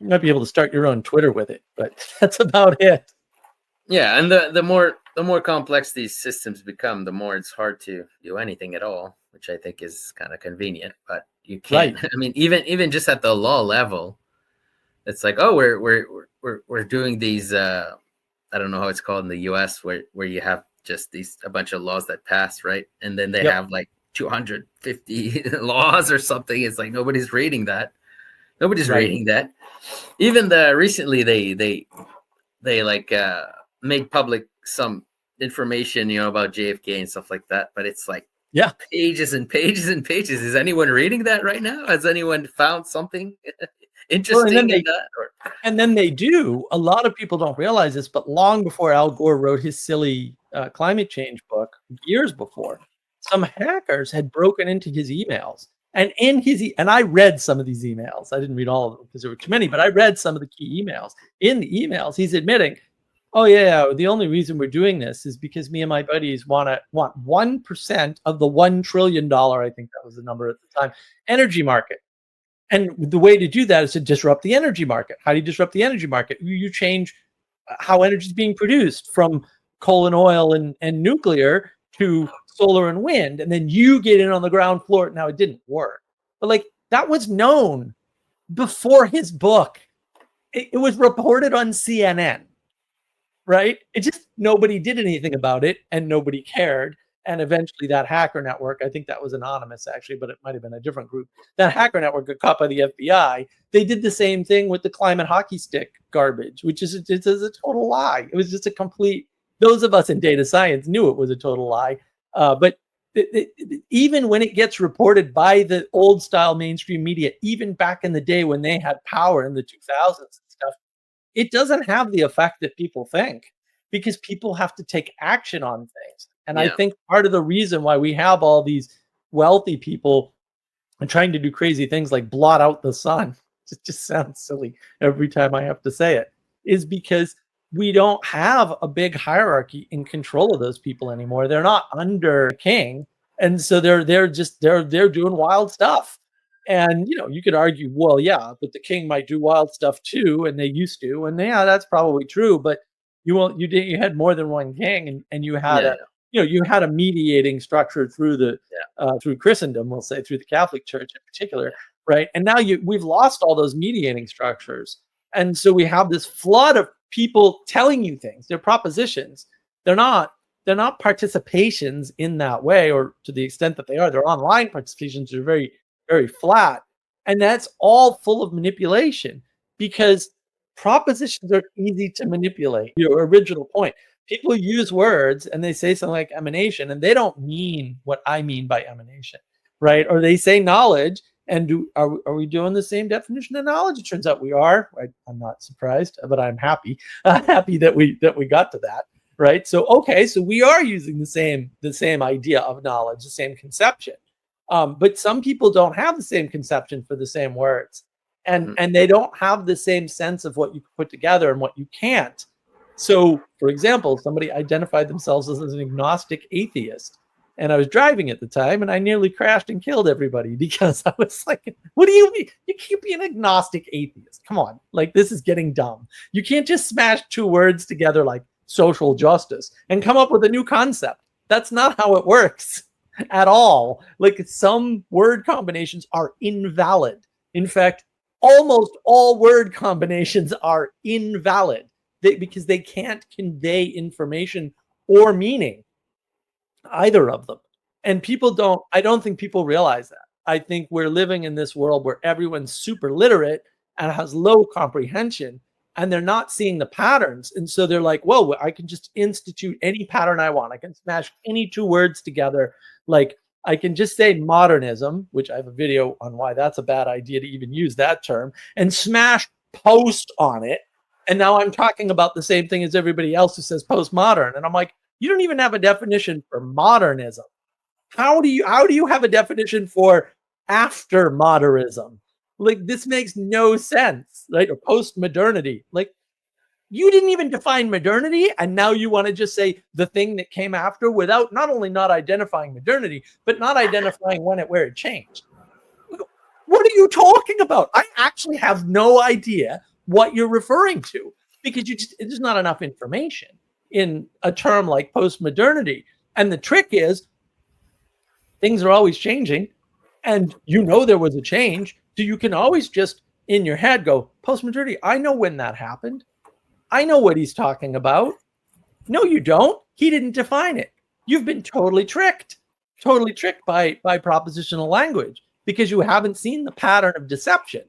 might be able to start your own Twitter with it, but that's about it. Yeah, and the more complex these systems become, the more it's hard to do anything at all, which I think is kind of convenient. But you can't. Right. I mean, even just at the law level, it's like, oh, we're doing these. I don't know how it's called in the U.S. where you have just a bunch of laws that pass, right? And then they have like 250 laws or something. It's like nobody's reading that. Nobody's reading that. Even recently they like made public some information, about JFK and stuff like that. But it's like pages and pages and pages. Is anyone reading that right now? Has anyone found something interesting in that? And then they do. A lot of people don't realize this, but long before Al Gore wrote his silly climate change book, years before, some hackers had broken into his emails. And and I read some of these emails. I didn't read all of them because there were too many, but I read some of the key emails. In the emails, he's admitting, oh yeah, the only reason we're doing this is because me and my buddies want 1% of the $1 trillion, I think that was the number at the time, energy market. And the way to do that is to disrupt the energy market. How do you disrupt the energy market? You change how energy is being produced from coal and oil and nuclear to solar and wind, and then you get in on the ground floor. Now, it didn't work, but like, that was known before his book. It was reported on CNN, right? It just, nobody did anything about it and nobody cared. And eventually that hacker network, I think that was anonymous actually, but it might have been a different group. That hacker network got caught by the FBI. They did the same thing with the climate hockey stick garbage, which is a total lie. It was just a complete, those of us in data science knew it was a total lie. But even when it gets reported by the old style mainstream media, even back in the day when they had power in the 2000s and stuff, it doesn't have the effect that people think, because people have to take action on things. And I think part of the reason why we have all these wealthy people and trying to do crazy things like blot out the sun, it just sounds silly every time I have to say it, is because we don't have a big hierarchy in control of those people anymore. They're not under a king. And so they're doing wild stuff. And you could argue, well, yeah, but the king might do wild stuff too, and they used to, and yeah, that's probably true. But you had more than one king, and you had you had a mediating structure through the through Christendom, we'll say, through the Catholic Church in particular, right? And now we've lost all those mediating structures, and so we have this flood of people telling you things. They're propositions. They're not participations in that way, or to the extent that they are. They're online participations. They're very, very flat, and that's all full of manipulation, because propositions are easy to manipulate. Your original point. People use words and they say something like emanation, and they don't mean what I mean by emanation, right? Or they say knowledge, and are we doing the same definition of knowledge? It turns out we are. I'm not surprised, but I'm happy happy that we got to that, right? So okay, so we are using the same idea of knowledge, the same conception, but some people don't have the same conception for the same words, and they don't have the same sense of what you can put together and what you can't. So, for example, somebody identified themselves as an agnostic atheist, and I was driving at the time, and I nearly crashed and killed everybody because I was like, what do you mean? You can't be an agnostic atheist. Come on. Like, this is getting dumb. You can't just smash two words together like social justice and come up with a new concept. That's not how it works at all. Like, some word combinations are invalid. In fact, almost all word combinations are invalid because they can't convey information or meaning, either of them. And I don't think people realize that. I think we're living in this world where everyone's super literate and has low comprehension, and they're not seeing the patterns. And so they're like, whoa, I can just institute any pattern I want. I can smash any two words together. Like, I can just say modernism, which I have a video on why that's a bad idea to even use that term, and smash post on it. And now I'm talking about the same thing as everybody else who says postmodern. And I'm like, you don't even have a definition for modernism. How do you have a definition for after modernism? Like, this makes no sense, right? Or post-modernity. Like, you didn't even define modernity, and now you want to just say the thing that came after without not only not identifying modernity, but not identifying where it changed. What are you talking about? I actually have no idea what you're referring to, because there's not enough information in a term like post-modernity. And the trick is, things are always changing, and there was a change, so you can always just in your head go, post-modernity, I know when that happened. I know what he's talking about. No, you don't. He didn't define it. You've been totally tricked by propositional language, because you haven't seen the pattern of deception.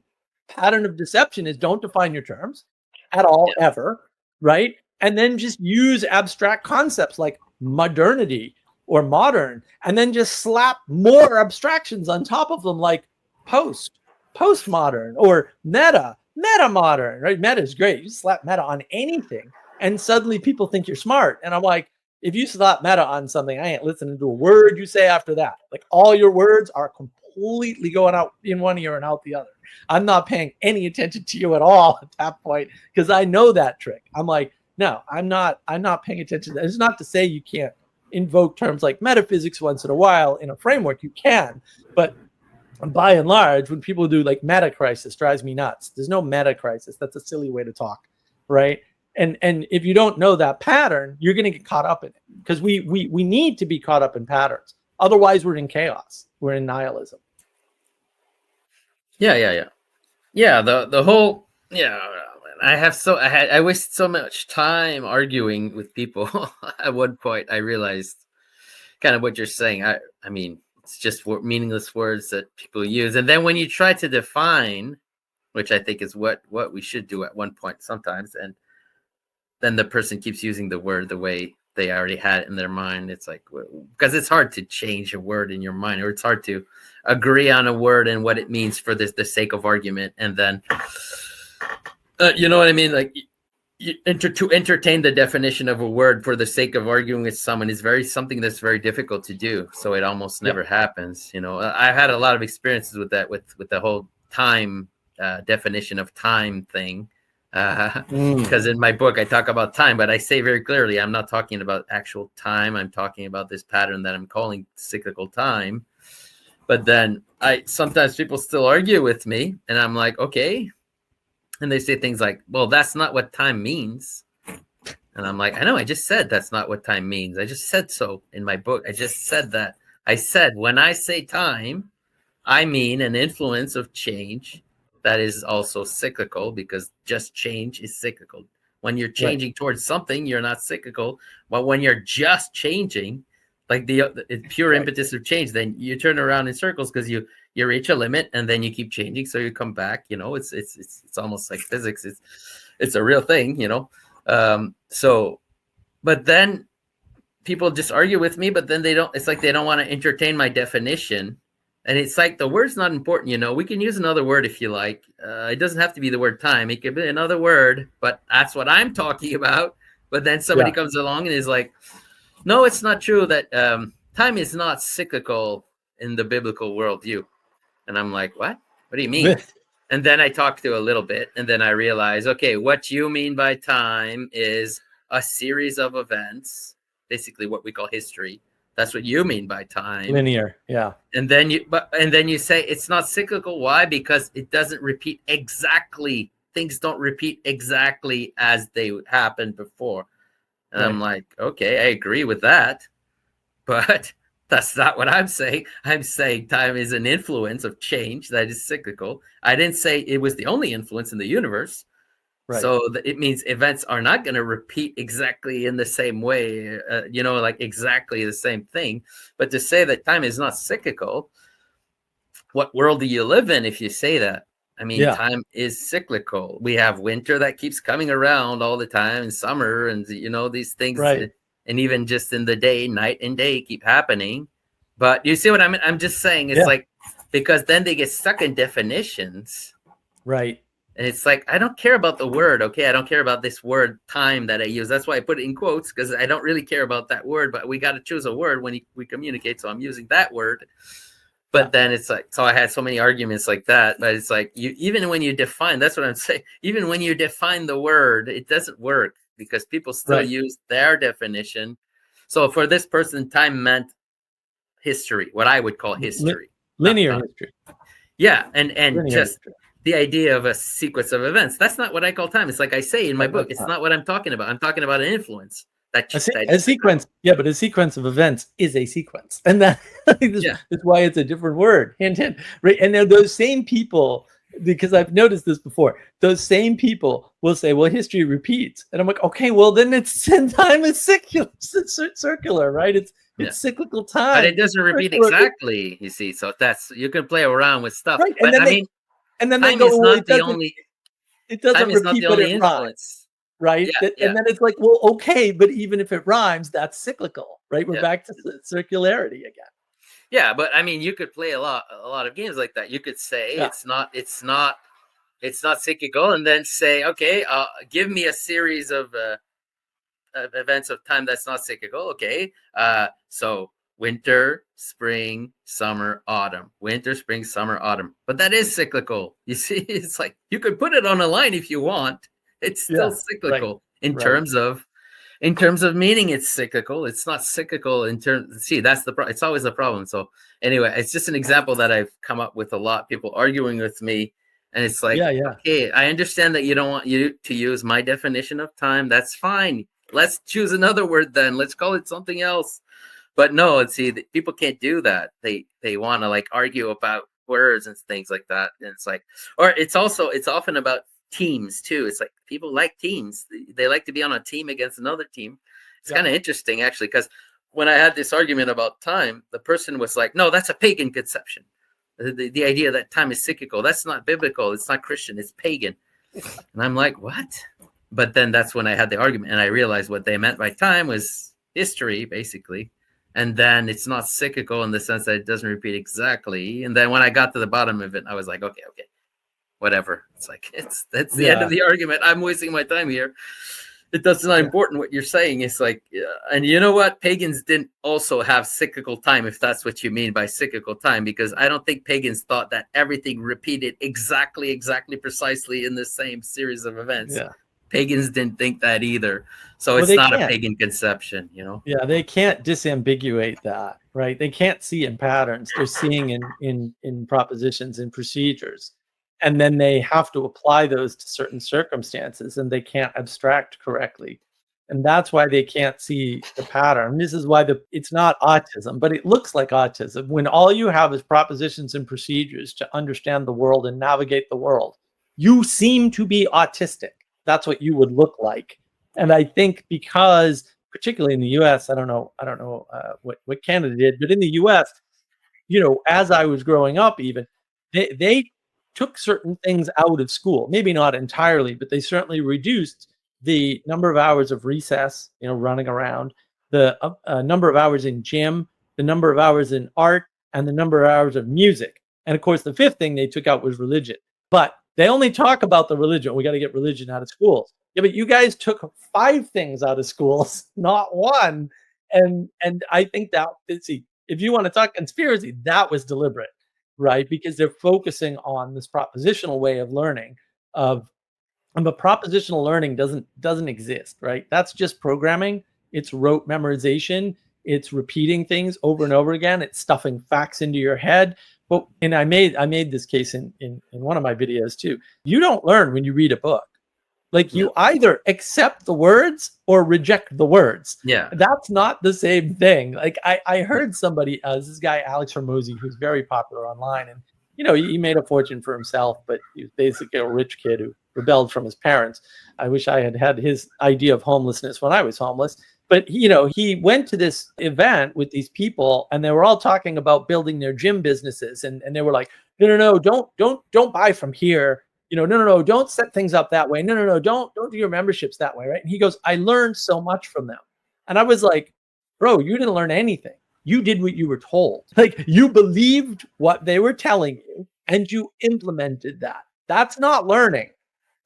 Pattern of deception is don't define your terms at all, ever, right? And then just use abstract concepts like modernity or modern, and then just slap more abstractions on top of them, like postmodern, or metamodern, right? Meta is great. You slap meta on anything, and suddenly people think you're smart. And I'm like, if you slap meta on something, I ain't listening to a word you say after that. Like, all your words are completely going out in one ear and out the other. I'm not paying any attention to you at all at that point, because I know that trick. I'm like, no, I'm not paying attention. It's not to say you can't invoke terms like metaphysics once in a while in a framework. You can, but by and large, when people do like meta crisis, drives me nuts. There's no meta crisis. That's a silly way to talk, right? And if you don't know that pattern, you're going to get caught up in it, because we need to be caught up in patterns. Otherwise, we're in chaos. We're in nihilism. Yeah. The whole I waste so much time arguing with people. At one point, I realized kind of what you're saying. I mean, it's just meaningless words that people use. And then when you try to define, which I think is what we should do at one point sometimes, and then the person keeps using the word the way they already had it in their mind. It's like, because it's hard to change a word in your mind, or it's hard to agree on a word and what it means for the sake of argument. And then, you know what I mean? Like, to entertain the definition of a word for the sake of arguing with someone is something that's very difficult to do. So it almost never happens. You know, I've had a lot of experiences with that, with the whole time definition of time thing. Because in my book I talk about time, but I say very clearly I'm not talking about actual time. I'm talking about this pattern that I'm calling cyclical time. But then sometimes people still argue with me, and I'm like, okay. And they say things like, well, that's not what time means. And I'm like, I know, I just said that's not what time means. I just said so in my book. I just said that. I said, when I say time, I mean an influence of change that is also cyclical, because just change is cyclical. When you're changing towards something, you're not cyclical. But when you're just changing, like the pure impetus of change, then you turn around in circles because you reach a limit and then you keep changing. So you come back, you know, it's almost like physics. It's a real thing, you know? So, but then people just argue with me, but then it's like they don't want to entertain my definition. And it's like, the word's not important, you know. We can use another word if you like. It doesn't have to be the word time. It could be another word, but that's what I'm talking about. But then somebody comes along and is like, no, it's not true that time is not cyclical in the biblical worldview. And I'm like, what? What do you mean? And then I talk to a little bit, and then I realize, okay, what you mean by time is a series of events, basically what we call history. That's what you mean by time. Linear, yeah. And then you say it's not cyclical. Why? Because it doesn't repeat exactly. Things don't repeat exactly as they happened before. And I'm like, okay, I agree with that, but that's not what I'm saying. I'm saying time is an influence of change that is cyclical. I didn't say it was the only influence in the universe. Right. So it means events are not going to repeat exactly in the same way, you know, like exactly the same thing. But to say that time is not cyclical, what world do you live in if you say that? I mean, time is cyclical. We have winter that keeps coming around all the time, and summer, and, you know, these things. Right. And even just in the day, night and day keep happening. But you see what I mean? I'm just saying it's like, because then they get stuck in definitions. Right. And it's like, I don't care about the word, okay? I don't care about this word time that I use. That's why I put it in quotes, because I don't really care about that word. But we got to choose a word when we communicate, so I'm using that word. But then it's like, so I had so many arguments like that. But it's like, even when you define, that's what I'm saying, even when you define the word, it doesn't work, because people still use their definition. So for this person, time meant history, what I would call history. Linear history. Yeah, and just history. The idea of a sequence of events. That's not what I call time. It's like I say in my book, it's not what I'm talking about. I'm talking about an influence. A sequence, but a sequence of events is a sequence. And that is why it's a different word. Hint, right? And then those same people, because I've noticed this before, those same people will say, well, history repeats. And I'm like, okay, well, then time is circular, right? It's cyclical time. But it doesn't repeat exactly, you see. So you can play around with stuff. Right. But and then time they go, is well, not the only. It doesn't repeat, but it rhymes. Right. And then it's like, well, okay, but even if it rhymes, that's cyclical, right? We're back to circularity again. Yeah, but I mean, you could play a lot of games like that. You could say it's not cyclical, and then say, okay, give me a series of events of time that's not cyclical. Okay, so winter, spring, summer, autumn. Winter, spring, summer, autumn. But that is cyclical. You see, it's like you could put it on a line if you want. It's still cyclical in terms of meaning. It's cyclical. It's not cyclical in terms. See, that's the problem. It's always a problem. So anyway, it's just an example that I've come up with a lot. People arguing with me, and it's like, okay, I understand that you don't want you to use my definition of time. That's fine. Let's choose another word then. Let's call it something else. But no, see, people can't do that. They want to like argue about words and things like that. And it's like, or it's often about teams too. It's like people like teams. They like to be on a team against another team. It's kind of interesting actually, because when I had this argument about time, the person was like, no, that's a pagan conception. The idea that time is cyclical, that's not biblical, it's not Christian, it's pagan. And I'm like, what? But then that's when I had the argument, and I realized what they meant by time was history, basically. And then it's not cyclical in the sense that it doesn't repeat exactly. And then when I got to the bottom of it, I was like, okay, whatever. It's like, that's the end of the argument. I'm wasting my time here. That's not important what you're saying. It's like, and you know what? Pagans didn't also have cyclical time, if that's what you mean by cyclical time, because I don't think pagans thought that everything repeated exactly, precisely in the same series of events. Yeah. Pagans didn't think that either. So Well, it's not a pagan conception, Yeah, they can't disambiguate that, right? They can't see in patterns. They're seeing in propositions and procedures. And then they have to apply those to certain circumstances, and they can't abstract correctly. And that's why they can't see the pattern. This is why it's not autism, but it looks like autism. When all you have is propositions and procedures to understand the world and navigate the world, you seem to be autistic. That's what you would look like. And I think because, particularly in the US, I don't know what Canada did, but in the US, as I was growing up, even they took certain things out of school. Maybe not entirely, but they certainly reduced the number of hours of recess, running around, the number of hours in gym, the number of hours in art, and the number of hours of music. And of course, the fifth thing they took out was religion. But they only talk about the religion. We got to get religion out of schools. Yeah, but you guys took 5 things out of schools, not one. And I think that, see, if you want to talk conspiracy, that was deliberate, right? Because they're focusing on this propositional way of learning but propositional learning doesn't exist, right? That's just programming. It's rote memorization. It's repeating things over and over again. It's stuffing facts into your head. And I made this case in one of my videos too. You don't learn when you read a book. Like, you either accept the words or reject the words. Yeah. That's not the same thing. Like, I heard somebody, this guy, Alex Hormozy, who's very popular online, and, he made a fortune for himself, but he was basically a rich kid who rebelled from his parents. I wish I had had his idea of homelessness when I was homeless. But, he went to this event with these people, and they were all talking about building their gym businesses. And they were like, no, don't buy from here. No, don't set things up that way. No, don't do your memberships that way, right? And he goes, I learned so much from them. And I was like, bro, you didn't learn anything. You did what you were told. Like, you believed what they were telling you and you implemented that. That's not learning.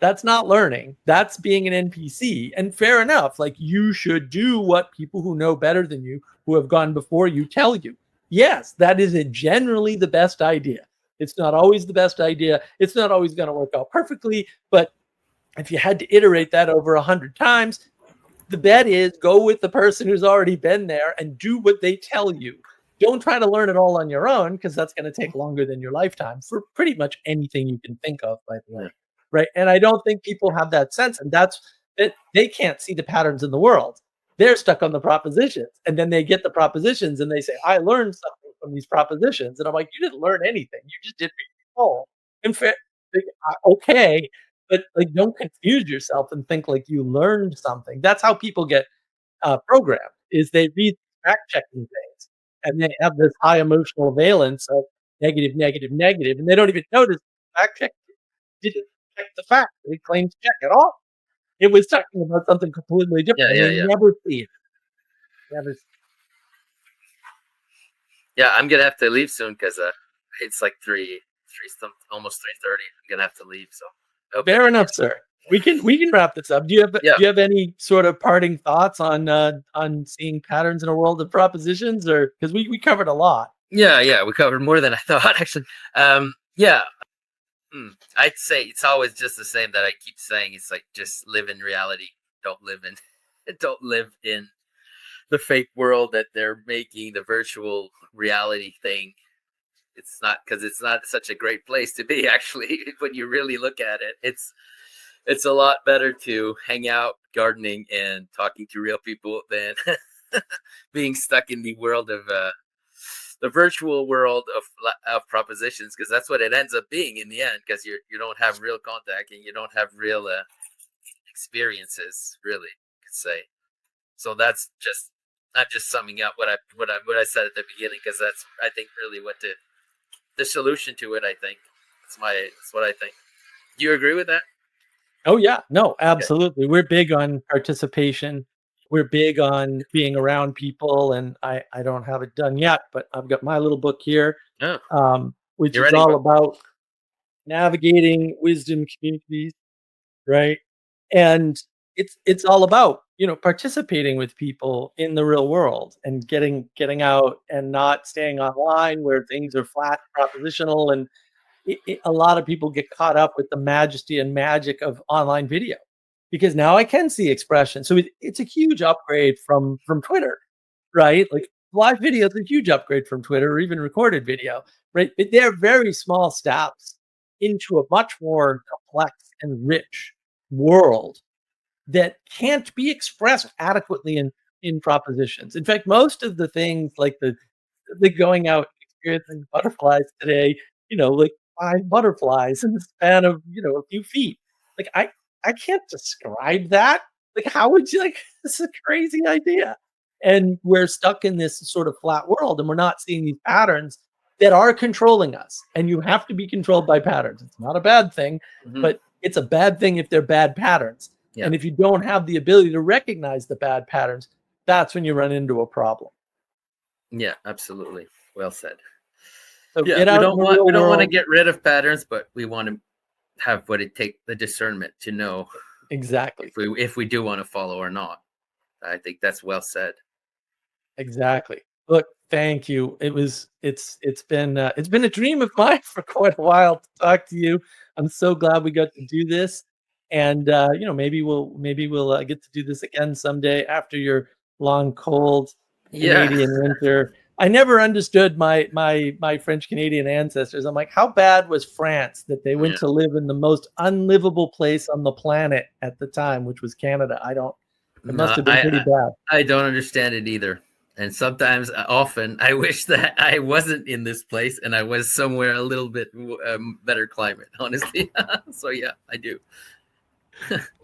That's not learning. That's being an NPC. And fair enough. Like, you should do what people who know better than you, who have gone before you, tell you. Yes, that is generally the best idea. It's not always the best idea. It's not always going to work out perfectly. But if you had to iterate that over 100 times, the bet is go with the person who's already been there and do what they tell you. Don't try to learn it all on your own, because that's going to take longer than your lifetime for pretty much anything you can think of, by the way. Right. And I don't think people have that sense. And that's it. They can't see the patterns in the world. They're stuck on the propositions. And then they get the propositions and they say, I learned something from these propositions. And I'm like, you didn't learn anything. You just did what you told. In fact, okay. But, like, don't confuse yourself and think like you learned something. That's how people get programmed, is they read fact checking things and they have this high emotional valence of negative, negative, negative. And they don't even notice fact check didn't check the fact that it claimed to check at all. It was talking about something completely different. Yeah. And they never see it. Never see Yeah, I'm gonna have to leave soon because it's like almost 3:30. I'm gonna have to leave. So it. Fair enough, sir. We can wrap this up. Do you have any sort of parting thoughts on seeing patterns in a world of propositions, or because we covered a lot? Yeah, we covered more than I thought, actually. Yeah, I'd say it's always just the same that I keep saying. It's like, just live in reality. Don't live in the fake world that they're making, the virtual reality thing. It's not such a great place to be, actually. When you really look at it, it's a lot better to hang out gardening and talking to real people than being stuck in the world of the virtual world of propositions, because that's what it ends up being in the end, because you don't have real contact and you don't have real experiences, really, you could say. So that's just I'm just summing up what I said at the beginning, because that's, I think, really what the solution to it. I think that's what I think. Do you agree with that? Oh yeah, no, Okay. absolutely. We're big on participation. We're big on being around people, and I don't have it done yet, but I've got my little book here, Oh, which you're is writing all about. about navigating wisdom communities, right? And it's all about, participating with people in the real world and getting out and not staying online where things are flat, propositional, and a lot of people get caught up with the majesty and magic of online video because now I can see expression. So it's a huge upgrade from Twitter, right? Like live video is a huge upgrade from Twitter or even recorded video, right? But they're very small steps into a much more complex and rich world that can't be expressed adequately in propositions. In fact, most of the things like the going out experiencing butterflies today, like 5 butterflies in the span of, a few feet. Like, I can't describe that. Like, how would you like this is a crazy idea. And we're stuck in this sort of flat world, and we're not seeing these patterns that are controlling us, and you have to be controlled by patterns. It's not a bad thing, Hmm. but it's a bad thing if they're bad patterns. Yeah. And if you don't have the ability to recognize the bad patterns, that's when you run into a problem. Yeah, absolutely. Well said. So Yeah, get out in the real we don't want to world. get rid of patterns, but we want to have what it takes, the discernment to know Exactly. if we do want to follow or not. I think that's well said. Exactly. Look, thank you. It's been a dream of mine for quite a while to talk to you. I'm so glad we got to do this, and maybe we'll get to do this again someday after your long cold Yeah. Canadian winter. I never understood my French Canadian ancestors. I'm like, how bad was France that they went Yeah. to live in the most unlivable place on the planet at the time, which was Canada? I don't. It must No, have been pretty bad. I don't understand it either. And sometimes, often, I wish that I wasn't in this place and I was somewhere a little bit better climate, honestly. So yeah, I do.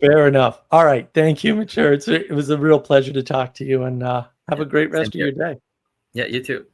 Fair enough. All right. Thank you, Mature. It was a real pleasure to talk to you, and have Yeah, a great same rest of here. your day. Yeah, you too.